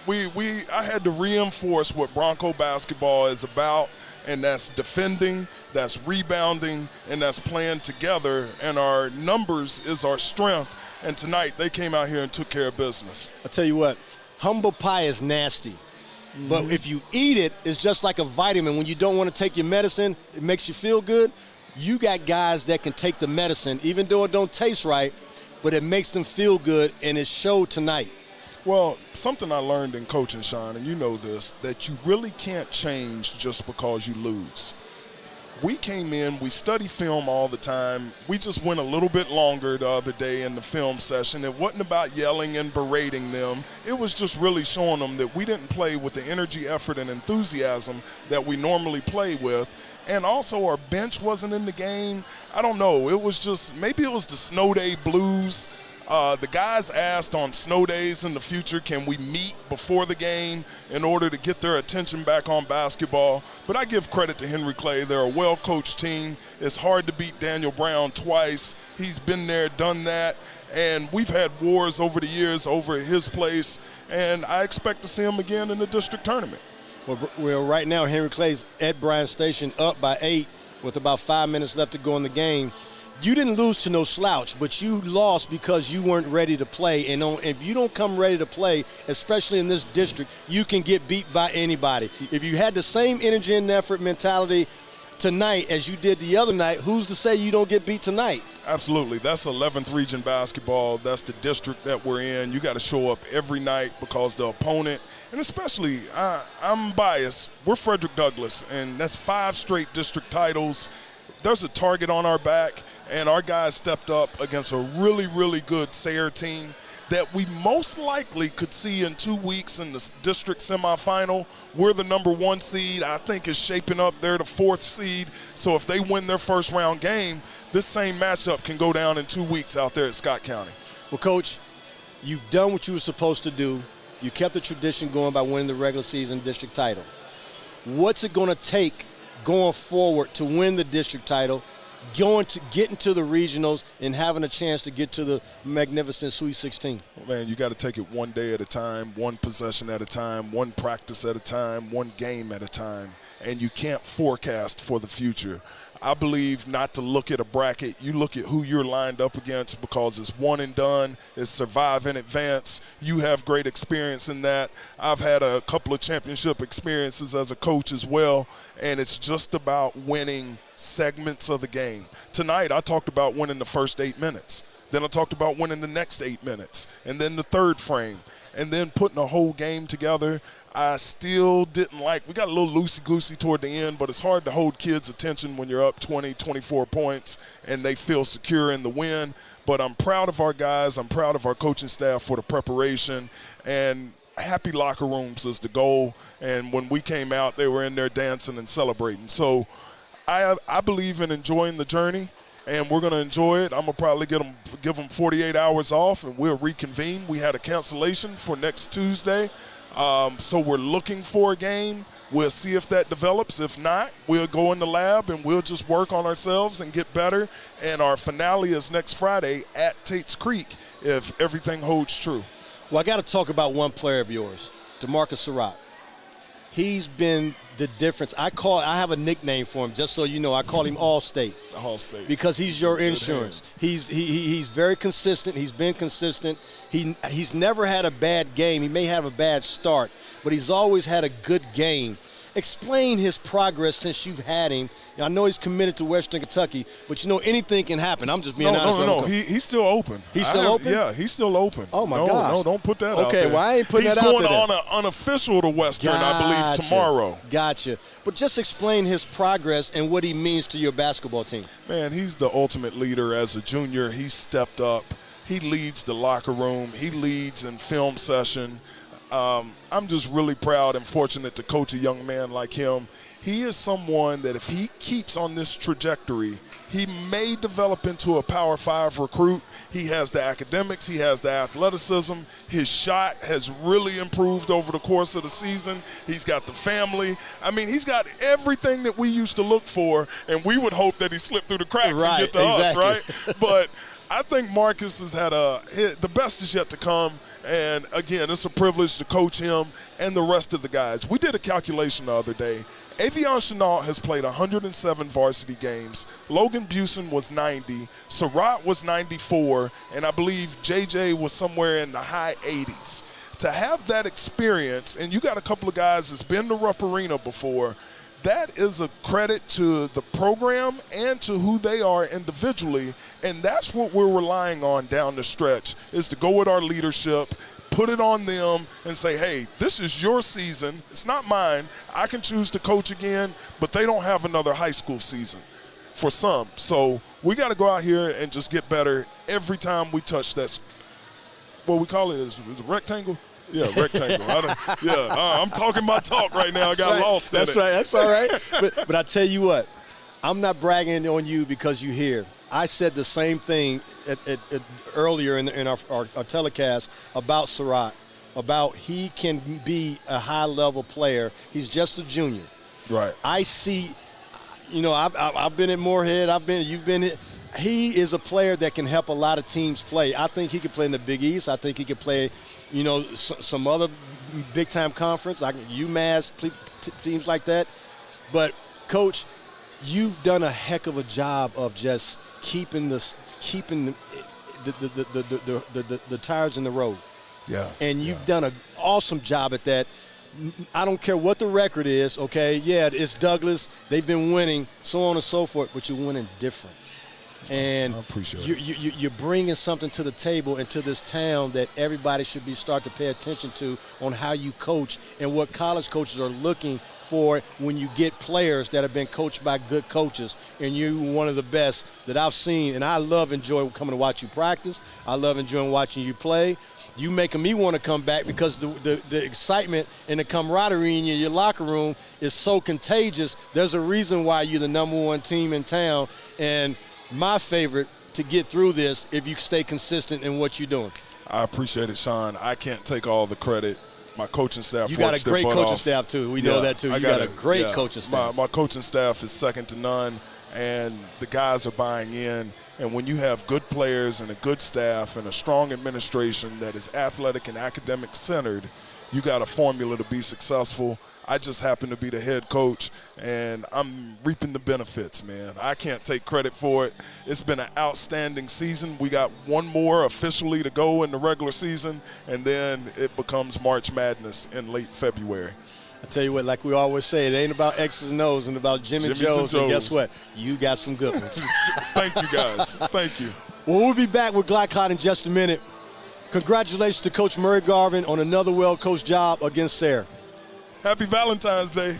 I had to reinforce what Bronco basketball is about, and that's defending, that's rebounding, and that's playing together, and our numbers is our strength. And tonight, they came out here and took care of business. I'll tell you what, humble pie is nasty. But if you eat it, it's just like a vitamin. When you don't want to take your medicine, it makes you feel good. You got guys that can take the medicine, even though it don't taste right, but it makes them feel good, and it showed tonight. Well, something I learned in coaching, Sean, and you know this, that you really can't change just because you lose. We came in, we study film all the time. We just went a little bit longer the other day in the film session. It wasn't about yelling and berating them. It was just really showing them that we didn't play with the energy, effort, and enthusiasm that we normally play with. And also our bench wasn't in the game. I don't know. It was just, maybe it was the snow day blues. The guys asked on snow days in the future, can we meet before the game in order to get their attention back on basketball? But I give credit to Henry Clay. They're a well-coached team. It's hard to beat Daniel Brown twice. He's been there, done that. And we've had wars over the years over his place, and I expect to see him again in the district tournament. Well, right now, Henry Clay's at Bryan Station up by 8 with about 5 minutes left to go in the game. You didn't lose to no slouch, but you lost because you weren't ready to play. And if you don't come ready to play, especially in this district, you can get beat by anybody. If you had the same energy and effort mentality tonight as you did the other night, who's to say you don't get beat tonight? Absolutely. That's 11th region basketball. That's the district that we're in. You got to show up every night because the opponent, and especially I'm biased, we're Frederick Douglass, and that's 5 straight district titles. There's a target on our back, and our guys stepped up against a really, really good Sayre team that we most likely could see in 2 weeks in the district semifinal. We're the number 1 seed. I think is shaping up. They're the 4th seed. So if they win their first round game, this same matchup can go down in 2 weeks out there at Scott County. Well, Coach, you've done what you were supposed to do. You kept the tradition going by winning the regular season district title. What's it going to take going forward to win the district title, getting to the regionals and having a chance to get to the magnificent Sweet 16? Man, you got to take it one day at a time, one possession at a time, one practice at a time, one game at a time, and you can't forecast for the future. I believe not to look at a bracket. You look at who you're lined up against because it's one and done. It's survive and advance. You have great experience in that. I've had a couple of championship experiences as a coach as well, and it's just about winning segments of the game. Tonight, I talked about winning the first 8 minutes. Then I talked about winning the next 8 minutes, and then the third frame, and then putting a whole game together. I still didn't like – we got a little loosey-goosey toward the end, but it's hard to hold kids' attention when you're up 20, 24 points and they feel secure in the win. But I'm proud of our guys. I'm proud of our coaching staff for the preparation. And happy locker rooms is the goal. And when we came out, they were in there dancing and celebrating. So I believe in enjoying the journey, and we're going to enjoy it. I'm going to probably give them 48 hours off, and we'll reconvene. We had a cancellation for next Tuesday. So we're looking for a game. We'll see if that develops. If not, we'll go in the lab and we'll just work on ourselves and get better. And our finale is next Friday at Tate's Creek if everything holds true. Well, I got to talk about one player of yours, DeMarcus Surratt. He's been the difference. I have a nickname for him, just so you know. I call him All-State. All-State. Because he's your insurance. He's very consistent. He's been consistent. He's never had a bad game. He may have a bad start, but he's always had a good game. Explain his progress since you've had him. I know he's committed to Western Kentucky, but anything can happen. I'm just being honest. No. He's still open. He's still open? Yeah, he's still open. Oh, my gosh. No, don't put that out there. Okay, well, I ain't putting that out there. He's going on an unofficial to Western, I believe, tomorrow. Gotcha. But just explain his progress and what he means to your basketball team. Man, he's the ultimate leader as a junior. He stepped up. He leads the locker room. He leads in film session. I'm just really proud and fortunate to coach a young man like him. He is someone that if he keeps on this trajectory, he may develop into a Power 5 recruit. He has the academics. He has the athleticism. His shot has really improved over the course of the season. He's got the family. I mean, he's got everything that we used to look for, and we would hope that he slipped through the cracks and get to us, right? But I think Marcus has had the best is yet to come. And, again, it's a privilege to coach him and the rest of the guys. We did a calculation the other day. Avion Chenault has played 107 varsity games. Logan Busen was 90. Surratt was 94. And I believe JJ was somewhere in the high 80s. To have that experience, and you got a couple of guys that's been to Rupp Arena before, that is a credit to the program and to who they are individually, and that's what we're relying on down the stretch, is to go with our leadership, put it on them, and say, hey, this is your season. It's not mine. I can choose to coach again, but they don't have another high school season for some. So we got to go out here and just get better every time we touch that, what we call it is a rectangle? Yeah, rectangle. I'm talking my talk right now. I got lost in it. That's right. That's all right. But I tell you what, I'm not bragging on you because you're here. I said the same thing earlier in our telecast about Surratt, about he can be a high-level player. He's just a junior. Right. I see, I've been at Moorhead. You've been. He is a player that can help a lot of teams play. I think he could play in the Big East. I think he could play, some other big-time conference, like UMass, teams like that. But, Coach, you've done a heck of a job of just keeping the tires in the road. Yeah. And you've done an awesome job at that. I don't care what the record is, okay? Yeah, it's Douglas. They've been winning, so on and so forth, but you're winning different. And I appreciate you're bringing something to the table and to this town that everybody should be start to pay attention to on how you coach and what college coaches are looking for when you get players that have been coached by good coaches. And you're one of the best that I've seen. And I love enjoying coming to watch you practice. I love enjoying watching you play. You making me want to come back because the excitement and the camaraderie in your locker room is so contagious. There's a reason why you're the number one team in town. And my favorite to get through this if you stay consistent in what you're doing. I appreciate it, Sean. I can't take all the credit. My coaching staff. You got a great coaching staff too. We know that too. You got a great coaching staff. My coaching staff is second to none, and the guys are buying in. And when you have good players and a good staff and a strong administration that is athletic and academic centered, you got a formula to be successful. I just happen to be the head coach, and I'm reaping the benefits, man. I can't take credit for it. It's been an outstanding season. We got one more officially to go in the regular season, and then it becomes March Madness in late February. I tell you what, like we always say, it ain't about X's and O's and about Jimmy Joe's. And guess what? You got some good ones. Thank you, guys. Thank you. Well, we'll be back with Glide Clot in just a minute. Congratulations to Coach Murray Garvin on another well-coached job against Sayre. Happy Valentine's Day.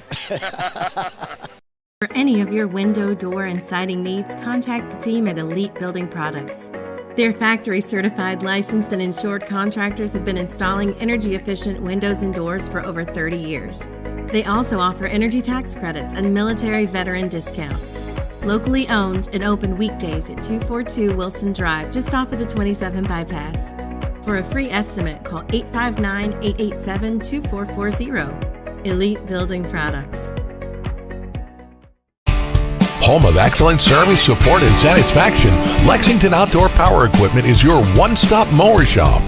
For any of your window, door, and siding needs, contact the team at Elite Building Products. Their factory-certified, licensed, and insured contractors have been installing energy-efficient windows and doors for over 30 years. They also offer energy tax credits and military veteran discounts. Locally owned and open weekdays at 242 Wilson Drive, just off of the 27 bypass. For a free estimate, call 859-887-2440. Elite Building Products. Home of excellent service, support, and satisfaction, Lexington Outdoor Power Equipment is your one-stop mower shop.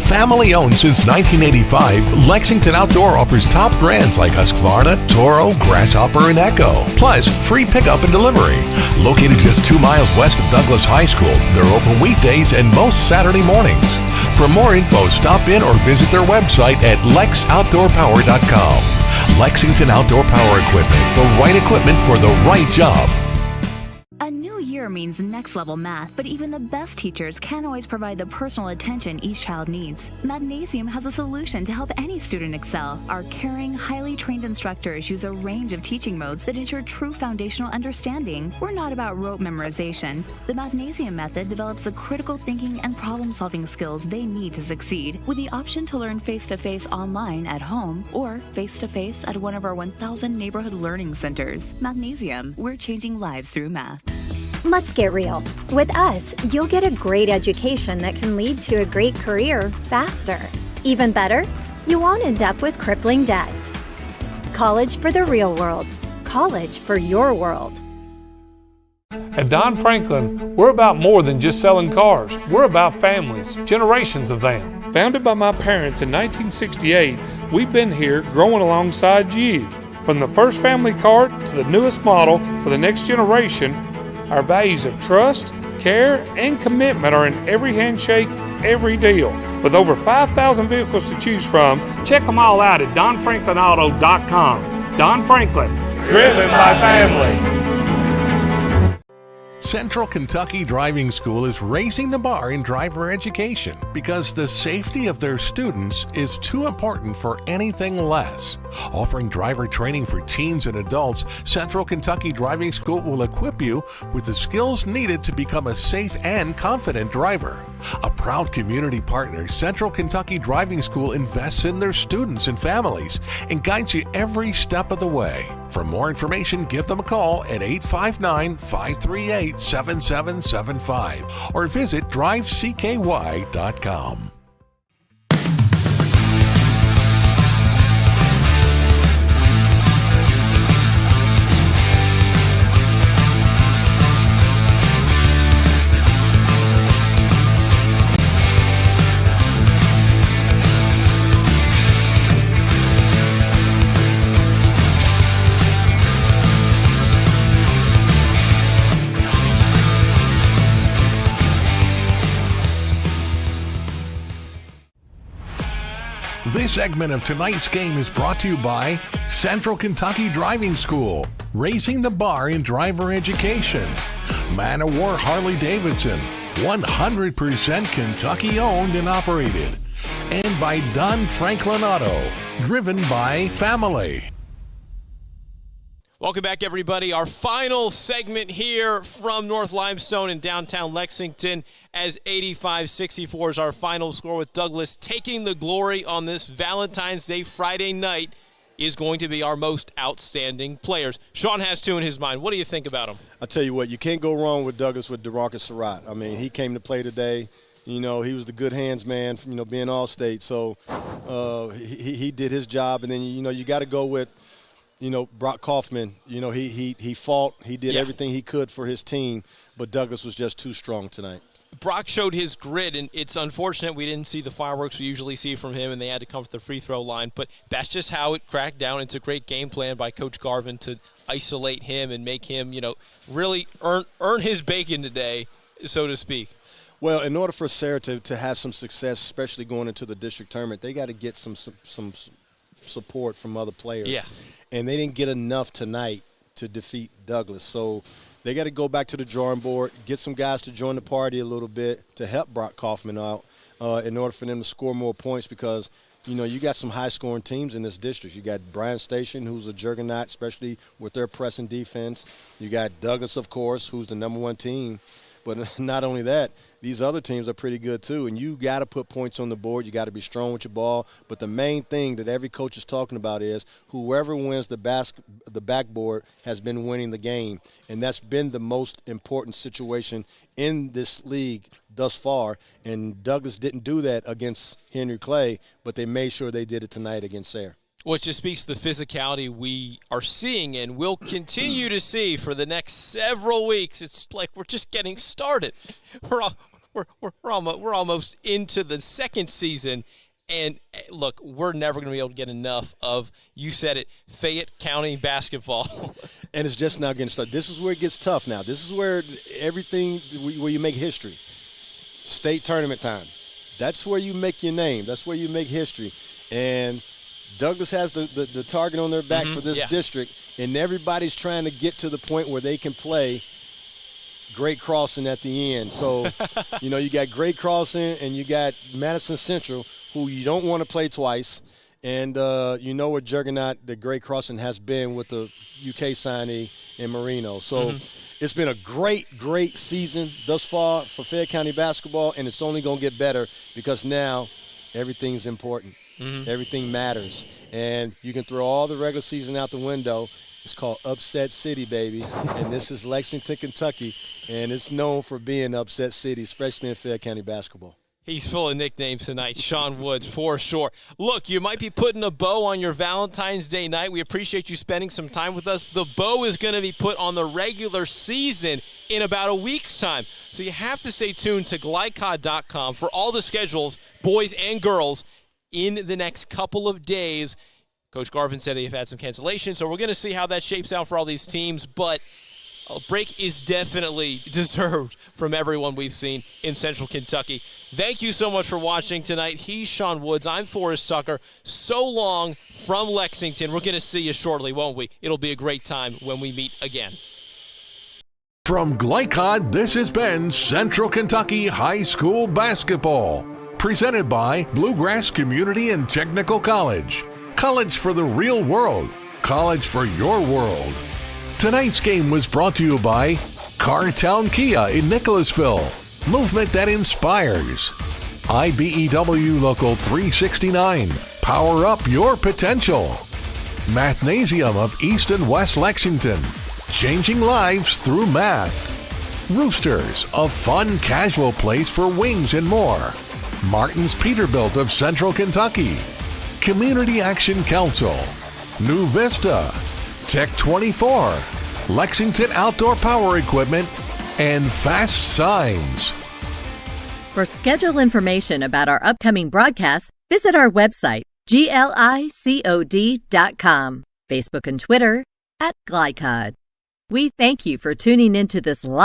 Family owned since 1985, Lexington Outdoor offers top brands like Husqvarna, Toro, Grasshopper, and Echo. Plus, free pickup and delivery. Located just 2 miles west of Douglas High School, they're open weekdays and most Saturday mornings. For more info, stop in or visit their website at lexoutdoorpower.com. Lexington Outdoor Power Equipment, the right equipment for the right job. A new year means next level math, but even the best teachers can't always provide the personal attention each child needs. Magnesium has a solution to help any student excel. Our caring, highly trained instructors use a range of teaching modes that ensure true foundational understanding. We're not about rote memorization. The Magnesium method develops the critical thinking and problem-solving skills they need to succeed, with the option to learn face-to-face online at home or face-to-face at one of our 1,000 neighborhood learning centers. Magnesium, we're changing lives through math. Let's get real. With us, you'll get a great education that can lead to a great career faster. Even better, you won't end up with crippling debt. College for the real world. College for your world. At Don Franklin, we're about more than just selling cars. We're about families, generations of them. Founded by my parents in 1968, we've been here growing alongside you. From the first family car to the newest model for the next generation, our values of trust, care, and commitment are in every handshake, every deal. With over 5,000 vehicles to choose from, check them all out at DonFranklinAuto.com. Don Franklin, driven by family. Central Kentucky Driving School is raising the bar in driver education because the safety of their students is too important for anything less. Offering driver training for teens and adults, Central Kentucky Driving School will equip you with the skills needed to become a safe and confident driver. A proud community partner, Central Kentucky Driving School invests in their students and families and guides you every step of the way. For more information, give them a call at 859-538-7775 or visit drivecky.com. segment of tonight's game is brought to you by Central Kentucky Driving School, raising the bar in driver education. Man of War Harley-Davidson, 100% Kentucky owned and operated. And by Don Franklin Auto, driven by family. Welcome back, everybody. Our final segment here from North Limestone in downtown Lexington, as 85-64 is our final score, with Douglas taking the glory on this Valentine's Day Friday night. Is going to be our most outstanding players. Sean has two in his mind. What do you think about him? I'll tell you what, you can't go wrong with Douglas with DeRarcus Surratt. I mean, he came to play today. You know, he was the good hands man, you know, being All-State. So he did his job. And then, you know, you got to go with, you know, Brock Kaufman. You know, he fought. He did everything he could for his team. But Douglas was just too strong tonight. Brock showed his grit, and it's unfortunate we didn't see the fireworks we usually see from him, and they had to come to the free throw line. But that's just how it cracked down. It's a great game plan by Coach Garvin to isolate him and make him, you know, really earn his bacon today, so to speak. Well, in order for Sayre to have some success, especially going into the district tournament, they got to get some support from other players. Yeah. And they didn't get enough tonight to defeat Douglas. So they got to go back to the drawing board, get some guys to join the party a little bit to help Brock Kaufman out in order for them to score more points, because, you know, you got some high-scoring teams in this district. You got Bryan Station, who's a juggernaut, especially with their pressing defense. You got Douglas, of course, who's the number one team. But not only that, these other teams are pretty good too, and you got to put points on the board. You got to be strong with your ball. But the main thing that every coach is talking about is whoever wins the backboard has been winning the game, and that's been the most important situation in this league thus far. And Douglas didn't do that against Henry Clay, but they made sure they did it tonight against Sayre. Which just speaks to the physicality we are seeing and will continue to see for the next several weeks. It's like we're just getting started. We're almost into the second season, and look, we're never going to be able to get enough of, you said it, Fayette County basketball. And it's just now getting started. This is where it gets tough now. This is where everything, where you make history. State tournament time. That's where you make your name. That's where you make history. And Douglas has the target on their back for this district, and everybody's trying to get to the point where they can play Great Crossing at the end. So, you know, you got Great Crossing and you got Madison Central, who you don't want to play twice. And you know what juggernaut the Great Crossing has been with the UK signee in Marino. So it's been a great season thus far for Fayette County basketball, and it's only going to get better because now everything's important. Everything matters. And you can throw all the regular season out the window. It's called Upset City, baby. And this is Lexington, Kentucky, and it's known for being Upset City, especially in Fayette County basketball. He's full of nicknames tonight, Sean Woods, for sure. Look, you might be putting a bow on your Valentine's Day night. We appreciate you spending some time with us. The bow is going to be put on the regular season in about a week's time. So you have to stay tuned to glycod.com for all the schedules, boys and girls, in the next couple of days. Coach Garvin said they've had some cancellations, so we're going to see how that shapes out for all these teams. But a break is definitely deserved from everyone we've seen in Central Kentucky. Thank you so much for watching tonight. He's Sean Woods. I'm Forrest Tucker. So long from Lexington. We're going to see you shortly, won't we? It'll be a great time when we meet again. From Glycod, this has been Central Kentucky High School Basketball. Presented by Bluegrass Community and Technical College. College for the real world. College for your world. Tonight's game was brought to you by Cartown Kia in Nicholasville. Movement that inspires. IBEW Local 369. Power up your potential. Mathnasium of East and West Lexington. Changing lives through math. Roosters, a fun casual place for wings and more. Martin's Peterbilt of Central Kentucky. Community Action Council. New Vista. Tech 24. Lexington Outdoor Power Equipment. And Fast Signs. For schedule information about our upcoming broadcasts, visit our website, glicod.com, Facebook and Twitter @Glycod. We thank you for tuning into this live